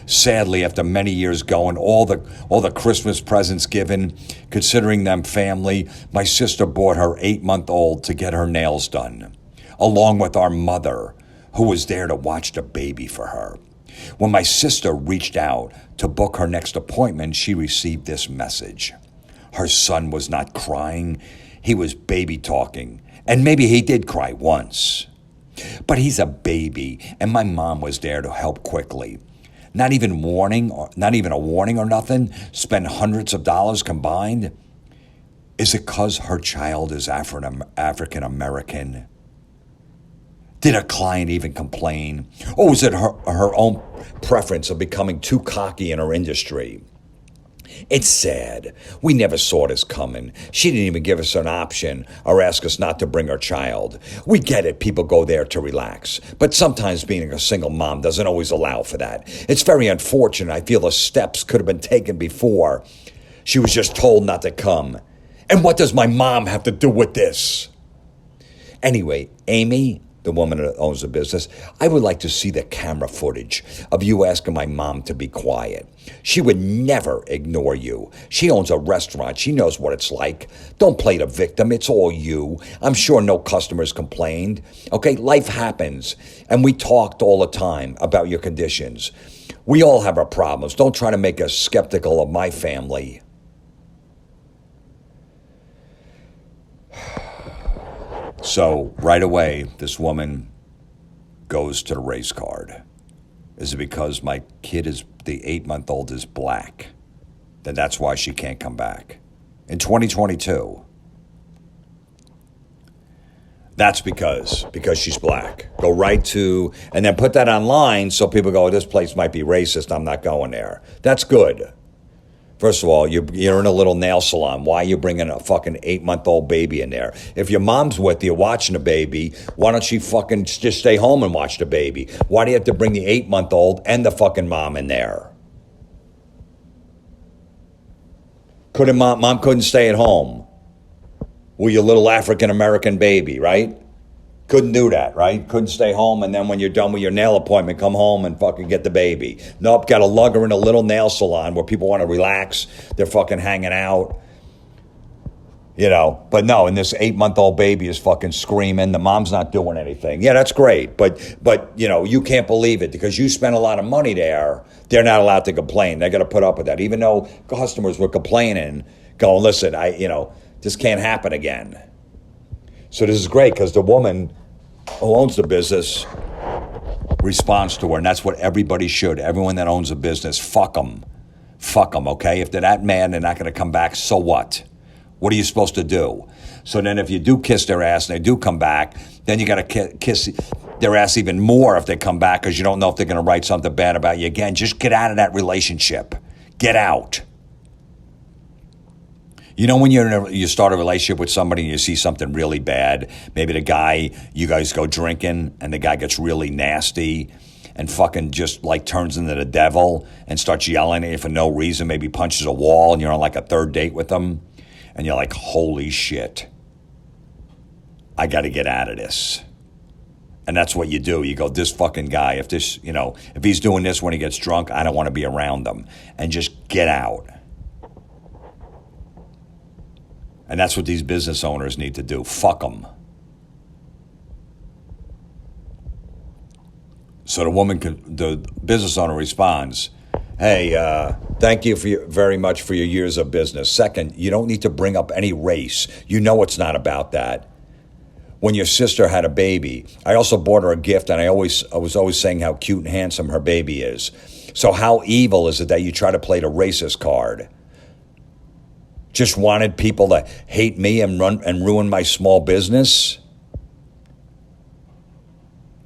Sadly, after many years going, all the Christmas presents given, considering them family, my sister bought her 8-month-old to get her nails done, along with our mother, who was there to watch the baby for her. When my sister reached out to book her next appointment, she received this message. Her son was not crying. He was baby talking. And maybe he did cry once. But he's a baby, and my mom was there to help quickly. Not even a warning or nothing. Spend hundreds of dollars combined. Is it because her child is African American? Did a client even complain? Or was it her own preference of becoming too cocky in her industry? It's sad. We never saw this coming. She didn't even give us an option or ask us not to bring her child. We get it. People go there to relax. But sometimes being a single mom doesn't always allow for that. It's very unfortunate. I feel the steps could have been taken before. She was just told not to come. And what does my mom have to do with this? Anyway, Amy, the woman that owns the business, I would like to see the camera footage of you asking my mom to be quiet. She would never ignore you. She owns a restaurant. She knows what it's like. Don't play the victim. It's all you. I'm sure no customers complained. Okay, life happens. And we talked all the time about your conditions. We all have our problems. Don't try to make us skeptical of my family. So right away, this woman goes to the race card. Is it because my kid the 8-month-old is black? Then that's why she can't come back. In 2022. That's because she's black. Go right to, and then put that online so people go, this place might be racist, I'm not going there. That's good. First of all, you're in a little nail salon. Why are you bringing a fucking 8-month-old baby in there? If your mom's with you watching the baby, why don't she fucking just stay home and watch the baby? Why do you have to bring the 8-month-old and the fucking mom in there? Mom couldn't stay at home with your little African-American baby, right? Couldn't do that, right? Couldn't stay home, and then when you're done with your nail appointment, come home and fucking get the baby. Nope, got to lug her in a little nail salon where people want to relax. They're fucking hanging out. You know, but no, and this 8-month-old baby is fucking screaming. The mom's not doing anything. Yeah, that's great, but you know, you can't believe it because you spent a lot of money there. They're not allowed to complain. They got to put up with that, even though customers were complaining, going, listen, this can't happen again. So this is great because the woman who owns the business responds to her, and that's what everybody should. Everyone that owns a business, fuck them. Fuck them, okay? If they're that mad, they're not going to come back, so what? What are you supposed to do? So then if you do kiss their ass and they do come back, then you got to kiss their ass even more if they come back because you don't know if they're going to write something bad about you again. Just get out of that relationship. Get out. You know when you start a relationship with somebody and you see something really bad, maybe you guys go drinking and the guy gets really nasty and fucking just like turns into the devil and starts yelling at you for no reason, maybe punches a wall and you're on like a third date with them and you're like, holy shit, I got to get out of this. And that's what you do. You go, this fucking guy, if he's doing this when he gets drunk, I don't want to be around him. And just get out. And that's what these business owners need to do. Fuck them. So the business owner responds, Hey, thank you very much for your years of business. Second, you don't need to bring up any race. You know it's not about that. When your sister had a baby, I also bought her a gift, and I was always saying how cute and handsome her baby is. So how evil is it that you try to play the racist card? Just wanted people to hate me and ruin my small business?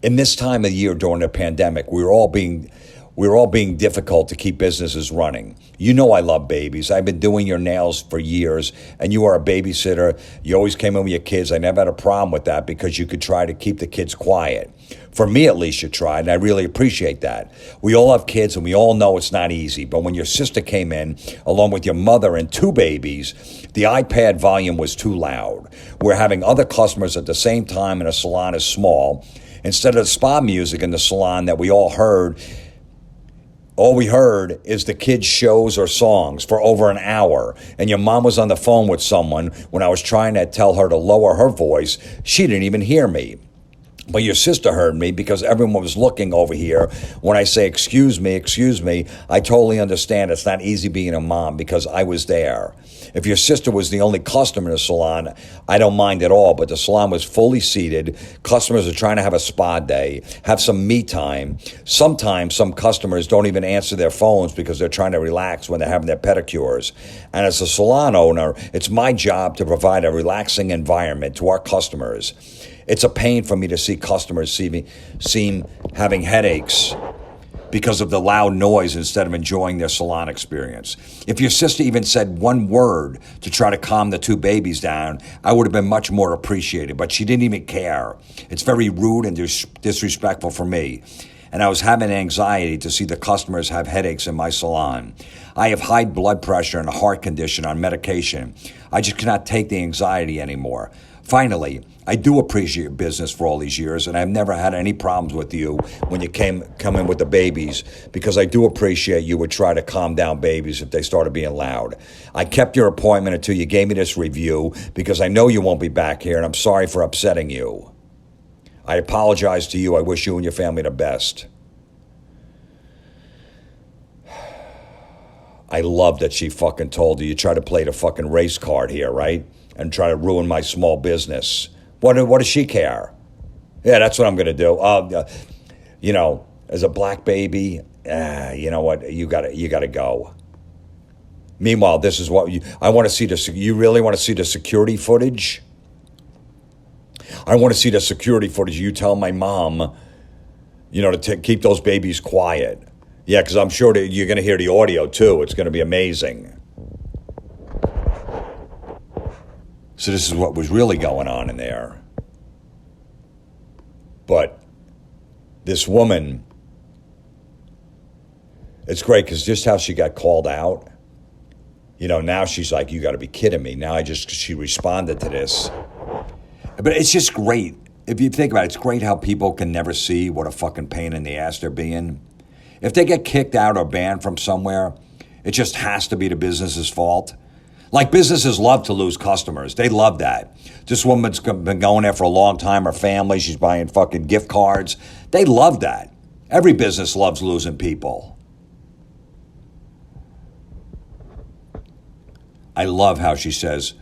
In this time of year during the pandemic, we were all being difficult to keep businesses running. You know I love babies. I've been doing your nails for years, and you are a babysitter. You always came in with your kids. I never had a problem with that because you could try to keep the kids quiet. For me, at least, you tried, and I really appreciate that. We all have kids, and we all know it's not easy. But when your sister came in, along with your mother and two babies, the iPad volume was too loud. We're having other customers at the same time, and a salon is small. Instead of the spa music in the salon that we all heard, all we heard is the kids' shows or songs for over an hour. And your mom was on the phone with someone when I was trying to tell her to lower her voice. She didn't even hear me. But your sister heard me because everyone was looking over here. When I say, excuse me, I totally understand it's not easy being a mom because I was there. If your sister was the only customer in the salon, I don't mind at all, but the salon was fully seated. Customers are trying to have a spa day, have some me time. Sometimes some customers don't even answer their phones because they're trying to relax when they're having their pedicures. And as a salon owner, it's my job to provide a relaxing environment to our customers. It's a pain for me to see customers seem having headaches because of the loud noise instead of enjoying their salon experience. If your sister even said one word to try to calm the two babies down, I would have been much more appreciated, but she didn't even care. It's very rude and disrespectful for me. And I was having anxiety to see the customers have headaches in my salon. I have high blood pressure and a heart condition on medication. I just cannot take the anxiety anymore. Finally, I do appreciate your business for all these years, and I've never had any problems with you when you come in with the babies, because I do appreciate you would try to calm down babies if they started being loud. I kept your appointment until you gave me this review because I know you won't be back here, and I'm sorry for upsetting you. I apologize to you. I wish you and your family the best. I love that she fucking told you try to play the fucking race card here, right? And try to ruin my small business. What does she care? Yeah, that's what I'm going to do. As a black baby, you know what? You got to go. Meanwhile, this is what I want to see. You really want to see the security footage? I want to see the security footage. You tell my mom, to keep those babies quiet. Yeah, because I'm sure that you're going to hear the audio too. It's going to be amazing. So this is what was really going on in there. But this woman, it's great because just how she got called out, now she's like, you got to be kidding me. Now she responded to this. But it's just great. If you think about it, it's great how people can never see what a fucking pain in the ass they're being. If they get kicked out or banned from somewhere, it just has to be the business's fault. Like, businesses love to lose customers. They love that. This woman's been going there for a long time. Her family, she's buying fucking gift cards. They love that. Every business loves losing people. I love how she says,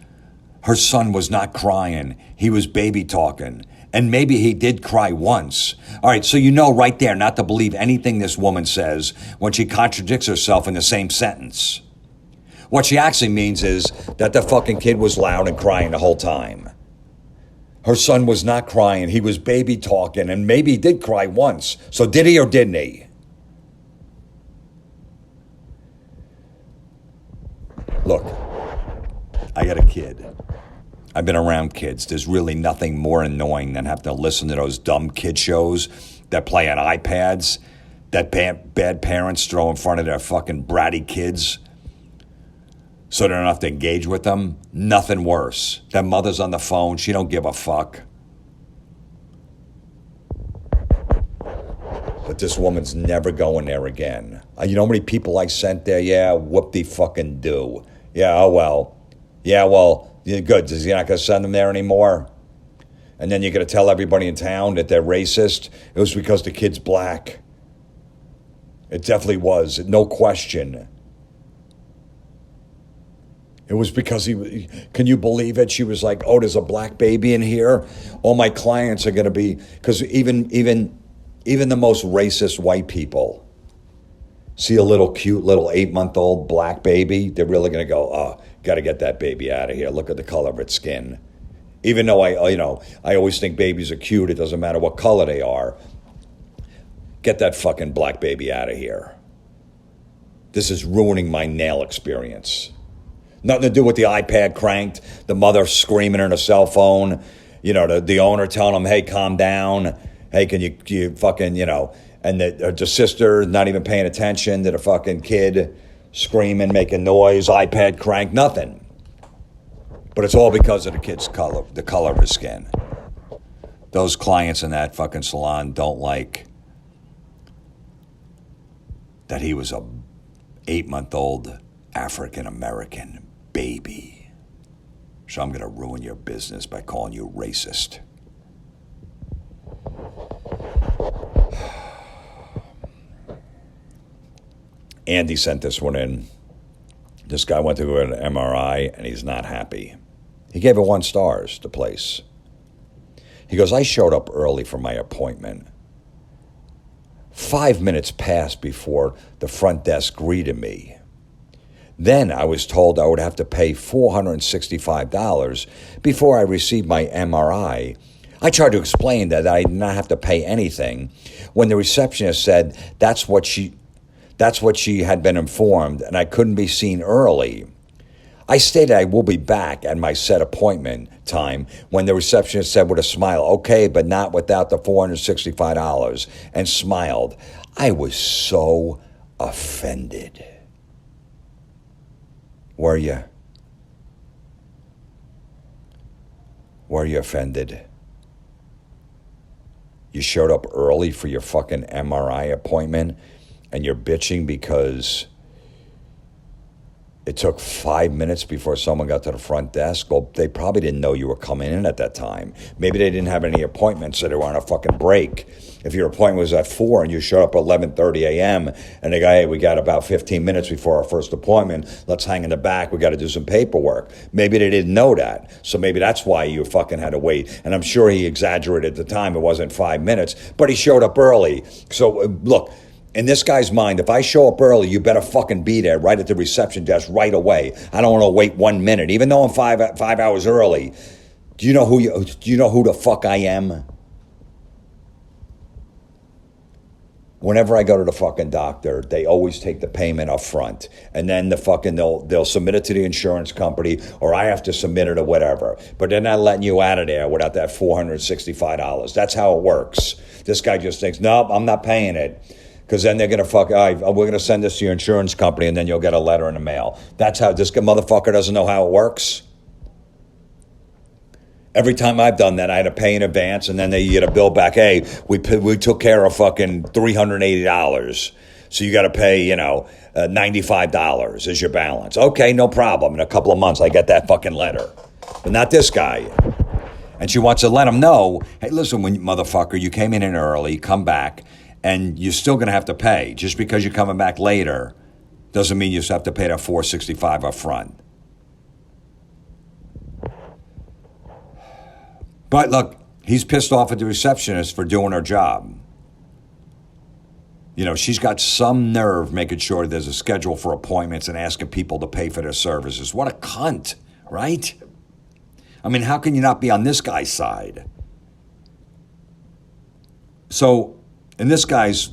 her son was not crying. He was baby talking. And maybe he did cry once. All right, so right there not to believe anything this woman says when she contradicts herself in the same sentence. What she actually means is that the fucking kid was loud and crying the whole time. Her son was not crying. He was baby talking, and maybe he did cry once. So did he or didn't he? Look, I got a kid. I've been around kids. There's really nothing more annoying than having to listen to those dumb kid shows that play on iPads that bad parents throw in front of their fucking bratty kids so they don't have to engage with them. Nothing worse. That mother's on the phone. She don't give a fuck. But this woman's never going there again. You know how many people I sent there? Yeah, whoop-de-fucking-do. Yeah, oh well. Yeah, well, good. You're not going to send them there anymore? And then you're going to tell everybody in town that they're racist? It was because the kid's black. It definitely was, no question. It was because can you believe it? She was like, oh, there's a black baby in here? All my clients are going to be, because even the most racist white people see a little cute little 8-month-old black baby, they're really going to go, oh, got to get that baby out of here. Look at the color of its skin. Even though I always think babies are cute, it doesn't matter what color they are. Get that fucking black baby out of here. This is ruining my nail experience. Nothing to do with the iPad cranked, the mother screaming on her cell phone, the owner telling them, hey, calm down. Hey, can you fucking, and the sister not even paying attention to the fucking kid screaming, making noise, iPad cranked, nothing. But it's all because of the kid's color, the color of his skin. Those clients in that fucking salon don't like that he was a 8-month-old African-American baby. So I'm going to ruin your business by calling you racist. Andy sent this one in. This guy went to an MRI and he's not happy. He gave it 1 star, the place. He goes, I showed up early for my appointment. 5 minutes passed before the front desk greeted me. Then I was told I would have to pay $465 before I received my MRI. I tried to explain that I did not have to pay anything when the receptionist said that's what she had been informed and I couldn't be seen early. I stated I will be back at my set appointment time when the receptionist said with a smile, okay, but not without the $465, and smiled. I was so offended. Were you? Were you offended? You showed up early for your fucking MRI appointment and you're bitching because it took 5 minutes before someone got to the front desk. Well, they probably didn't know you were coming in at that time. Maybe they didn't have any appointments, so they were on a fucking break. If your appointment was at 4 and you showed up at 11:30 a.m. and they go, hey, we got about 15 minutes before our first appointment. Let's hang in the back. We got to do some paperwork. Maybe they didn't know that. So maybe that's why you fucking had to wait. And I'm sure he exaggerated the time. It wasn't 5 minutes, but he showed up early. So look, in this guy's mind, if I show up early, you better fucking be there right at the reception desk right away. I don't want to wait 1 minute, even though I'm five hours early. Do you know who the fuck I am? Whenever I go to the fucking doctor, they always take the payment up front, and then they'll submit it to the insurance company, or I have to submit it or whatever. But they're not letting you out of there without that $465. That's how it works. This guy just thinks, nope, I'm not paying it. Because then they're going to we're going to send this to your insurance company and then you'll get a letter in the mail. That's how this motherfucker doesn't know how it works. Every time I've done that, I had to pay in advance and then they get a bill back. Hey, we took care of fucking $380. So you got to pay, $95 is your balance. Okay, no problem. In a couple of months, I get that fucking letter. But not this guy. And she wants to let him know, hey, listen, motherfucker, you came in early, come back. And you're still going to have to pay. Just because you're coming back later doesn't mean you have to pay that $465 up front. But look, he's pissed off at the receptionist for doing her job. She's got some nerve making sure there's a schedule for appointments and asking people to pay for their services. What a cunt, right? I mean, how can you not be on this guy's side? So, in this guy's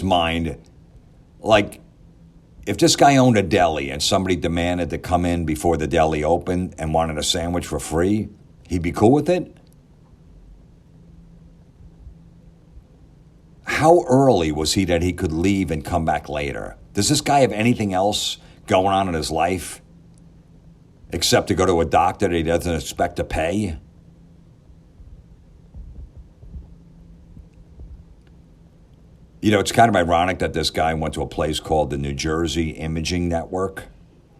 mind, like, if this guy owned a deli and somebody demanded to come in before the deli opened and wanted a sandwich for free, he'd be cool with it? How early was he that he could leave and come back later? Does this guy have anything else going on in his life except to go to a doctor that he doesn't expect to pay? It's kind of ironic that this guy went to a place called the New Jersey Imaging Network.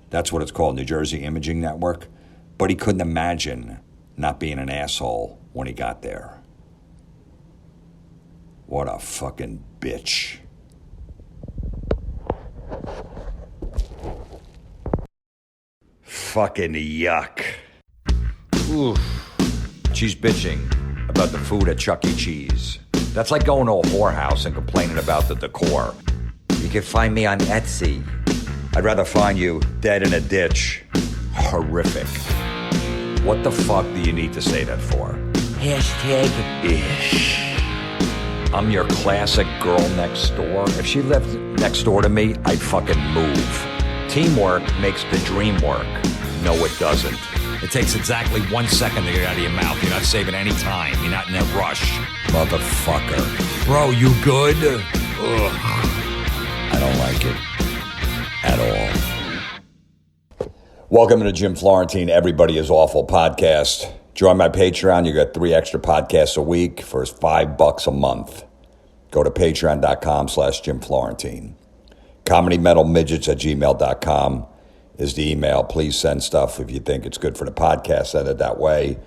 That's what it's called, New Jersey Imaging Network. But he couldn't imagine not being an asshole when he got there. What a fucking bitch. bitch. Fucking yuck. Oof. She's bitching about the food at Chuck E. Cheese. That's like going to a whorehouse and complaining about the decor. You can find me on Etsy. I'd rather find you dead in a ditch. Horrific. What the fuck do you need to say that for? Hashtag Ish. I'm your classic girl next door. If she lived next door to me, I'd fucking move. Teamwork makes the dream work. No, it doesn't. It takes exactly 1 second to get out of your mouth. You're not saving any time. You're not in a rush. Motherfucker. Bro, you good? Ugh. I don't like it at all. Welcome to the Jim Florentine Everybody is Awful podcast. Join my Patreon. You get 3 extra podcasts a week for $5 a month. Go to patreon.com/Jim Florentine. comedymetalmidgets@gmail.com is the email. Please send stuff if you think it's good for the podcast. Send it that way.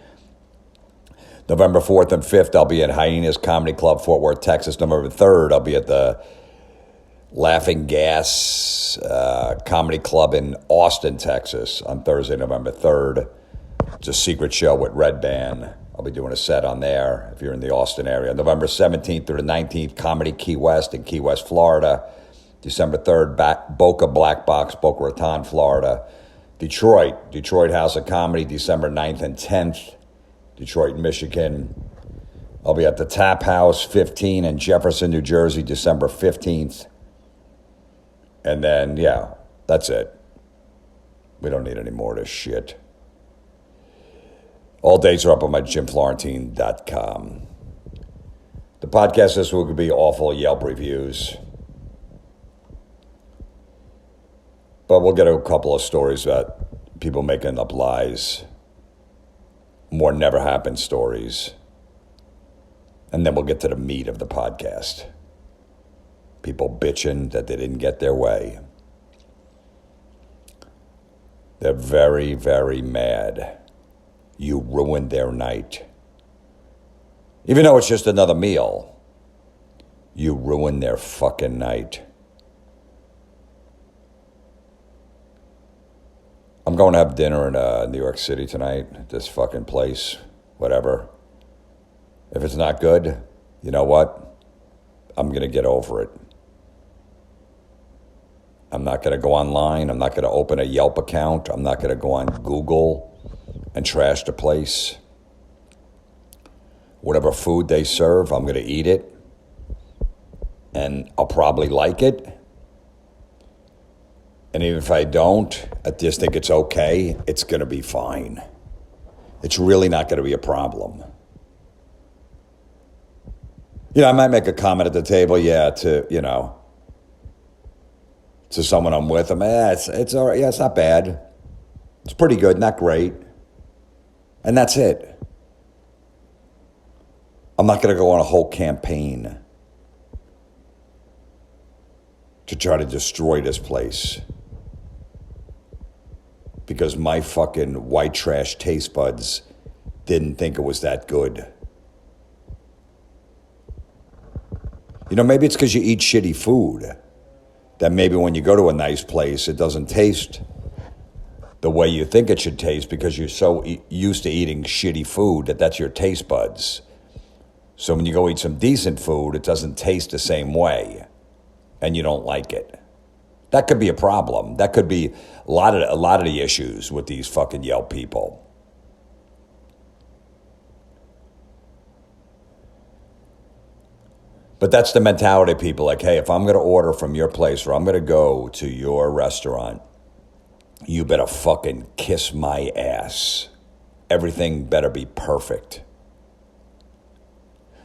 November 4th and 5th, I'll be at Hyenas Comedy Club, Fort Worth, Texas. November 3rd, I'll be at the Laughing Gas Comedy Club in Austin, Texas on Thursday, November 3rd. It's a secret show with Red Band. I'll be doing a set on there if you're in the Austin area. November 17th through the 19th, Comedy Key West in Key West, Florida. December 3rd, Boca Black Box, Boca Raton, Florida. Detroit House of Comedy, December 9th and 10th. Detroit, Michigan. I'll be at the Tap House 15 in Jefferson, New Jersey, December 15th. And then, yeah, that's it. We don't need any more of this shit. All dates are up on my JimFlorentine.com. The podcast this week will be awful Yelp reviews. But we'll get a couple of stories about people making up lies. More never happened stories. And then we'll get to the meat of the podcast. People bitching that they didn't get their way. They're very, very mad. You ruined their night. Even though it's just another meal, you ruined their fucking night. I'm going to have dinner in New York City tonight, this fucking place, whatever. If it's not good, you know what? I'm going to get over it. I'm not going to go online. I'm not going to open a Yelp account. I'm not going to go on Google and trash the place. Whatever food they serve, I'm going to eat it. And I'll probably like it. And even if I don't, I just think it's okay. It's going to be fine. It's really not going to be a problem. You know, I might make a comment at the table, to someone I'm with. It's all right. Yeah, it's not bad. It's pretty good, not great. And that's it. I'm not going to go on a whole campaign to try to destroy this place. Because my fucking white trash taste buds didn't think it was that good. You know, maybe it's because you eat shitty food. That maybe when you go to a nice place, it doesn't taste the way you think it should taste because you're so used to eating shitty food that's your taste buds. So when you go eat some decent food, it doesn't taste the same way, and you don't like it. That could be a problem. That could be a lot of the issues with these fucking Yelp people. But that's the mentality of people. Like, hey, if I'm going to order from your place or I'm going to go to your restaurant, you better fucking kiss my ass. Everything better be perfect.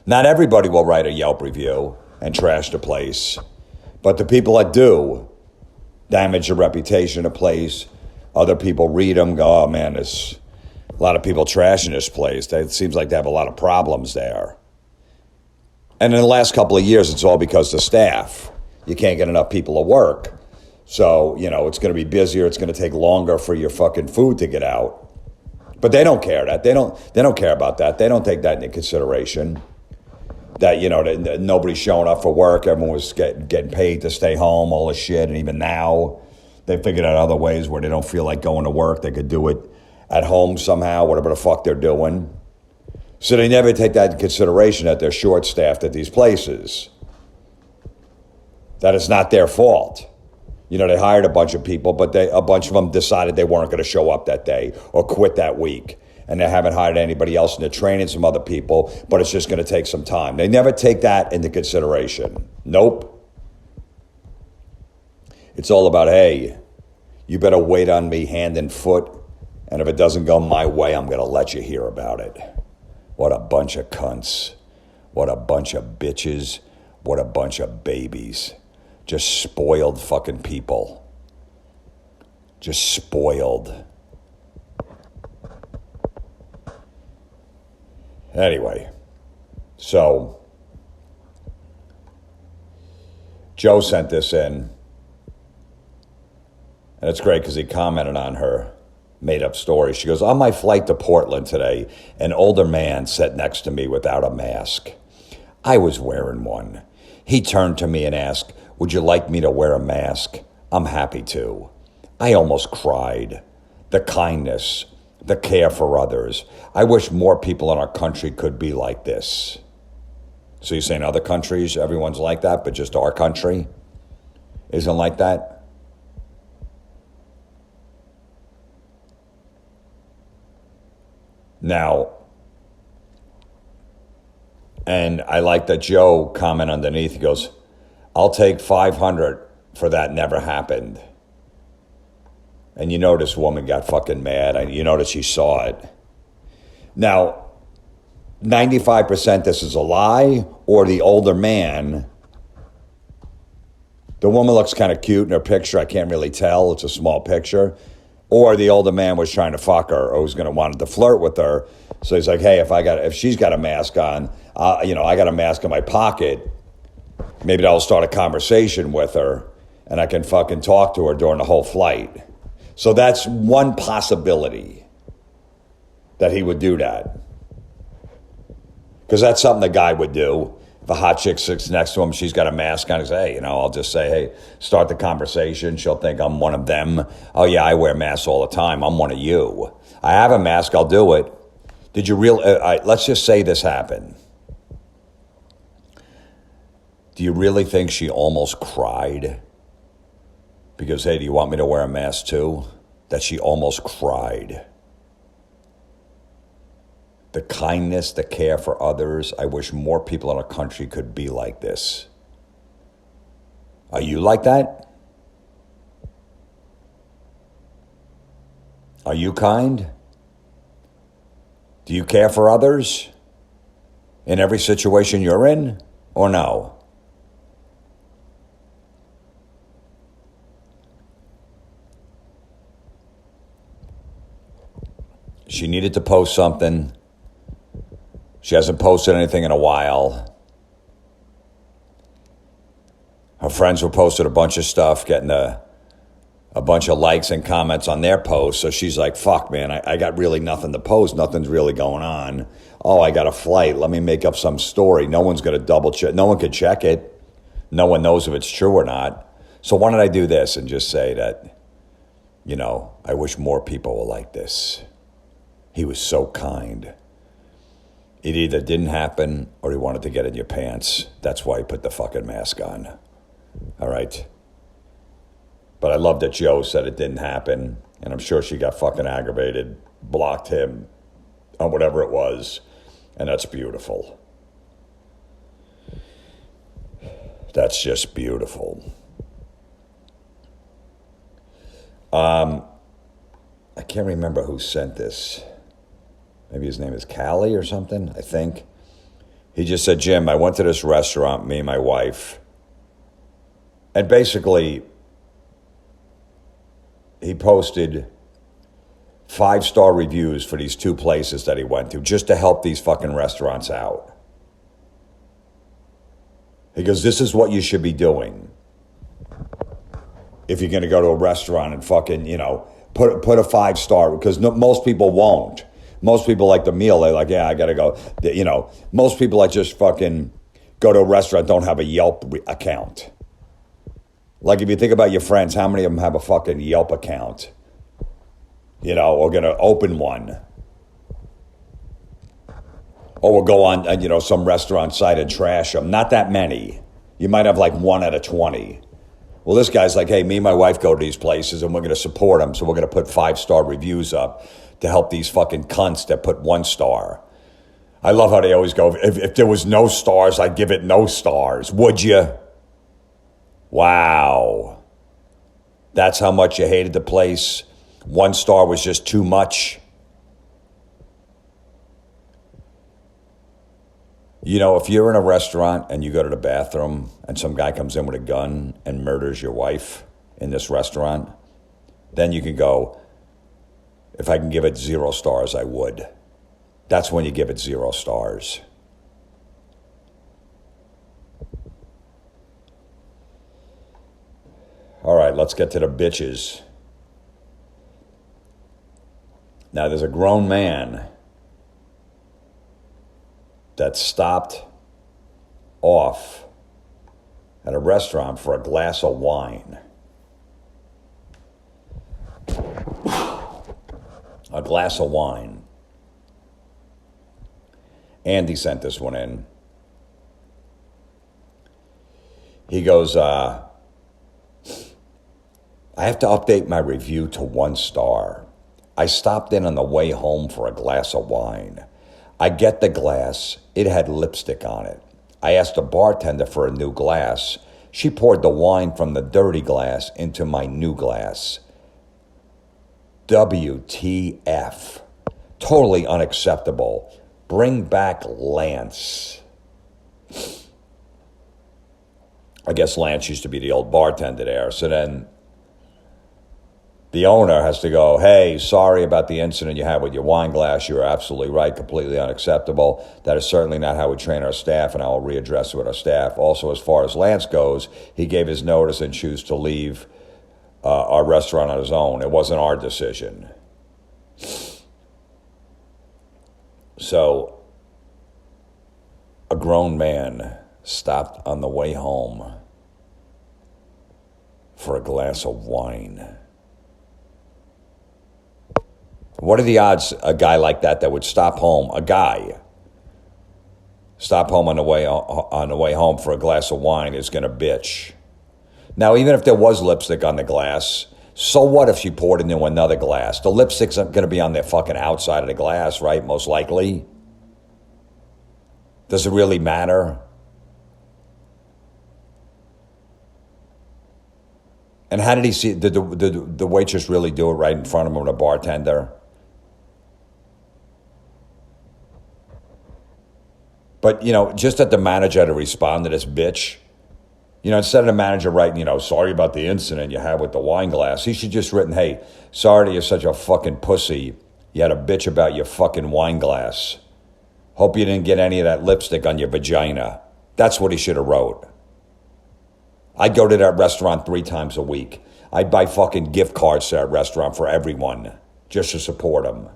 Not everybody will write a Yelp review and trash the place. But the people that do damage the reputation of the place. Other people read them, go, oh man, there's a lot of people trashing this place. It seems like they have a lot of problems there. And in the last couple of years, it's all because the staff. You can't get enough people to work. So, it's going to be busier. It's going to take longer for your fucking food to get out. But they don't care that. They don't care about that. They don't take that into consideration. that, that nobody's showing up for work. Everyone was getting paid to stay home, all this shit. And even now, they figured out other ways where they don't feel like going to work. They could do it at home somehow, whatever the fuck they're doing. So they never take that into consideration that they're short-staffed at these places. That it's not their fault. They hired a bunch of people, but a bunch of them decided they weren't going to show up that day or quit that week. And they haven't hired anybody else, and they're training some other people, but it's just going to take some time. They never take that into consideration. Nope. It's all about, hey, you better wait on me hand and foot, and if it doesn't go my way, I'm going to let you hear about it. What a bunch of cunts. What a bunch of bitches. What a bunch of babies. Just spoiled fucking people. Just spoiled. Anyway, so Joe sent this in, and it's great because he commented on her made-up story. She goes, on my flight to Portland today, an older man sat next to me without a mask. I was wearing one. He turned to me and asked, would you like me to wear a mask? I'm happy to. I almost cried. The kindness, the care for others. I wish more people in our country could be like this. So you're saying other countries, everyone's like that, but just our country isn't like that? Now, and I like that Joe comment underneath. He goes, I'll take 500 for that never happened. And this woman got fucking mad. You notice she saw it. Now, 95% this is a lie, or the older man. The woman looks kind of cute in her picture. I can't really tell. It's a small picture. Or the older man was trying to fuck her, or was wanted to flirt with her. So he's like, hey, if she's got a mask on, I got a mask in my pocket. Maybe that'll start a conversation with her, and I can fucking talk to her during the whole flight. So that's one possibility that he would do that. Because that's something the guy would do. If a hot chick sits next to him, she's got a mask on, he's like, hey, I'll just say, hey, start the conversation. She'll think I'm one of them. Oh, yeah, I wear masks all the time. I'm one of you. I have a mask. I'll do it. Did you let's just say this happened. Do you really think she almost cried? Because, hey, do you want me to wear a mask too? That she almost cried. The kindness, the care for others. I wish more people in our country could be like this. Are you like that? Are you kind? Do you care for others in every situation you're in, or no? She needed to post something. She hasn't posted anything in a while. Her friends were posting a bunch of stuff, getting a bunch of likes and comments on their posts. So she's like, fuck, man, I got really nothing to post. Nothing's really going on. Oh, I got a flight. Let me make up some story. No one's going to double check. No one could check it. No one knows if it's true or not. So why don't I do this and just say that, I wish more people were like this. He was so kind. It either didn't happen or he wanted to get in your pants. That's why he put the fucking mask on. All right? But I love that Joe said it didn't happen, and I'm sure she got fucking aggravated, blocked him on whatever it was, and that's beautiful. That's just beautiful. I can't remember who sent this. Maybe his name is Callie or something, I think. He just said, Jim, I went to this restaurant, me and my wife. And basically, he posted 5-star reviews for these 2 places that he went to just to help these fucking restaurants out. He goes, this is what you should be doing. If you're going to go to a restaurant and fucking, put a 5-star, because most people won't. Most people like the meal. They're like, yeah, I got to go. Most people are just fucking go to a restaurant, don't have a Yelp account. Like if you think about your friends, how many of them have a fucking Yelp account? You know, or going to open one. Or we'll go on, some restaurant site and trash them. Not that many. You might have like 1 out of 20. Well, this guy's like, hey, me and my wife go to these places and we're going to support them. So we're going to put 5-star reviews up to help these fucking cunts that put 1 star. I love how they always go, if there was no stars, I'd give it no stars. Would you? Wow. That's how much you hated the place. 1 star was just too much. You know, if you're in a restaurant and you go to the bathroom and some guy comes in with a gun and murders your wife in this restaurant, then you can go, if I can give it 0 stars, I would. That's when you give it 0 stars. All right, let's get to the bitches. Now, there's a grown man that stopped off at a restaurant for a glass of wine. A glass of wine. Andy sent this one in. He goes, I have to update my review to 1 star. I stopped in on the way home for a glass of wine. I get the glass. It had lipstick on it. I asked the bartender for a new glass. She poured the wine from the dirty glass into my new glass. WTF. Totally unacceptable. Bring back Lance. I guess Lance used to be the old bartender there. So then the owner has to go, hey, sorry about the incident you had with your wine glass. You were absolutely right, completely unacceptable. That is certainly not how we train our staff, and I will readdress it with our staff. Also, as far as Lance goes, he gave his notice and chose to leave our restaurant on his own. It wasn't our decision. So, a grown man stopped on the way home for a glass of wine. What are the odds a guy like that would stop home, stop home on the way home for a glass of wine is going to bitch? Now, even if there was lipstick on the glass, so what if she poured it into another glass? The lipstick's going to be on the fucking outside of the glass, right? Most likely. Does it really matter? And how did he see? Did the waitress really do it right in front of him, the bartender? But, just that the manager had to respond to this bitch. Instead of the manager writing, sorry about the incident you had with the wine glass, he should just written, hey, sorry that you're such a fucking pussy. You had a bitch about your fucking wine glass. Hope you didn't get any of that lipstick on your vagina. That's what he should have wrote. I'd go to that restaurant 3 times a week. I'd buy fucking gift cards to that restaurant for everyone just to support them.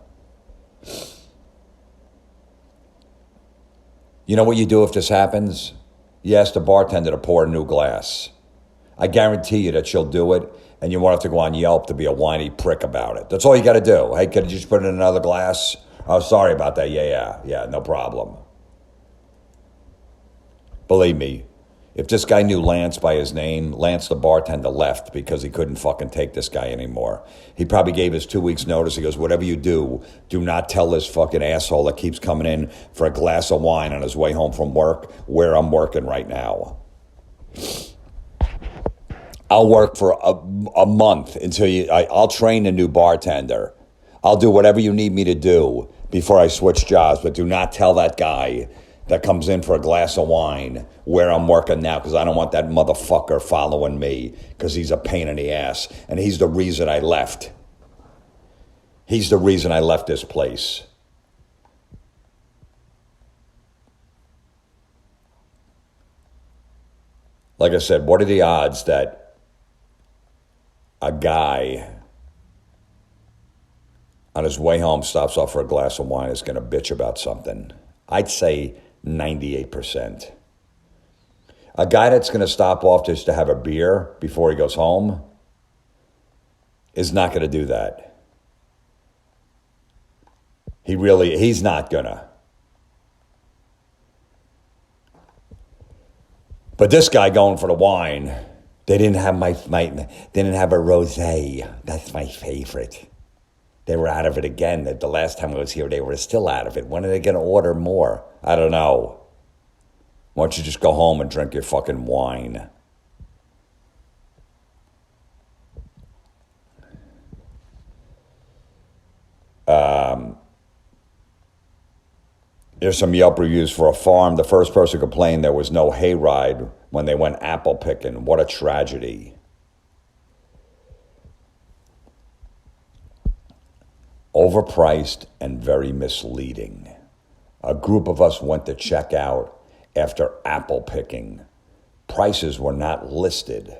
You know what you do if this happens? You ask the bartender to pour a new glass. I guarantee you that she'll do it, and you won't have to go on Yelp to be a whiny prick about it. That's all you got to do. Hey, could you just put in another glass? Oh, sorry about that. Yeah, no problem. Believe me, if this guy knew Lance by his name, Lance the bartender left because he couldn't fucking take this guy anymore. He probably gave his 2 weeks notice. He goes, whatever you do not tell this fucking asshole that keeps coming in for a glass of wine on his way home from work where I'm working right now. I'll work for a month until I'll train a new bartender. I'll do whatever you need me to do before I switch jobs, but do not tell that guy that comes in for a glass of wine where I'm working now, because I don't want that motherfucker following me because he's a pain in the ass. And he's the reason I left. He's the reason I left this place. Like I said, what are the odds that a guy on his way home stops off for a glass of wine is going to bitch about something? I'd say 98%. A guy that's going to stop off just to have a beer before he goes home is not going to do that. He's not going to. But this guy going for the wine, they didn't have they didn't have a rosé. That's my favorite. They were out of it again. The last time I was here, they were still out of it. When are they going to order more? I don't know. Why don't you just go home and drink your fucking wine? There's some Yelp reviews for a farm. The first person complained there was no hayride when they went apple picking. What a tragedy. Overpriced and very misleading. A group of us went to check out after apple picking. Prices were not listed.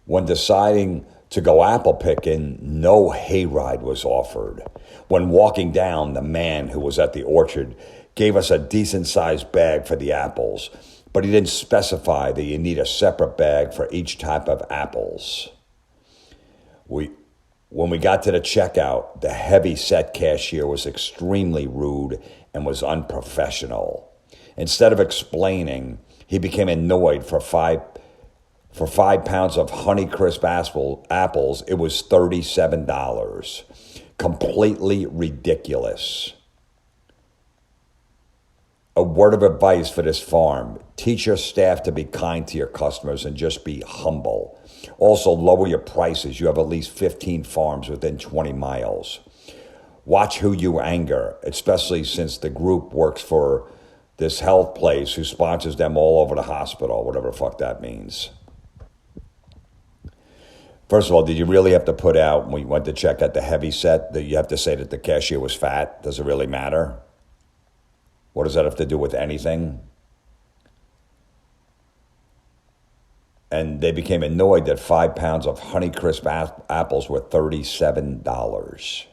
When deciding to go apple picking, no hayride was offered. When walking down, the man who was at the orchard gave us a decent-sized bag for the apples, but he didn't specify that you need a separate bag for each type of apples. When we got to the checkout, the heavy-set cashier was extremely rude and was unprofessional. Instead of explaining, he became annoyed for 5 pounds of Honeycrisp apples, it was $37. Completely ridiculous. A word of advice for this farm. Teach your staff to be kind to your customers and just be humble. Also, lower your prices. You have at least 15 farms within 20 miles. Watch who you anger, especially since the group works for this health place who sponsors them all over the hospital, whatever the fuck that means. First of all, did you really have to put out, when you went to check out the heavy set, that you have to say that the cashier was fat? Does it really matter? What does that have to do with anything? And they became annoyed that 5 pounds of Honeycrisp apples were $37.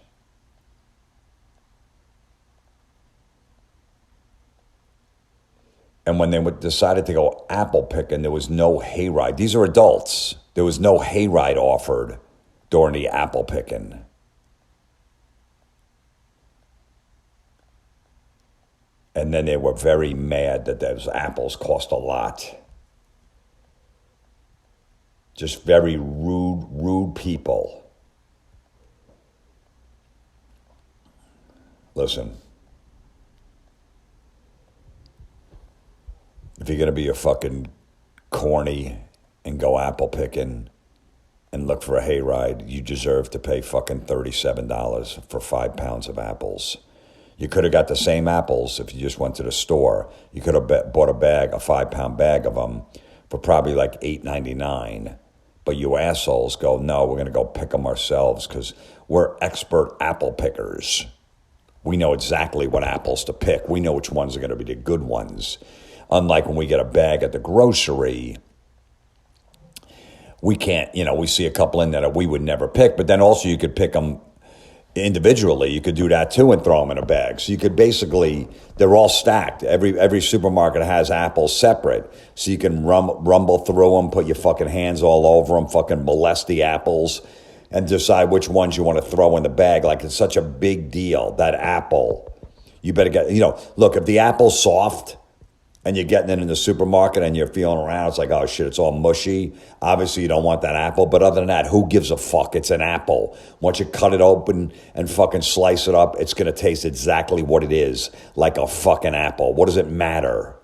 And when they decided to go apple picking, there was no hayride. These are adults. There was no hayride offered during the apple picking. And then they were very mad that those apples cost a lot. Just very rude people. Listen. If you're going to be a fucking corny and go apple picking and look for a hayride, you deserve to pay fucking $37 for 5 pounds of apples. You could have got the same apples if you just went to the store. You could have bought a 5-pound bag of them for probably like $8.99. But you assholes go, no, we're going to go pick them ourselves because we're expert apple pickers. We know exactly what apples to pick. We know which ones are going to be the good ones. Unlike when we get a bag at the grocery, we can't, we see a couple in there that we would never pick, but then also you could pick them individually. You could do that too and throw them in a bag. So you could basically, they're all stacked. Every supermarket has apples separate. So you can rumble through them, put your fucking hands all over them, fucking molest the apples, and decide which ones you want to throw in the bag. Like it's such a big deal, that apple. You better get, look, if the apple's soft, and you're getting it in the supermarket and you're feeling around, it's like, oh shit, it's all mushy. Obviously you don't want that apple, but other than that, who gives a fuck? It's an apple. Once you cut it open and fucking slice it up, it's gonna taste exactly what it is, like a fucking apple. What does it matter?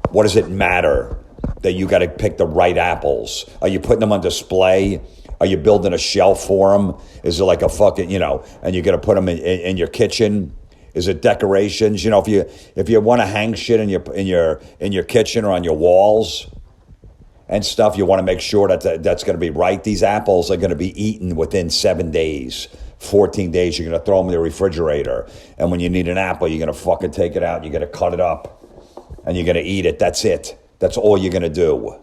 What does it matter that you gotta pick the right apples? Are you putting them on display? Are you building a shelf for them? Is it like a fucking, and you're gonna put them in your kitchen? Is it decorations? If you want to hang shit in your kitchen or on your walls and stuff, you want to make sure that's going to be right. These apples are going to be eaten within 7 days, 14 days. You're going to throw them in the refrigerator, and when you need an apple, you're going to fucking take it out. You're going to cut it up, and you're going to eat it. That's it. That's all you're going to do.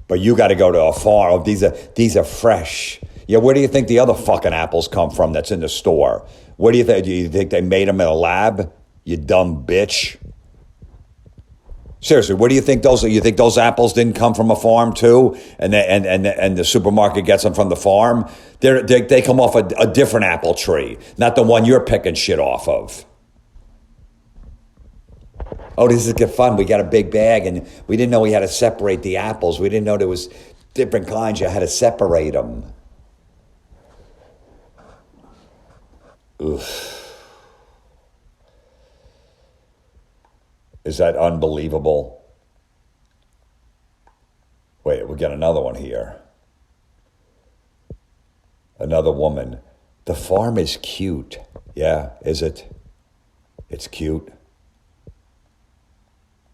But you got to go to a farm. These are fresh. Yeah, where do you think the other fucking apples come from that's in the store? Where do you think? Do you think they made them in a lab? You dumb bitch. Seriously, where do you think those? You think those apples didn't come from a farm too, and the supermarket gets them from the farm? They come off a different apple tree, not the one you're picking shit off of. Oh, this is good fun. We got a big bag, and we didn't know we had to separate the apples. We didn't know there was different kinds. You had to separate them. Oof. Is that unbelievable? Wait, we got another one here. Another woman. The farm is cute. Yeah, is it? It's cute.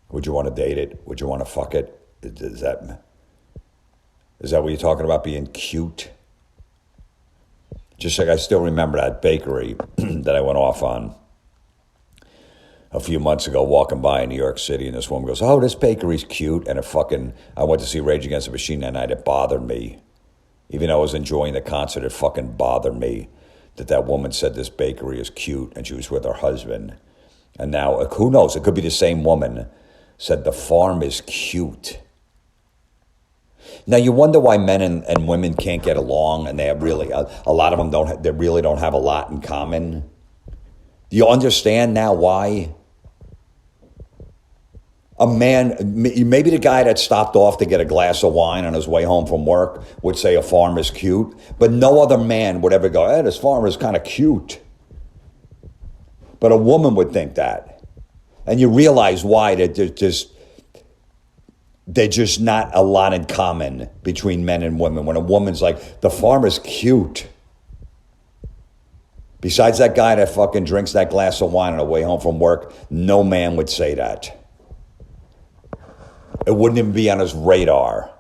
Would you want to date it? Would you want to fuck it? Is that what you're talking about, being cute? Just like I still remember that bakery that I went off on a few months ago, walking by in New York City, and this woman goes, "Oh, this bakery's cute." And I went to see Rage Against the Machine that night. It bothered me. Even though I was enjoying the concert, it fucking bothered me that woman said this bakery is cute, and she was with her husband. And now, who knows? It could be the same woman said the farm is cute. Now, you wonder why men and women can't get along, and they have really, a lot of them they really don't have a lot in common. Do you understand now why? A man, maybe the guy that stopped off to get a glass of wine on his way home from work would say a farm is cute, but no other man would ever go, "Hey, this farm is kind of cute." But a woman would think that. And you realize why, that they're just not a lot in common between men and women. When a woman's like, "The farm is cute." Besides that guy that fucking drinks that glass of wine on the way home from work, no man would say that. It wouldn't even be on his radar.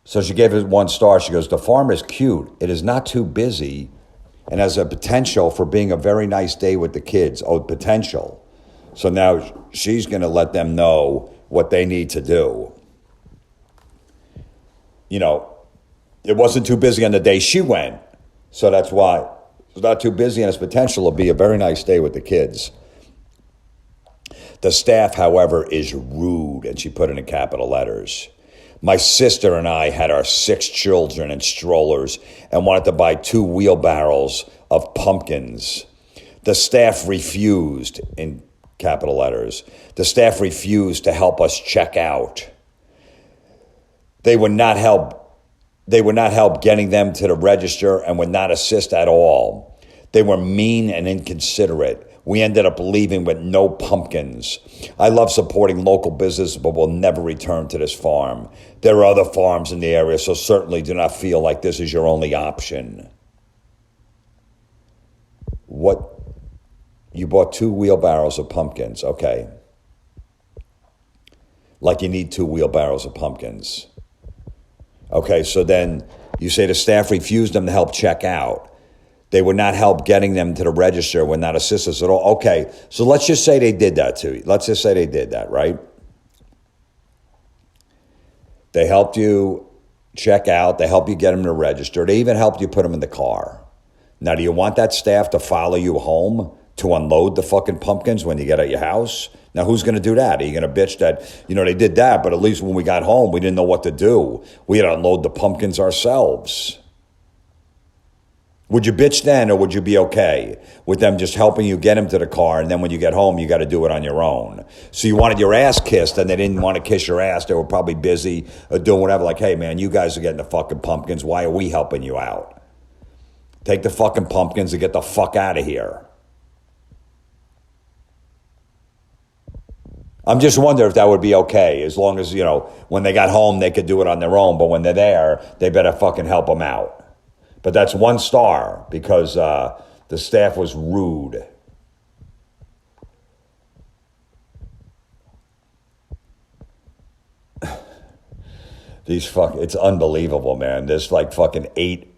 So she gave it 1 star. She goes, "The farm is cute. It is not too busy and has a potential for being a very nice day with the kids." Oh, potential. So now she's going to let them know what they need to do. You know, it wasn't too busy on the day she went. So that's why it's not too busy, and its potential will be a very nice day with the kids. The staff, however, is rude, and she put it in capital letters. "My sister and I had our 6 children in strollers and wanted to buy 2 wheelbarrows of pumpkins. The staff refused," in capital letters. "The staff refused to help us check out. They would not help getting them to the register and would not assist at all. They were mean and inconsiderate. We ended up leaving with no pumpkins. I love supporting local business, but will never return to this farm. There are other farms in the area, so certainly do not feel like this is your only option." What? You bought 2 wheelbarrows of pumpkins. Okay. Like you need 2 wheelbarrows of pumpkins. Okay, so then you say the staff refused them to help check out. They would not help getting them to the register, would not assist us at all. Okay, so let's just say they did that to you. Let's just say they did that, right? They helped you check out. They helped you get them to register. They even helped you put them in the car. Now, do you want that staff to follow you home to unload the fucking pumpkins when you get at your house? Now, who's going to do that? Are you going to bitch that, they did that, but at least when we got home, we didn't know what to do. We had to unload the pumpkins ourselves. Would you bitch then, or would you be okay with them just helping you get them to the car, and then when you get home, you got to do it on your own? So you wanted your ass kissed, and they didn't want to kiss your ass. They were probably busy or doing whatever. Like, "Hey, man, you guys are getting the fucking pumpkins. Why are we helping you out? Take the fucking pumpkins and get the fuck out of here." I'm just wondering if that would be okay, as long as, when they got home, they could do it on their own. But when they're there, they better fucking help them out. But that's 1 star because the staff was rude. It's unbelievable, man. There's like fucking 8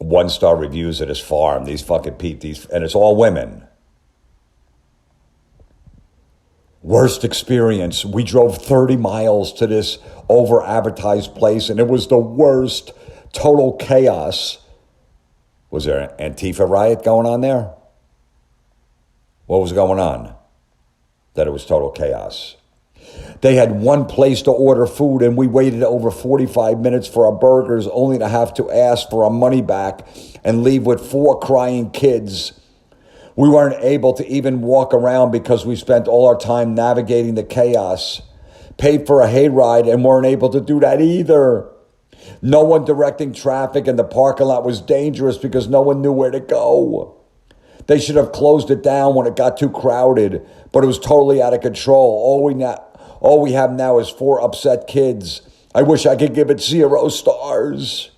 1-star reviews at his farm. These fucking people, and it's all women. Worst experience. We drove 30 miles to this over-advertised place, and it was the worst. Total chaos. Was there an Antifa riot going on there? What was going on? That it was total chaos. They had one place to order food, and we waited over 45 minutes for our burgers, only to have to ask for our money back and leave with 4 crying kids. We weren't able to even walk around because we spent all our time navigating the chaos. Paid for a hayride and weren't able to do that either. No one directing traffic, and the parking lot was dangerous because no one knew where to go. They should have closed it down when it got too crowded, but it was totally out of control. All we have now is 4 upset kids. I wish I could give it 0 stars.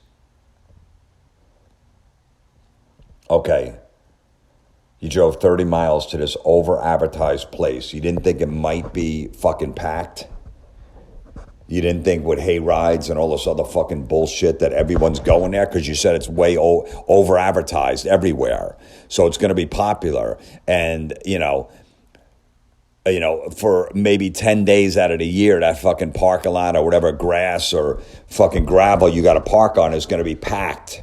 Okay. You drove 30 miles to this over-advertised place. You didn't think it might be fucking packed? You didn't think with hay rides and all this other fucking bullshit that everyone's going there? Because you said it's way over-advertised everywhere. So it's going to be popular. And, for maybe 10 days out of the year, that fucking parking lot or whatever grass or fucking gravel you got to park on is going to be packed.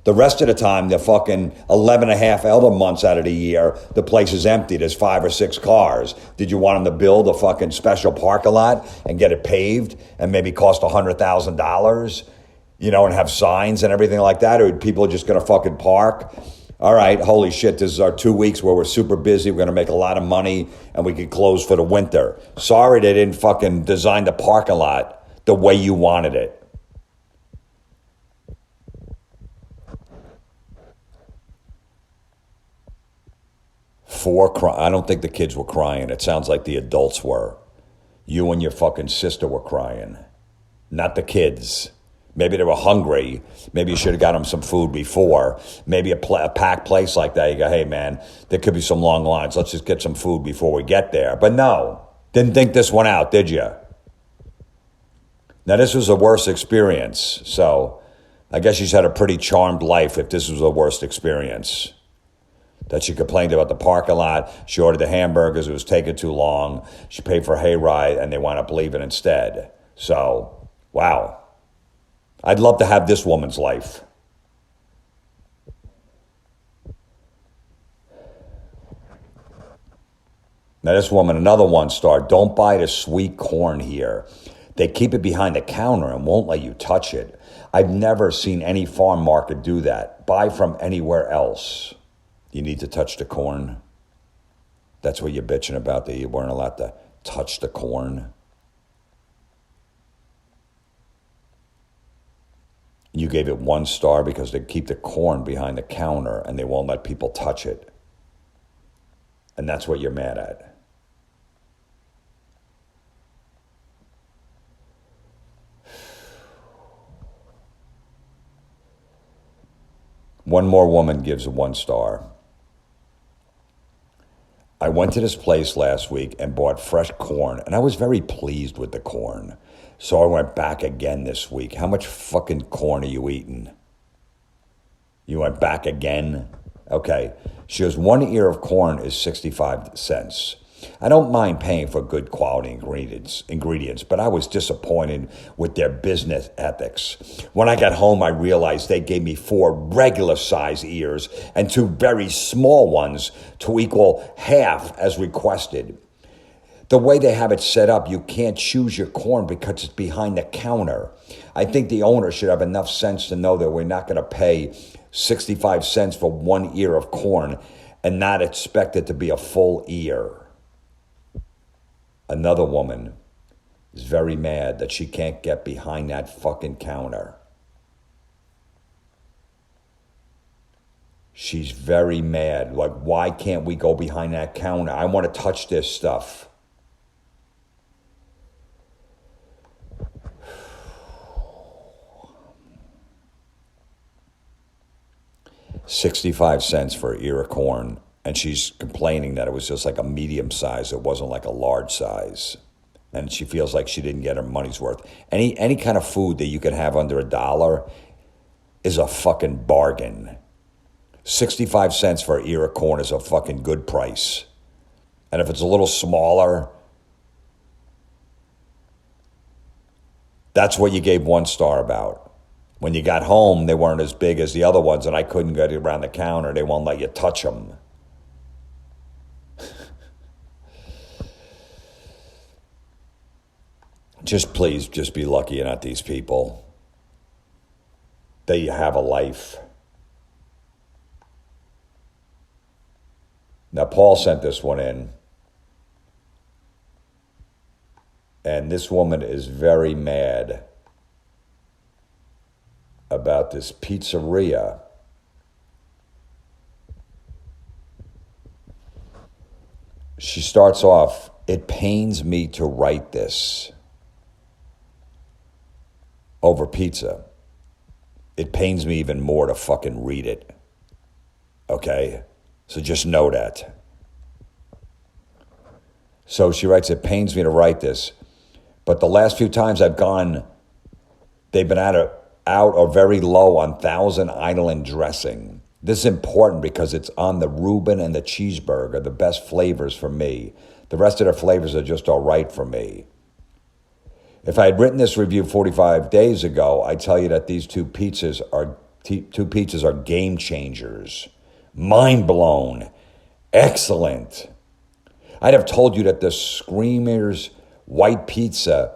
The rest of the time, the fucking 11 and a half other months out of the year, the place is empty. There's 5 or 6 cars. Did you want them to build a fucking special parking lot and get it paved and maybe cost $100,000, and have signs and everything like that? Or people are just going to fucking park? All right, holy shit, this is our 2 weeks where we're super busy. We're going to make a lot of money and we can close for the winter. Sorry they didn't fucking design the parking lot the way you wanted it. I don't think the kids were crying. It sounds like the adults were. You and your fucking sister were crying, not the kids. Maybe they were hungry. Maybe you should have got them some food before. Maybe a packed place like that, you go, hey, man, there could be some long lines. Let's just get some food before we get there. But no, didn't think this one out, did you? Now, this was a worse experience. So I guess she's had a pretty charmed life if this was the worst experience. That she complained about the parking lot. She ordered the hamburgers. It was taking too long. She paid for a hayride, and they wound up leaving instead. So, wow. I'd love to have this woman's life. Now, this woman, another 1-star. Don't buy the sweet corn here. They keep it behind the counter and won't let you touch it. I've never seen any farm market do that. Buy from anywhere else. You need to touch the corn. That's what you're bitching about, that you weren't allowed to touch the corn. You gave it 1 star because they keep the corn behind the counter and they won't let people touch it. And that's what you're mad at. One more woman gives a 1 star. I went to this place last week and bought fresh corn, and I was very pleased with the corn. So I went back again this week. How much fucking corn are you eating? You went back again? Okay. She goes, 1 ear of corn is 65 cents. I don't mind paying for good quality ingredients, but I was disappointed with their business ethics. When I got home, I realized they gave me 4 regular size ears and 2 very small ones to equal half as requested. The way they have it set up, you can't choose your corn because it's behind the counter. I think the owner should have enough sense to know that we're not going to pay 65 cents for 1 ear of corn and not expect it to be a full ear. Another woman is very mad that she can't get behind that fucking counter. She's very mad. Like, why can't we go behind that counter? I want to touch this stuff. $0.65 for an ear of corn. And she's complaining that it was just like a medium size. It wasn't like a large size. And she feels like she didn't get her money's worth. Any kind of food that you can have under $1 is a fucking bargain. 65 cents for an ear of corn is a fucking good price. And if it's a little smaller, that's what you gave 1 star about. When you got home, they weren't as big as the other ones, and I couldn't get around the counter. They won't let you touch them. Please, just be lucky you're not these people. They have a life. Now, Paul sent this one in. And this woman is very mad about this pizzeria. She starts off, "It pains me to write this over pizza. It pains me even more to fucking read it." Okay? So just know that. So she writes, "It pains me to write this, but the last few times I've gone, they've been out or very low on Thousand Island dressing. This is important because it's on the Reuben and the cheeseburger, the best flavors for me. The rest of their flavors are just all right for me. If I had written this review 45 days ago, I'd tell you that these two pizzas are game changers. Mind blown. Excellent. I'd have told you that the Screamers white pizza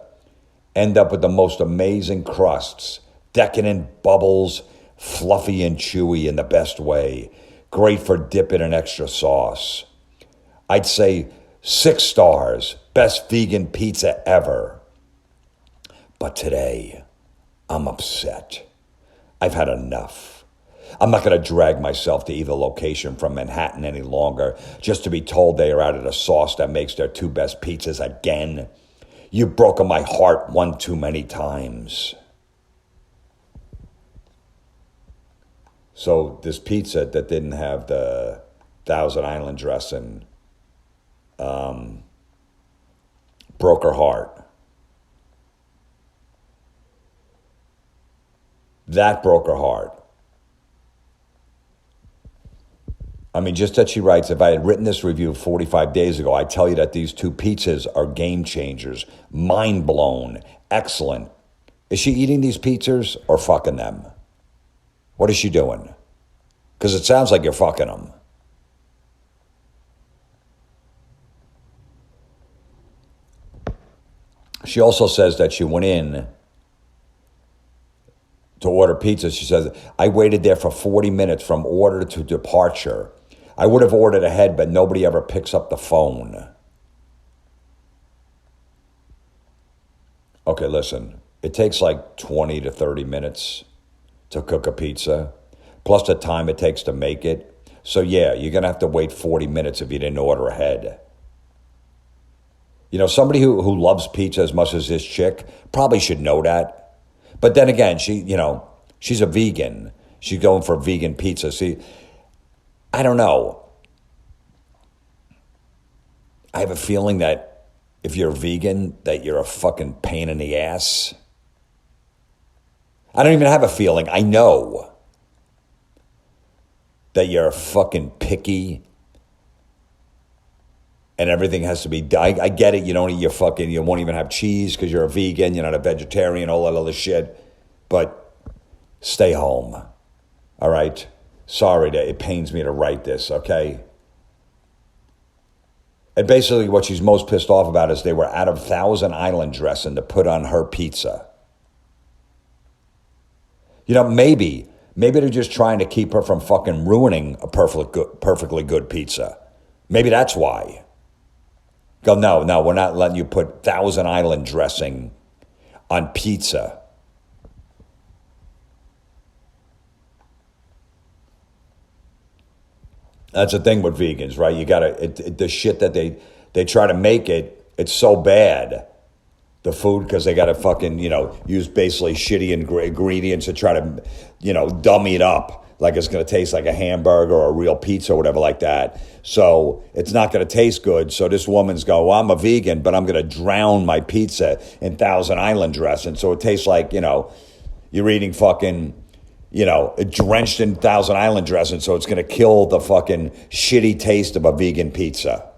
end up with the most amazing crusts, decadent bubbles, fluffy and chewy in the best way, great for dipping in extra sauce. I'd say 6 stars, best vegan pizza ever. But today, I'm upset. I've had enough. I'm not going to drag myself to either location from Manhattan any longer just to be told they are out of the sauce that makes their 2 best pizzas again. You've broken my heart one too many times." So this pizza that didn't have the Thousand Island dressing broke her heart. That broke her heart. I mean, just that she writes, "If I had written this review 45 days ago, I'd tell you that these 2 pizzas are game changers. Mind blown. Excellent." Is she eating these pizzas or fucking them? What is she doing? Because it sounds like you're fucking them. She also says that she went in to order pizza. She says, "I waited there for 40 minutes from order to departure. I would have ordered ahead, but nobody ever picks up the phone." Okay, listen. It takes like 20 to 30 minutes to cook a pizza, plus the time it takes to make it. So yeah, you're going to have to wait 40 minutes if you didn't order ahead. You know, somebody who loves pizza as much as this chick probably should know that. But then again, she's a vegan. She's going for vegan pizza. See, I don't know. I have a feeling that if you're a vegan, that you're a fucking pain in the ass. I don't even have a feeling. I know that you're fucking picky and everything has to be, I get it. You don't eat you won't even have cheese because you're a vegan. You're not a vegetarian, all that other shit. But stay home. All right? Sorry that it pains me to write this, okay? And basically what she's most pissed off about is they were out of Thousand Island dressing to put on her pizza. You know, maybe they're just trying to keep her from fucking ruining a perfectly good pizza. Maybe that's why. Go, no, we're not letting you put Thousand Island dressing on pizza. That's the thing with vegans, right? You gotta, the shit that they try to make it's so bad. The food, because they got to fucking, use basically shitty ingredients to try to, dummy it up like it's going to taste like a hamburger or a real pizza or whatever like that. So it's not going to taste good. So this woman's going, well, I'm a vegan, but I'm going to drown my pizza in Thousand Island dressing. So it tastes like, you're eating fucking, drenched in Thousand Island dressing. So it's going to kill the fucking shitty taste of a vegan pizza.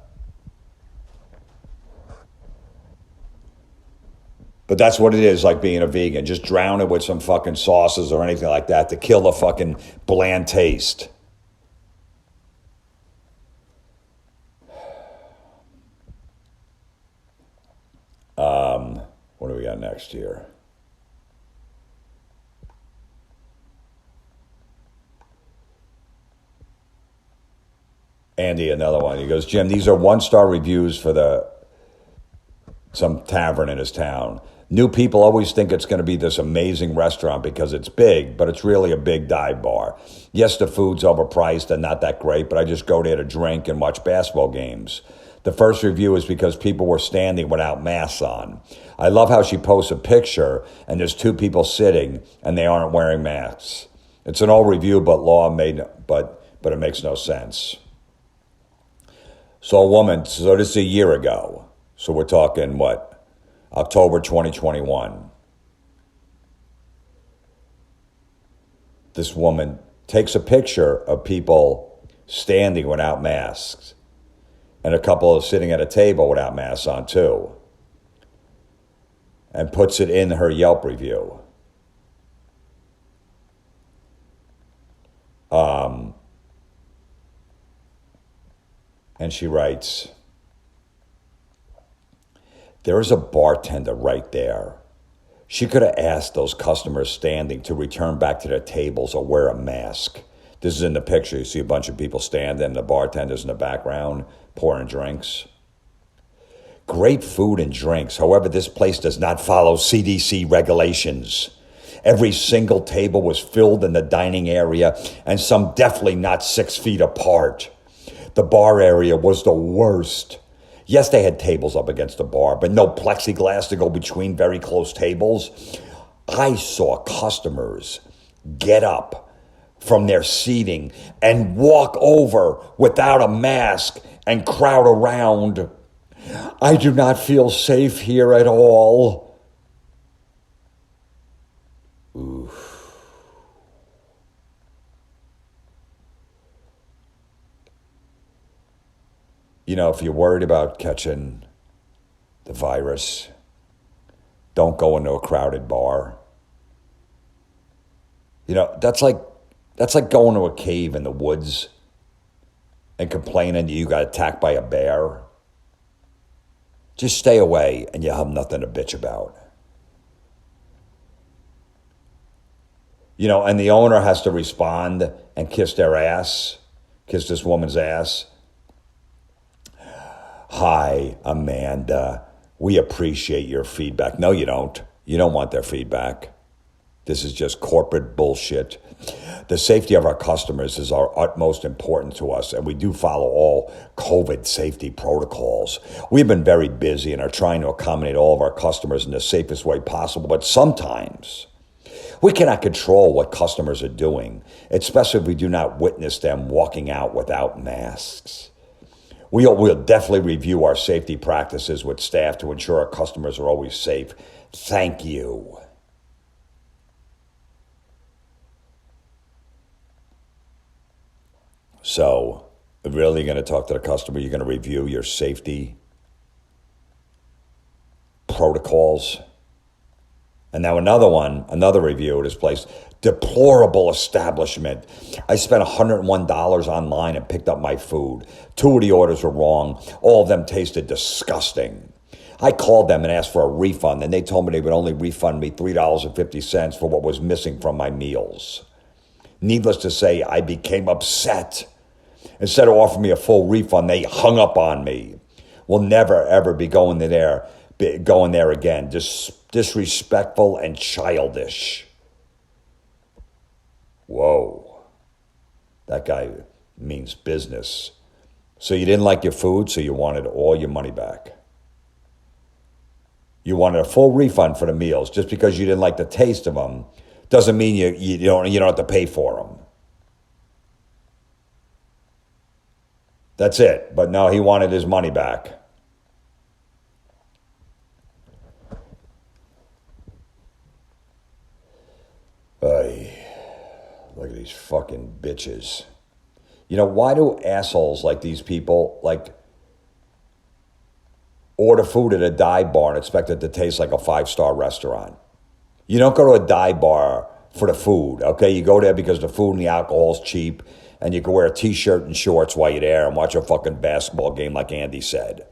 But that's what it is, like being a vegan. Just drown it with some fucking sauces or anything like that to kill the fucking bland taste. What do we got next here? Andy, another one. He goes, Jim, these are 1-star reviews for some tavern in his town. New people always think it's going to be this amazing restaurant because it's big, but it's really a big dive bar. Yes, the food's overpriced and not that great, but I just go there to drink and watch basketball games. The first review is because people were standing without masks on. I love how she posts a picture and there's 2 people sitting and they aren't wearing masks. It's an old review, but it makes no sense. So a woman, so this is a year ago. So we're talking October 2021. This woman takes a picture of people standing without masks. And a couple are sitting at a table without masks on too. And puts it in her Yelp review. And she writes, there is a bartender right there. She could have asked those customers standing to return back to their tables or wear a mask. This is in the picture. You see a bunch of people standing and the bartender's in the background pouring drinks. Great food and drinks. However, this place does not follow CDC regulations. Every single table was filled in the dining area and some definitely not 6 feet apart. The bar area was the worst. Yes, they had tables up against the bar, but no plexiglass to go between very close tables. I saw customers get up from their seating and walk over without a mask and crowd around. I do not feel safe here at all. Oof. You know, if you're worried about catching the virus, don't go into a crowded bar. You know, that's like going to a cave in the woods and complaining that you got attacked by a bear. Just stay away and you'll have nothing to bitch about. You know, and the owner has to respond and kiss this woman's ass. Hi, Amanda. We appreciate your feedback. No, you don't. You don't want their feedback. This is just corporate bullshit. The safety of our customers is our utmost importance to us, and we do follow all COVID safety protocols. We've been very busy and are trying to accommodate all of our customers in the safest way possible, but sometimes we cannot control what customers are doing, especially if we do not witness them walking out without masks. We'll definitely review our safety practices with staff to ensure our customers are always safe. Thank you. So, really going to talk to the customer? You're going to review your safety protocols? And now another review of this place. Deplorable establishment. I spent $101 online and picked up my food. 2 of the orders were wrong. All of them tasted disgusting. I called them and asked for a refund, and they told me they would only refund me $3.50 for what was missing from my meals. Needless to say, I became upset. Instead of offering me a full refund, they hung up on me. We'll never, ever be going there again. Disrespectful and childish. Whoa. That guy means business. So you didn't like your food, so you wanted all your money back. You wanted a full refund for the meals. Just because you didn't like the taste of them doesn't mean you don't have to pay for them. That's it. But no, he wanted his money back. Look at these fucking bitches. You know, why do assholes like these people, order food at a dive bar and expect it to taste like a 5-star restaurant. You don't go to a dive bar for the food, okay? You go there because the food and the alcohol's cheap, and you can wear a t-shirt and shorts while you're there and watch a fucking basketball game like Andy said.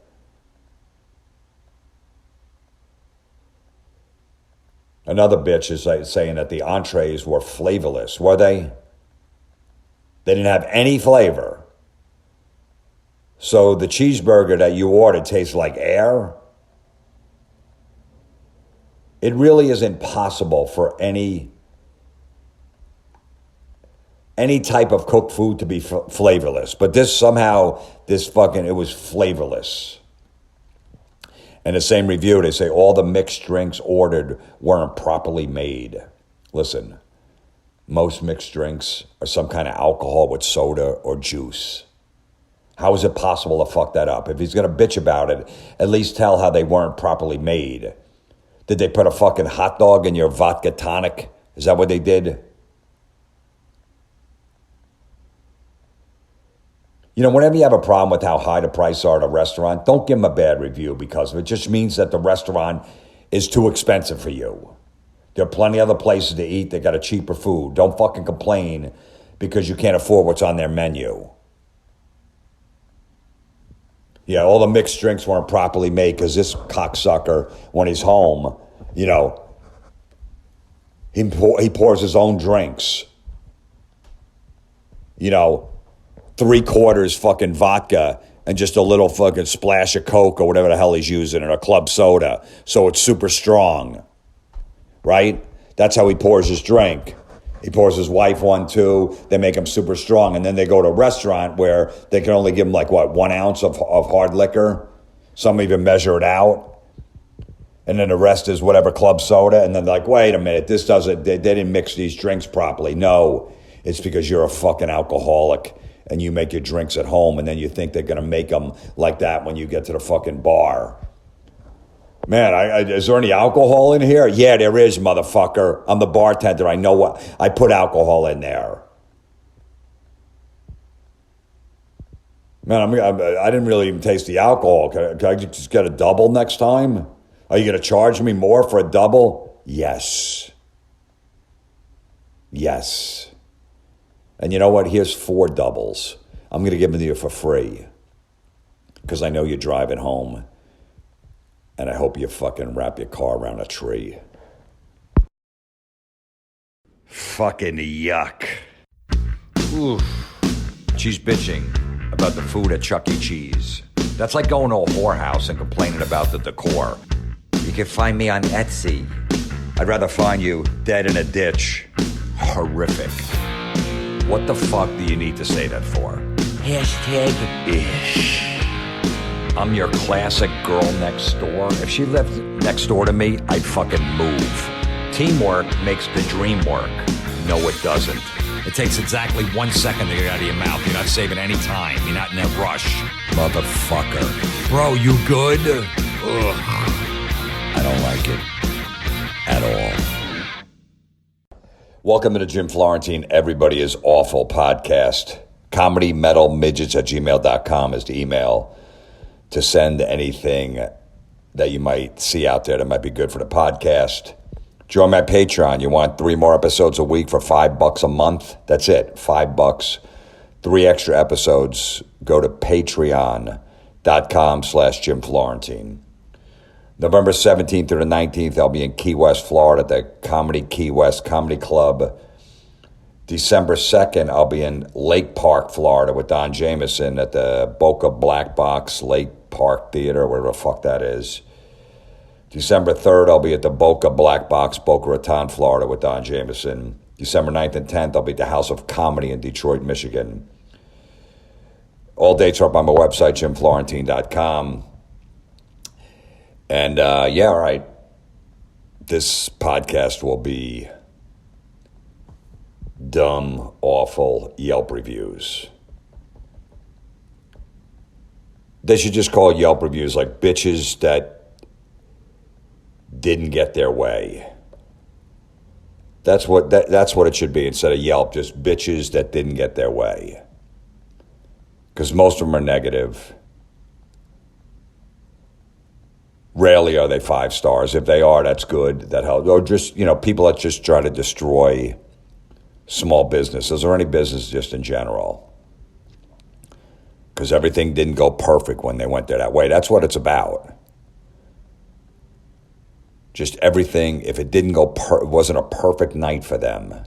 Another bitch is saying that the entrees were flavorless. Were they? They didn't have any flavor. So the cheeseburger that you ordered tastes like air? It really is impossible for any type of cooked food to be flavorless. But it was flavorless. In the same review, they say all the mixed drinks ordered weren't properly made. Listen, most mixed drinks are some kind of alcohol with soda or juice. How is it possible to fuck that up? If he's going to bitch about it, at least tell how they weren't properly made. Did they put a fucking hot dog in your vodka tonic? Is that what they did? You know, whenever you have a problem with how high the prices are at a restaurant, don't give them a bad review because of it. It just means that the restaurant is too expensive for you. There are plenty of other places to eat that got a cheaper food. Don't fucking complain because you can't afford what's on their menu. Yeah, all the mixed drinks weren't properly made because this cocksucker, when he's home, you know, he pours his own drinks. You know, 3/4 fucking vodka and just a little fucking splash of Coke or whatever the hell he's using, or a club soda, so it's super strong, right? That's how he pours his drink. He pours his wife one too. They make him super strong, and then they go to a restaurant where they can only give him 1 ounce of hard liquor. Some even measure it out, and then the rest is whatever club soda. And then they're like, wait a minute, they didn't mix these drinks properly. No, it's because you're a fucking alcoholic and you make your drinks at home, and then you think they're going to make them like that when you get to the fucking bar. Man, is there any alcohol in here? Yeah, there is, motherfucker. I'm the bartender. I know what. I put alcohol in there. Man, I didn't really even taste the alcohol. Can I just get a double next time? Are you going to charge me more for a double? Yes. Yes. And you know what? Here's 4 doubles. I'm going to give them to you for free because I know you're driving home. And I hope you fucking wrap your car around a tree. Fucking yuck. Oof. She's bitching about the food at Chuck E. Cheese. That's like going to a whorehouse and complaining about the decor. You can find me on Etsy. I'd rather find you dead in a ditch. Horrific. What the fuck do you need to say that for? #ish. I'm your classic girl next door. If she lived next door to me, I'd fucking move. Teamwork makes the dream work. No, it doesn't. It takes exactly 1 second to get out of your mouth. You're not saving any time. You're not in a rush. Motherfucker. Bro, you good? Ugh. I don't like it. At all. Welcome to the Jim Florentine Everybody is Awful podcast. comedymetalmidgets@gmail.com is the email to send anything that you might see out there that might be good for the podcast. Join my Patreon. You want 3 more episodes a week for $5 a month? That's it, $5. 3 extra episodes. Go to patreon.com/Jim Florentine. November 17th through the 19th, I'll be in Key West, Florida at the Comedy Key West Comedy Club. December 2nd, I'll be in Lake Park, Florida with Don Jameson at the Boca Black Box Lake Park Theater, whatever the fuck that is. December 3rd, I'll be at the Boca Black Box, Boca Raton, Florida with Don Jameson. December 9th and 10th, I'll be at the House of Comedy in Detroit, Michigan. All dates are up on my website, jimflorentine.com. And yeah, all right. This podcast will be dumb, awful Yelp reviews. They should just call Yelp reviews like bitches that didn't get their way. That's what it should be instead of Yelp, just bitches that didn't get their way. Because most of them are negative. Rarely are they 5 stars. If they are, that's good. That helps. Or just, people that just try to destroy small businesses or any business just in general. Because everything didn't go perfect when they went there that way. That's what it's about. Just everything, if it didn't go, it wasn't a perfect night for them,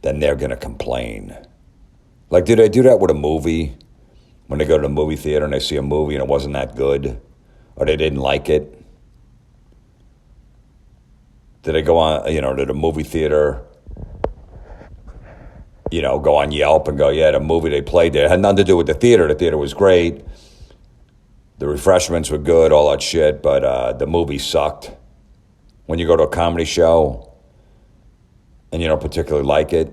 then they're going to complain. Like, do they do that with a movie? When they go to the movie theater and they see a movie and it wasn't that good? Or they didn't like it? Did they go on, to the movie theater, go on Yelp and go, yeah, the movie they played there had nothing to do with the theater. The theater was great. The refreshments were good, all that shit, but the movie sucked. When you go to a comedy show and you don't particularly like it,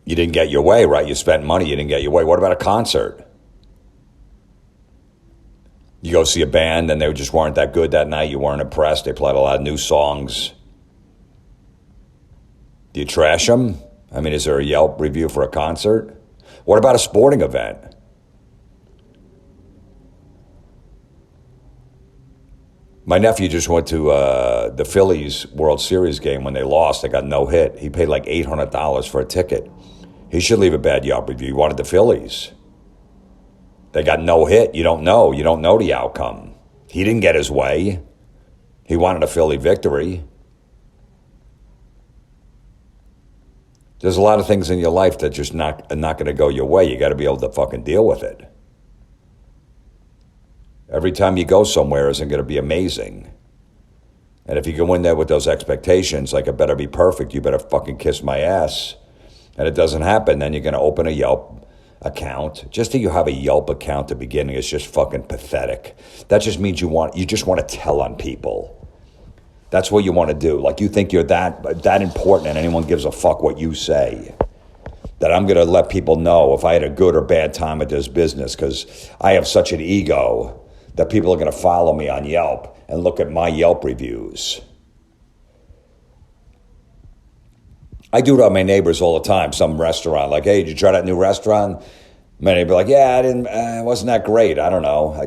you didn't get your way, right? You spent money, you didn't get your way. What about a concert? You go see a band and they just weren't that good that night. You weren't impressed. They played a lot of new songs. Do you trash them? I mean, is there a Yelp review for a concert? What about a sporting event? My nephew just went to the Phillies World Series game when they lost. They got no hit. He paid like $800 for a ticket. He should leave a bad Yelp review. He wanted the Phillies. They got no hit. You don't know. You don't know the outcome. He didn't get his way. He wanted a Philly victory. There's a lot of things in your life that just not going to go your way. You got to be able to fucking deal with it. Every time you go somewhere isn't going to be amazing. And if you go in there with those expectations, like it better be perfect, you better fucking kiss my ass, and it doesn't happen, then you're going to open a Yelp account. Just that you have a Yelp account at the beginning is just fucking pathetic. That just means you just want to tell on people. That's what you want to do. Like you think you're that important and anyone gives a fuck what you say. That I'm going to let people know if I had a good or bad time at this business because I have such an ego that people are going to follow me on Yelp and look at my Yelp reviews. I do it on my neighbors all the time. Some restaurant, like, hey, did you try that new restaurant? Many be like, yeah, it wasn't that great. I don't know.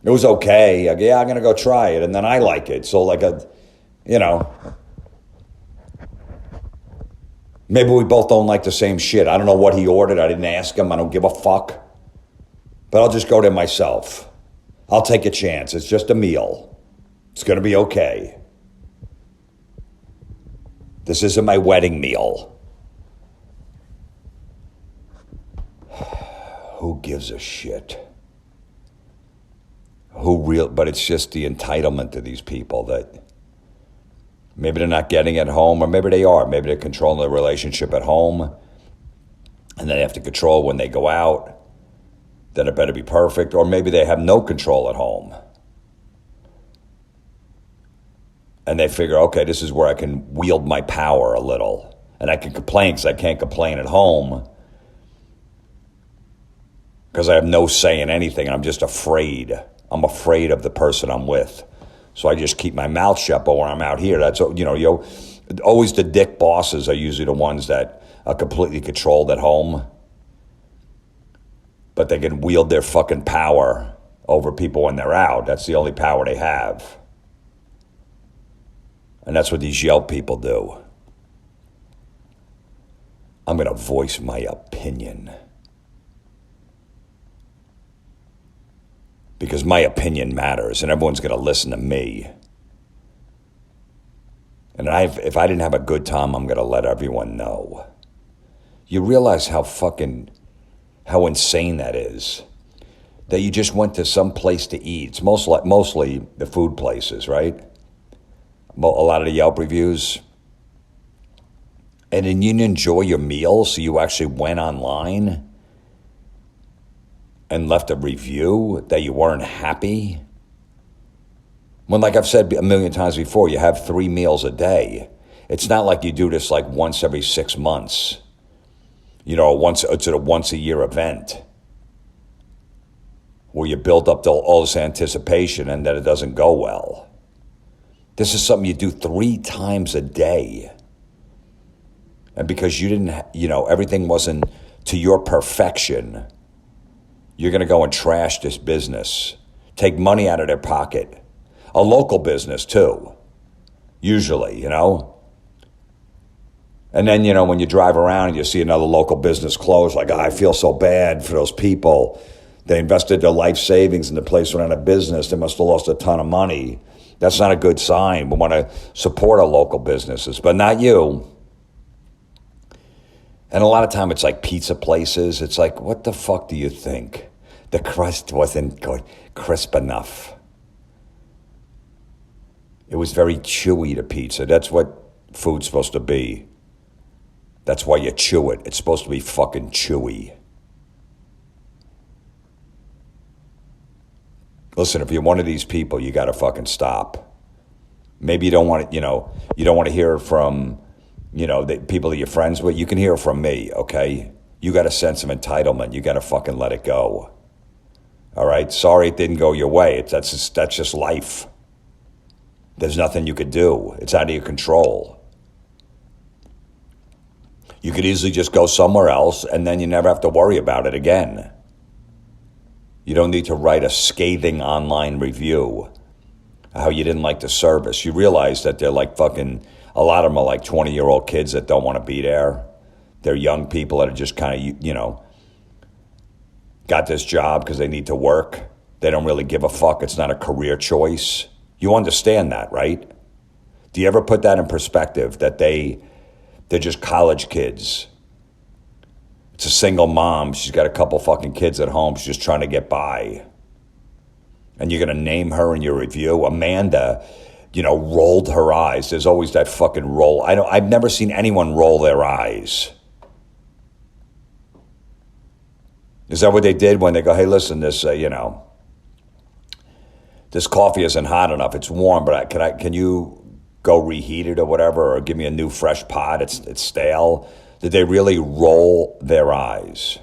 It was okay. Yeah, I'm going to go try it. And then I like it. So maybe we both don't like the same shit. I don't know what he ordered. I didn't ask him. I don't give a fuck. But I'll just go there myself. I'll take a chance. It's just a meal. It's going to be okay. This isn't my wedding meal. Who gives a shit? But it's just the entitlement to these people that maybe they're not getting at home, or maybe they are. Maybe they're controlling the relationship at home, and they have to control when they go out. Then it better be perfect, or maybe they have no control at home. And they figure, okay, this is where I can wield my power a little. And I can complain because I can't complain at home because I have no say in anything. I'm just afraid. I'm afraid of the person I'm with. So I just keep my mouth shut, but when I'm out here, that's, always the dick bosses are usually the ones that are completely controlled at home. But they can wield their fucking power over people when they're out. That's the only power they have. And that's what these Yelp people do. I'm going to voice my opinion. Because my opinion matters, and everyone's going to listen to me. And if I didn't have a good time, I'm going to let everyone know. You realize how insane that is. That you just went to some place to eat. It's mostly the food places, right? A lot of the Yelp reviews. And then you didn't enjoy your meal, so you actually went online and left a review that you weren't happy. When, like I've said a million times before, you have 3 meals a day. It's not like you do this like once every 6 months. It's a once a year event where you build up all this anticipation and then it doesn't go well. This is something you do 3 times a day. And because you didn't, everything wasn't to your perfection, you're going to go and trash this business take money out of their pocket. A local business too, usually, And then, when you drive around and you see another local business close, like, I feel so bad for those people. They invested their life savings in the place around a business. They must have lost a ton of money. That's not a good sign. We want to support our local businesses, but not you. And a lot of time it's like pizza places. It's like, what the fuck do you think? The crust wasn't good, crisp enough. It was very chewy, the pizza. That's what food's supposed to be. That's why you chew it. It's supposed to be fucking chewy. Listen, if you're one of these people, you got to fucking stop. Maybe you don't want to, you don't want to hear from, the people that you're friends with. You can hear from me, okay? You got a sense of entitlement. You got to fucking let it go. All right? Sorry it didn't go your way. That's just life. There's nothing you could do. It's out of your control. You could easily just go somewhere else, and then you never have to worry about it again. You don't need to write a scathing online review how you didn't like the service. You realize that they're like fucking, a lot of them are like 20-year-old kids that don't want to be there. They're young people that are just kind of, got this job because they need to work. They don't really give a fuck. It's not a career choice. You understand that, right? Do you ever put that in perspective, that they're just college kids? It's a single mom. She's got a couple fucking kids at home. She's just trying to get by. And you're going to name her in your review? Amanda, rolled her eyes. There's always that fucking roll. I've never seen anyone roll their eyes. Is that what they did when they go, hey, listen, this, this coffee isn't hot enough. It's warm, but can you go reheat it or whatever, or give me a new fresh pot? It's stale. Did they really roll their eyes?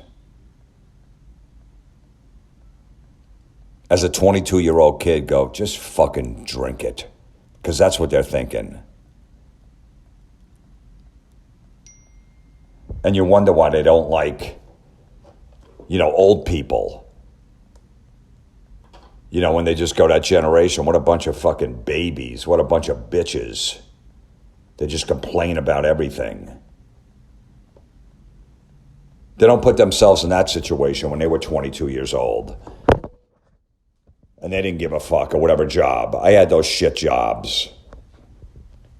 As a 22-year-old kid, go, just fucking drink it. Because that's what they're thinking. And you wonder why they don't like, old people. When they just go that generation, what a bunch of fucking babies. What a bunch of bitches. They just complain about everything. They don't put themselves in that situation when they were 22 years old. And they didn't give a fuck or whatever job. I had those shit jobs.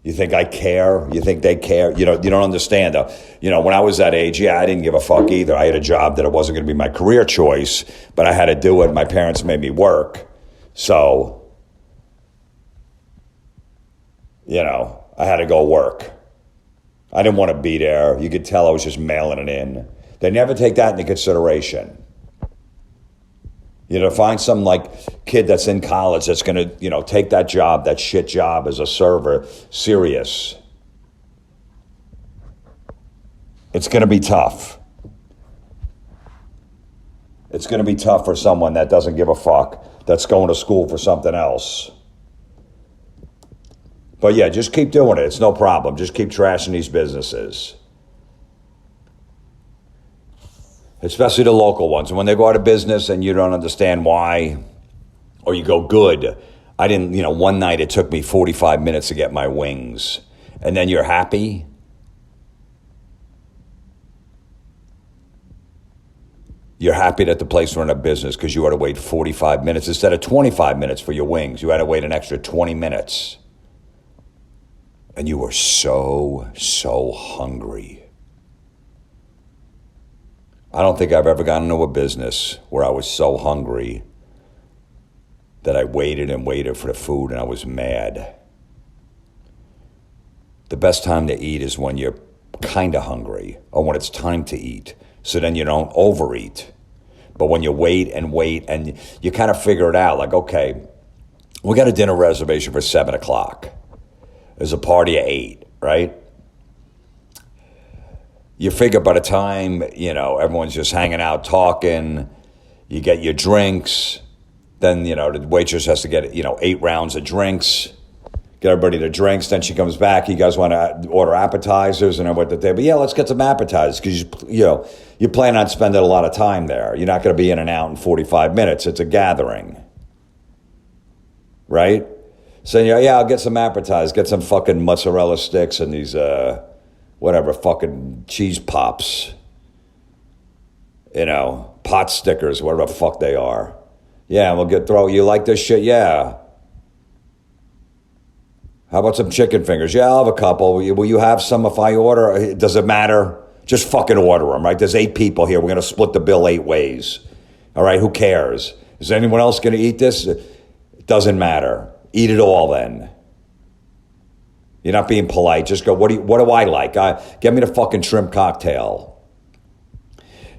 You think I care? You think they care? You don't understand. When I was that age, I didn't give a fuck either. I had a job that it wasn't going to be my career choice, but I had to do it. My parents made me work. So, I had to go work. I didn't want to be there. You could tell I was just mailing it in. They never take that into consideration. Find some kid that's in college that's going to, take that job, that shit job as a server, serious. It's going to be tough. It's going to be tough for someone that doesn't give a fuck, that's going to school for something else. But yeah, just keep doing it. It's no problem. Just keep trashing these businesses. Especially the local ones. And when they go out of business and you don't understand why, or you go, good. I didn't, one night it took me 45 minutes to get my wings. And then you're happy. You're happy that the place went out of business because you had to wait 45 minutes instead of 25 minutes for your wings. You had to wait an extra 20 minutes. And you were so hungry. I don't think I've ever gotten into a business where I was so hungry that I waited and waited for the food and I was mad. The best time to eat is when you're kind of hungry or when it's time to eat, so then you don't overeat. But when you wait and you kind of figure it out, like, okay, we got a dinner reservation for 7 o'clock. There's a party at 8, right? You figure by the time, everyone's just hanging out, talking, you get your drinks, then, the waitress has to get, 8 rounds of drinks, get everybody their drinks, then she comes back, you guys want to order appetizers and what the day, but yeah, let's get some appetizers, because, you plan on spending a lot of time there. You're not going to be in and out in 45 minutes. It's a gathering. right? Saying, yeah, I'll get some appetizers, get some fucking mozzarella sticks and these, whatever, fucking cheese pops. You know, pot stickers, whatever the fuck they are. Yeah, we'll you like this shit? Yeah. How about some chicken fingers? Yeah, I'll have a couple. Will you have some if I order? Does it matter? Just fucking order them, right? There's 8 people here. We're going to split the bill 8 ways. All right, who cares? Is anyone else going to eat this? It doesn't matter. Eat it all then. You're not being polite. Just go, what do I like? Get me the fucking shrimp cocktail.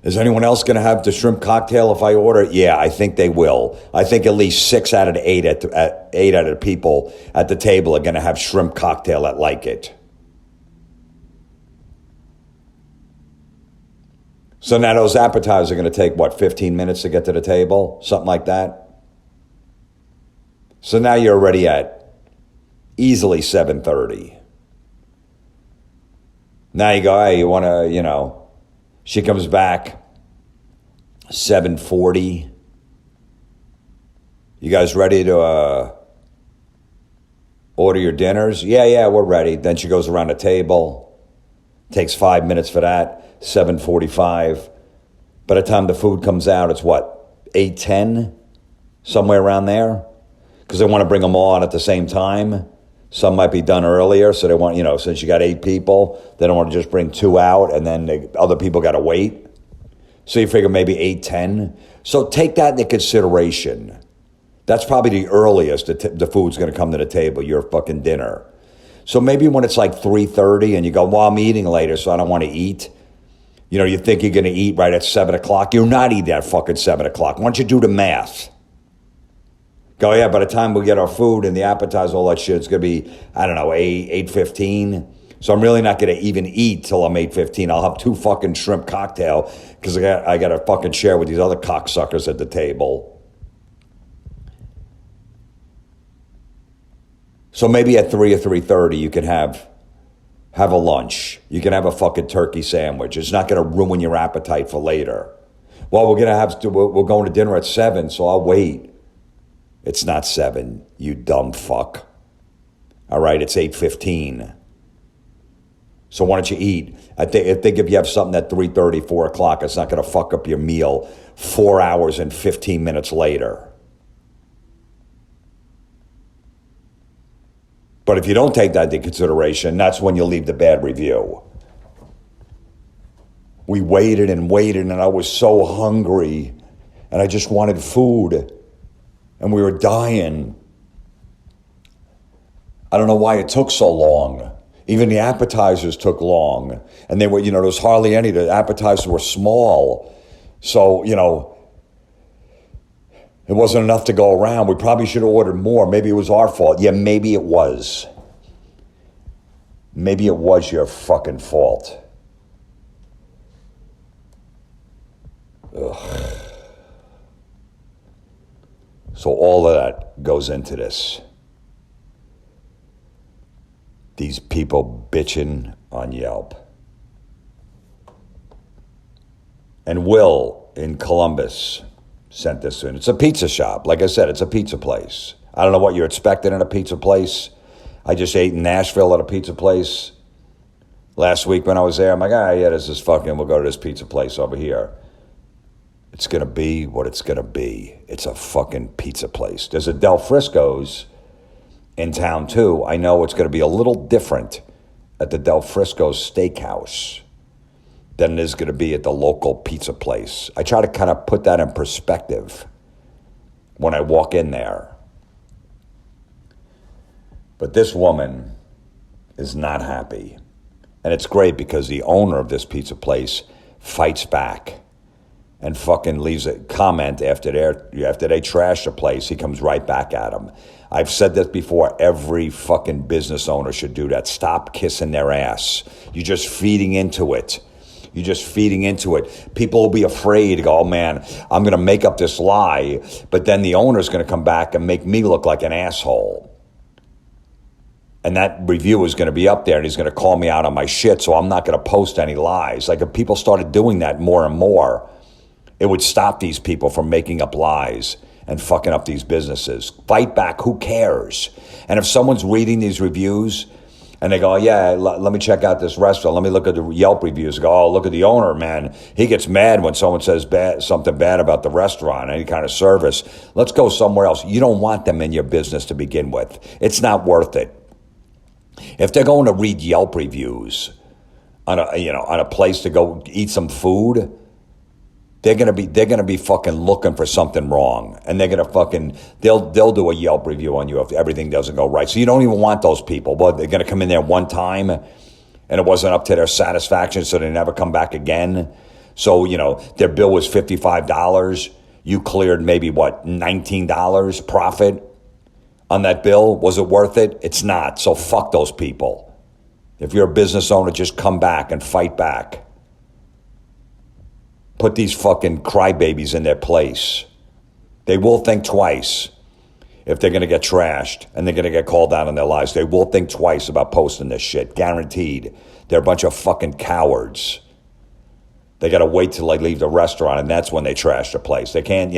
Is anyone else going to have the shrimp cocktail if I order it? Yeah, I think they will. I think at least 6 out of the 8 8 out of the people at the table are going to have shrimp cocktail that like it. So now those appetizers are going to take, 15 minutes to get to the table? Something like that? So now you're already at easily 7:30. Now you go, hey, you want to, she comes back 7:40. You guys ready to order your dinners? Yeah, we're ready. Then she goes around the table. Takes 5 minutes for that. 7:45. By the time the food comes out, it's 8:10? Somewhere around there? Because they want to bring them all on at the same time. Some might be done earlier, so they want, since you got 8 people, they don't want to just bring 2 out, and then the other people got to wait. So you figure maybe 8:10. So take that into consideration. That's probably the earliest the food's going to come to the table, your fucking dinner. So maybe when it's like 3:30 and you go, well, I'm eating later, so I don't want to eat. You think you're going to eat right at 7 o'clock. You're not eating at fucking 7 o'clock. Why don't you do the math? Go, yeah, by the time we get our food and the appetizer, all that shit, it's going to be, 8:15. So I'm really not going to even eat till I'm 8:15. I'll have 2 fucking shrimp cocktail because I got to fucking share with these other cocksuckers at the table. So maybe at 3 or 3:30 you can have a lunch. You can have a fucking turkey sandwich. It's not going to ruin your appetite for later. Well, we're going to dinner at 7, so I'll wait. It's not 7, you dumb fuck. All right, it's 8:15. So why don't you eat? I think if you have something at 3:30, 4 o'clock, it's not going to fuck up your meal 4 hours and 15 minutes later. But if you don't take that into consideration, that's when you leave the bad review. We waited and waited, and I was so hungry, and I just wanted food. And we were dying. I don't know why it took so long. Even the appetizers took long. And they were, there was hardly any. The appetizers were small. So, it wasn't enough to go around. We probably should have ordered more. Maybe it was our fault. Yeah, maybe it was. Maybe it was your fucking fault. Ugh. So all of that goes into this. These people bitching on Yelp. And Will in Columbus sent this in. It's a pizza shop. Like I said, it's a pizza place. I don't know what you're expecting in a pizza place. I just ate in Nashville at a pizza place. Last week when I was there, I'm like, this is fucking, we'll go to this pizza place over here. It's going to be what it's going to be. It's a fucking pizza place. There's a Del Frisco's in town, too. I know it's going to be a little different at the Del Frisco's Steakhouse than it is going to be at the local pizza place. I try to kind of put that in perspective when I walk in there. But this woman is not happy. And it's great because the owner of this pizza place fights back and fucking leaves a comment after they trash the place. He comes right back at them. I've said this before. Every fucking business owner should do that. Stop kissing their ass. You're just feeding into it. People will be afraid to go, oh man, I'm going to make up this lie, but then the owner's going to come back and make me look like an asshole. And that review is going to be up there and he's going to call me out on my shit, so I'm not going to post any lies. Like if people started doing that more and more, it would stop these people from making up lies and fucking up these businesses. Fight back. Who cares? And if someone's reading these reviews and they go, yeah, let me check out this restaurant. Let me look at the Yelp reviews. Go, oh, look at the owner, man. He gets mad when someone says something bad about the restaurant, any kind of service. Let's go somewhere else. You don't want them in your business to begin with. It's not worth it. If they're going to read Yelp reviews on a place to go eat some food, they're gonna be fucking looking for something wrong, and they'll do a Yelp review on you if everything doesn't go right. So you don't even want those people. But they're gonna come in there one time, and it wasn't up to their satisfaction, so they never come back again. So their bill was $55. You cleared maybe $19 profit on that bill. Was it worth it? It's not. So fuck those people. If you're a business owner, just come back and fight back. Put these fucking crybabies in their place. They will think twice if they're going to get trashed and they're going to get called out on their lives. They will think twice about posting this shit. Guaranteed. They're a bunch of fucking cowards. They got to wait till they leave the restaurant, and that's when they trash the place. They can't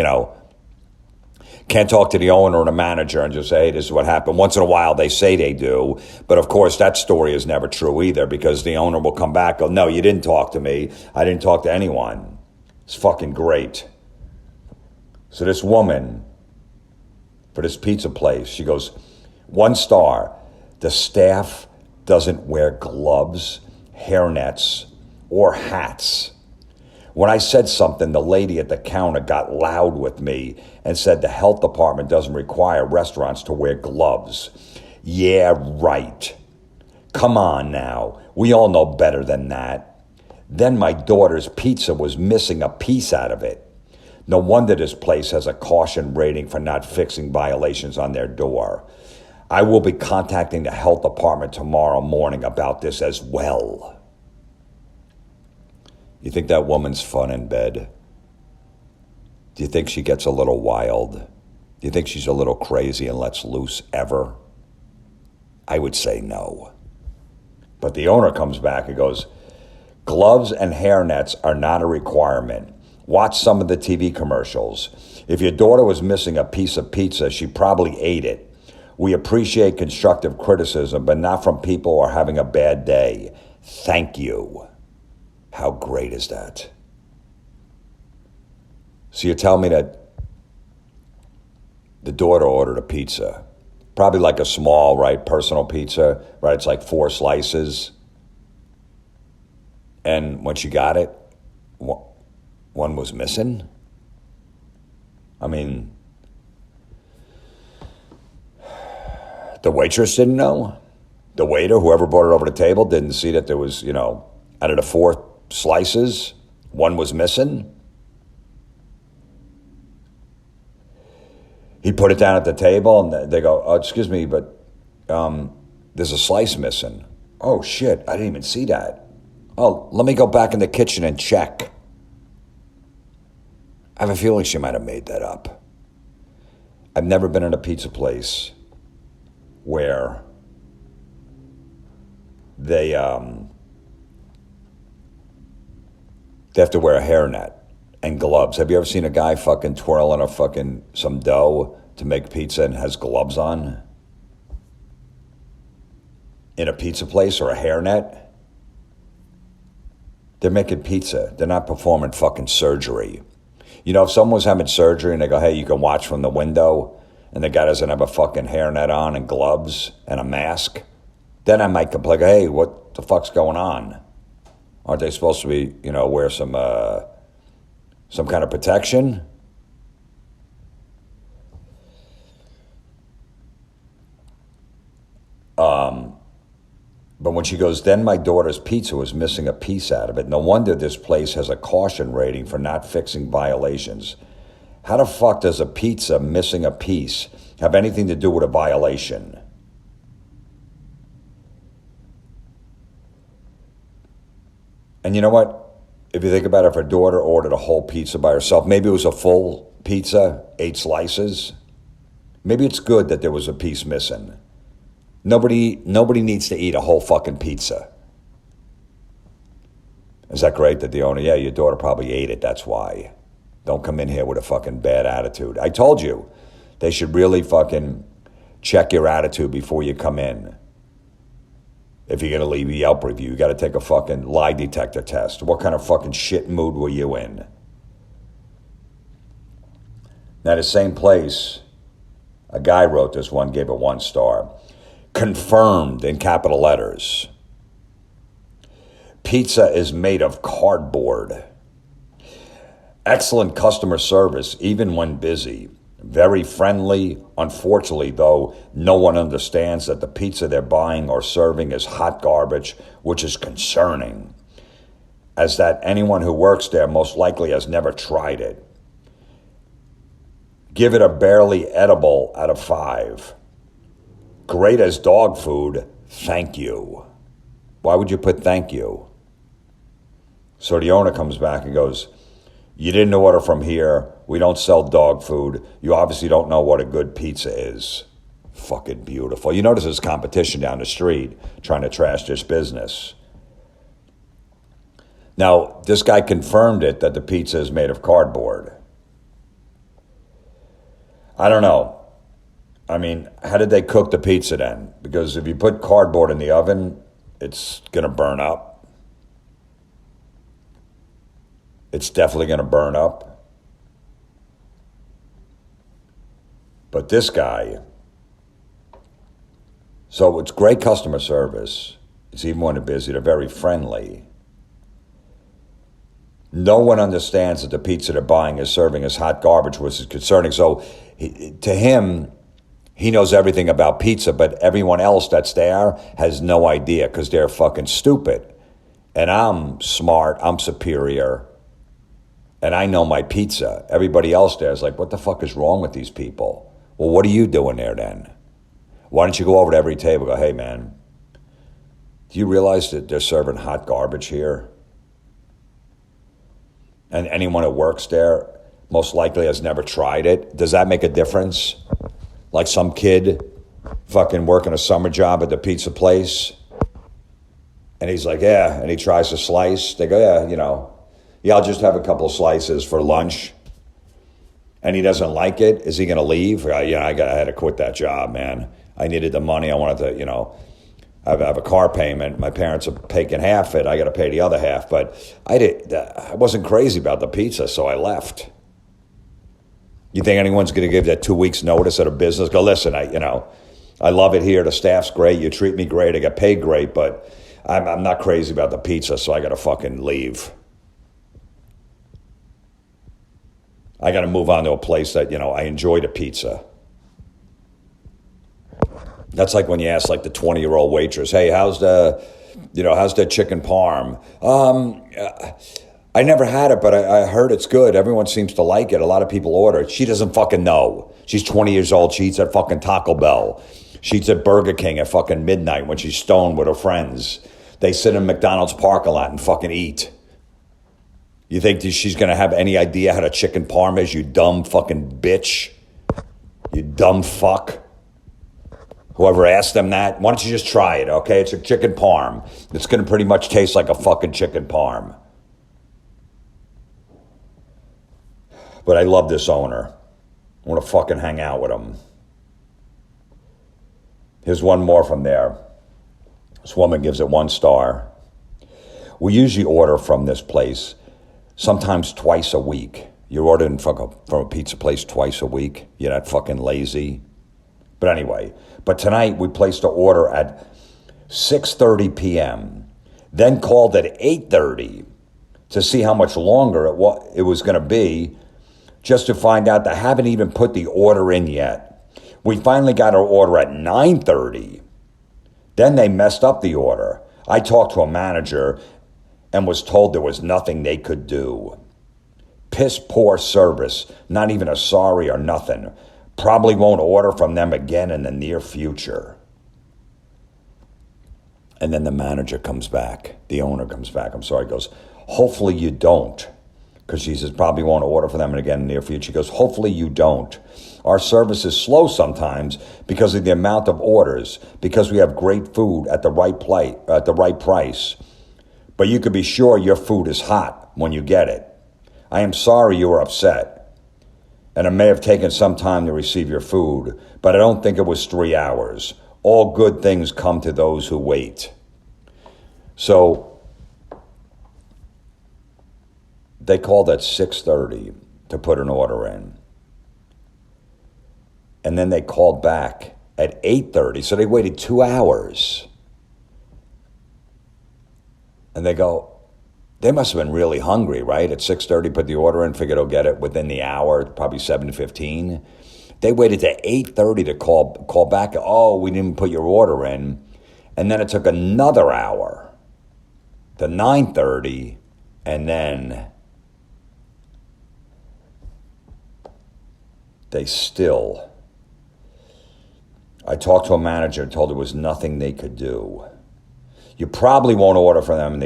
talk to the owner or the manager and just say, hey, this is what happened. Once in a while, they say they do. But, of course, that story is never true either, because the owner will come back and go, no, you didn't talk to me. I didn't talk to anyone. It's fucking great. So this woman, for this pizza place, she goes, 1 star. The staff doesn't wear gloves, hairnets, or hats. When I said something, the lady at the counter got loud with me and said the health department doesn't require restaurants to wear gloves. Yeah, right. Come on now. We all know better than that. Then my daughter's pizza was missing a piece out of it. No wonder this place has a caution rating for not fixing violations on their door. I will be contacting the health department tomorrow morning about this as well. You think that woman's fun in bed? Do you think she gets a little wild? Do you think she's a little crazy and lets loose ever? I would say no. But the owner comes back and goes, gloves and hairnets are not a requirement. Watch some of the TV commercials. If your daughter was missing a piece of pizza, she probably ate it. We appreciate constructive criticism, but not from people who are having a bad day. Thank you. How great is that? So you tell me that the daughter ordered a pizza, probably like a small, right, personal pizza, right? It's like 4 slices. And when she got it, one was missing. I mean, the waitress didn't know. The waiter, whoever brought it over the table, didn't see that there was, out of the 4 slices, 1 was missing. He put it down at the table, and they go, oh, excuse me, but there's a slice missing. Oh, shit, I didn't even see that. Oh, let me go back in the kitchen and check. I have a feeling she might have made that up. I've never been in a pizza place where they have to wear a hairnet and gloves. Have you ever seen a guy fucking twirling some dough to make pizza and has gloves on? In a pizza place or a hairnet? They're making pizza. They're not performing fucking surgery. If someone was having surgery and they go, hey, you can watch from the window, and the guy doesn't have a fucking hairnet on and gloves and a mask, then I might complain, hey, what the fuck's going on? Aren't they supposed to be, wear some kind of protection? But when she goes, then my daughter's pizza was missing a piece out of it. No wonder this place has a caution rating for not fixing violations. How the fuck does a pizza missing a piece have anything to do with a violation? And you know what? If you think about it, if her daughter ordered a whole pizza by herself, maybe it was a full pizza, 8 slices. Maybe it's good that there was a piece missing. Nobody needs to eat a whole fucking pizza. Is that great that the owner, yeah, your daughter probably ate it, that's why. Don't come in here with a fucking bad attitude. I told you, they should really fucking check your attitude before you come in. If you're going to leave a Yelp review, you got to take a fucking lie detector test. What kind of fucking shit mood were you in? Now, the same place, a guy wrote this one, gave it 1 star. Confirmed in capital letters. Pizza is made of cardboard. Excellent customer service, even when busy. Very friendly. Unfortunately, though, no one understands that the pizza they're buying or serving is hot garbage, which is concerning, as that anyone who works there most likely has never tried it. Give it a barely edible out of 5. Great as dog food, thank you. Why would you put thank you? So the owner comes back and goes, you didn't order from here. We don't sell dog food. You obviously don't know what a good pizza is. Fucking beautiful. You notice there's competition down the street trying to trash this business. Now, this guy confirmed it that the pizza is made of cardboard. I don't know. I mean, how did they cook the pizza then? Because if you put cardboard in the oven, it's going to burn up. It's definitely going to burn up. But this guy, so it's great customer service. It's even when they're busy. They're very friendly. No one understands that the pizza they're buying is serving as hot garbage, which is concerning. So to him, he knows everything about pizza, but everyone else that's there has no idea because they're fucking stupid. And I'm smart. I'm superior. And I know my pizza. Everybody else there is like, what the fuck is wrong with these people? Well, what are you doing there then? Why don't you go over to every table and go, hey, man, do you realize that they're serving hot garbage here? And anyone who works there most likely has never tried it. Does that make a difference? Like some kid fucking working a summer job at the pizza place. And he's like, yeah. And he tries a slice. They go, yeah, I'll just have a couple of slices for lunch. And he doesn't like it. Is he going to leave? I had to quit that job, man. I needed the money. I wanted to, I have a car payment. My parents are taking half it. I got to pay the other half. But I wasn't crazy about the pizza, so I left. You think anyone's going to give that 2 weeks notice at a business? Go, listen, I love it here. The staff's great. You treat me great. I get paid great, but I'm not crazy about the pizza, so I got to fucking leave. I got to move on to a place that, I enjoy the pizza. That's like when you ask like the 20-year-old waitress, hey, how's the chicken parm? I never had it, but I heard it's good. Everyone seems to like it. A lot of people order it. She doesn't fucking know. She's 20 years old. She eats at fucking Taco Bell. She eats at Burger King at fucking midnight when she's stoned with her friends. They sit in McDonald's parking lot and fucking eat. You think she's going to have any idea how a chicken parm is, you dumb fucking bitch? You dumb fuck. Whoever asked them that, why don't you just try it, okay? It's a chicken parm. It's going to pretty much taste like a fucking chicken parm. But I love this owner. I want to fucking hang out with him. Here's one more from there. This woman gives it 1 star. We usually order from this place sometimes twice a week. You're ordering from a pizza place twice a week. You're not fucking lazy. But anyway, tonight we placed an order at 6:30 p.m., then called at 8:30 to see how much longer it was going to be, just to find out they haven't even put the order in yet. We finally got our order at 9:30. Then they messed up the order. I talked to a manager and was told there was nothing they could do. Piss poor service, not even a sorry or nothing. Probably won't order from them again in the near future. And then the manager comes back, the owner comes back, goes, hopefully you don't. Because she says, probably won't order from them again in the near future. She goes, hopefully you don't. Our service is slow sometimes because of the amount of orders, because we have great food at the right price. But you could be sure your food is hot when you get it. I am sorry you were upset, and it may have taken some time to receive your food, but I don't think it was 3 hours. All good things come to those who wait. So they called at 6:30 to put an order in. And then they called back at 8:30, so they waited 2 hours. And they go, they must have been really hungry, right? At 6:30, put the order in, figured they'll get it within the hour, probably 7:15. They waited to 8:30 to call back. Oh, we didn't put your order in. And then it took another hour to 9:30, and then they still... I talked to a manager and told her there was nothing they could do. You probably won't order from them,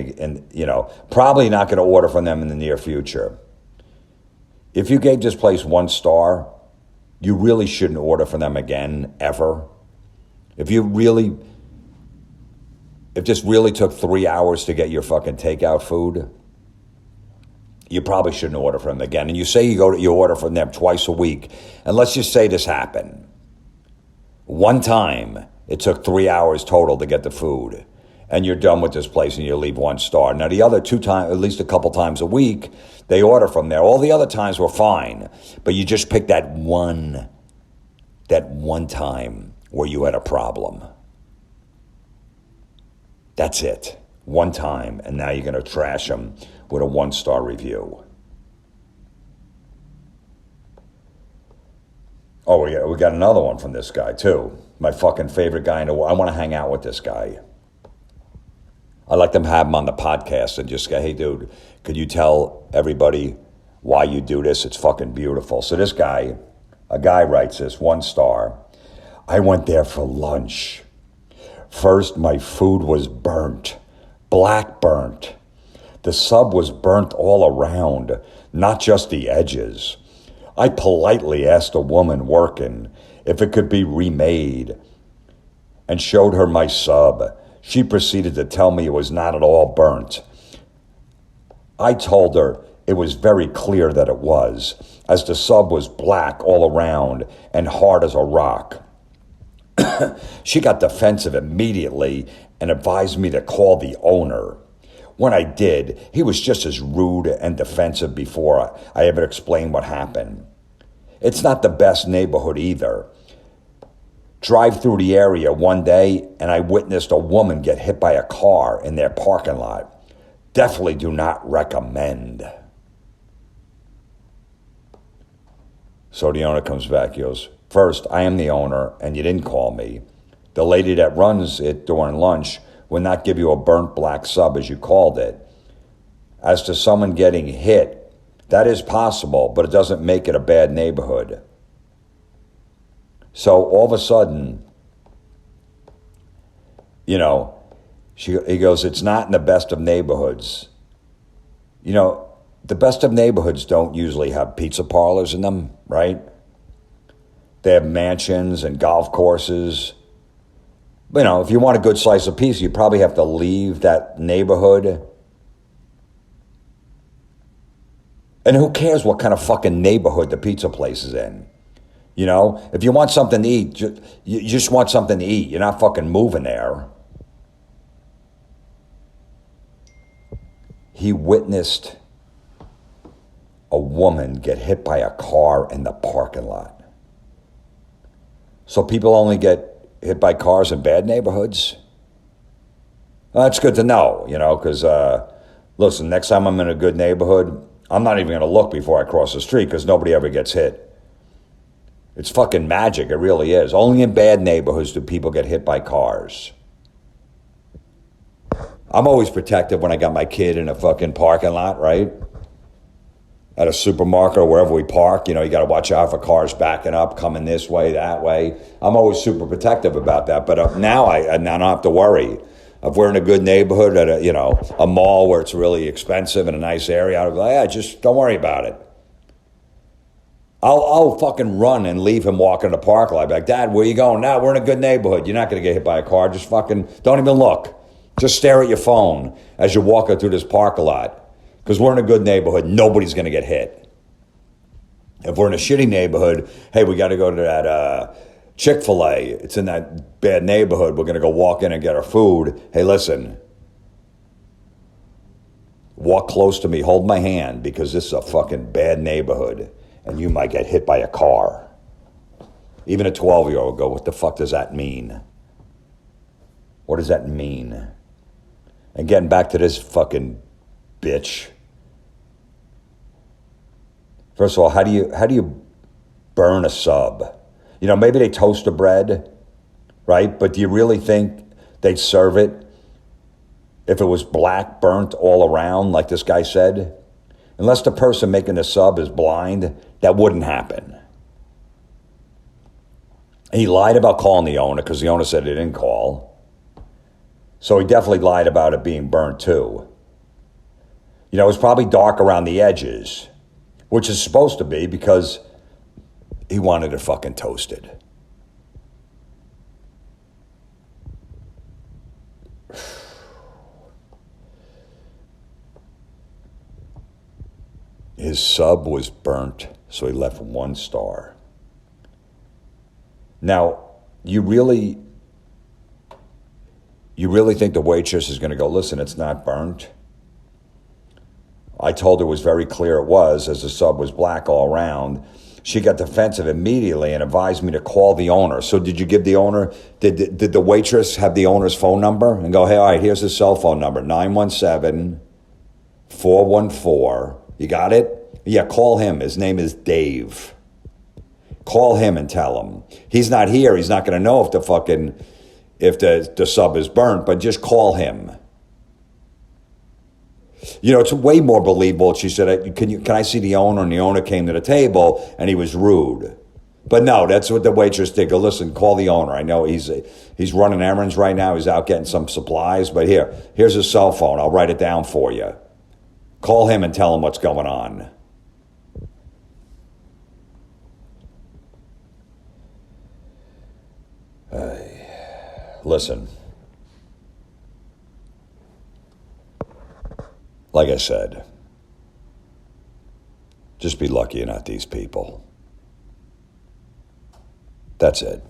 probably not going to order from them in the near future. If you gave this place 1 star, you really shouldn't order from them again, ever. If this really took 3 hours to get your fucking takeout food, you probably shouldn't order from them again. And you say you order from them twice a week, and let's just say this happened. One time, it took 3 hours total to get the food, and you're done with this place and you leave 1 star. Now, the other 2 times, at least a couple times a week, they order from there. All the other times were fine, but you just picked that one time where you had a problem. That's it. One time, and now you're going to trash them with a 1-star review. Oh, we got another one from this guy, too. My fucking favorite guy in the world. I want to hang out with this guy. I like to have him on the podcast and just go, hey, dude, could you tell everybody why you do this? It's fucking beautiful. So this guy, a guy writes this, 1 star. I went there for lunch. First, my food was burnt, black burnt. The sub was burnt all around, not just the edges. I politely asked a woman working if it could be remade and showed her my sub. She proceeded to tell me it was not at all burnt. I told her it was very clear that it was, as the sub was black all around and hard as a rock. She got defensive immediately and advised me to call the owner. When I did, he was just as rude and defensive before I ever explained what happened. It's not the best neighborhood either. Drive through the area one day and I witnessed a woman get hit by a car in their parking lot. Definitely do not recommend. So the owner comes back, he goes, first, I am the owner and you didn't call me. The lady that runs it during lunch would not give you a burnt black sub as you called it. As to someone getting hit, that is possible, but it doesn't make it a bad neighborhood. So all of a sudden, he goes, it's not in the best of neighborhoods. The best of neighborhoods don't usually have pizza parlors in them, right? They have mansions and golf courses. If you want a good slice of pizza, you probably have to leave that neighborhood. And who cares what kind of fucking neighborhood the pizza place is in? If you want something to eat, you just want something to eat. You're not fucking moving there. He witnessed a woman get hit by a car in the parking lot. So people only get hit by cars in bad neighborhoods? Well, that's good to know, because, listen, next time I'm in a good neighborhood, I'm not even going to look before I cross the street because nobody ever gets hit. It's fucking magic, it really is. Only in bad neighborhoods do people get hit by cars. I'm always protective when I got my kid in a fucking parking lot, right? At a supermarket or wherever we park, you got to watch out for cars backing up, coming this way, that way. I'm always super protective about that. But now I don't have to worry. If we're in a good neighborhood at a mall where it's really expensive in a nice area, I'll go, yeah, just don't worry about it. I'll fucking run and leave him walking in the parking lot. I'll be like, Dad, where you going? Now we're in a good neighborhood. You're not going to get hit by a car. Just fucking don't even look. Just stare at your phone as you're walking through this parking lot. Because we're in a good neighborhood, nobody's going to get hit. If we're in a shitty neighborhood, hey, we got to go to that Chick-fil-A. It's in that bad neighborhood. We're going to go walk in and get our food. Hey, listen, walk close to me, hold my hand, because this is a fucking bad neighborhood, and you might get hit by a car. Even a 12-year-old will go, what the fuck does that mean? What does that mean? And getting back to this fucking bitch. First of all, how do you burn a sub? You know, maybe they toast the bread, right? But do you really think they'd serve it if it was black, burnt all around, like this guy said? Unless the person making the sub is blind, that wouldn't happen. And he lied about calling the owner because the owner said he didn't call. So he definitely lied about it being burnt too. You know, it was probably dark around the edges, which is supposed to be because he wanted it fucking toasted. His sub was burnt, so he left 1 star. Now, you really think the waitress is going to go, listen, it's not burnt? I told her it was very clear it was, as the sub was black all around. She got defensive immediately and advised me to call the owner. So did you give the owner, did the waitress have the owner's phone number? And go, hey, all right, here's his cell phone number, 917-414. You got it? Yeah, call him. His name is Dave. Call him and tell him. He's not here. He's not going to know if the sub is burnt, but just call him. You know, it's way more believable. She said, can I see the owner? And the owner came to the table and he was rude. But no, that's what the waitress did. Go, listen, call the owner. I know he's running errands right now. He's out getting some supplies, but here's his cell phone. I'll write it down for you. Call him and tell him what's going on. Listen, like I said, just be lucky you're not these people. That's it.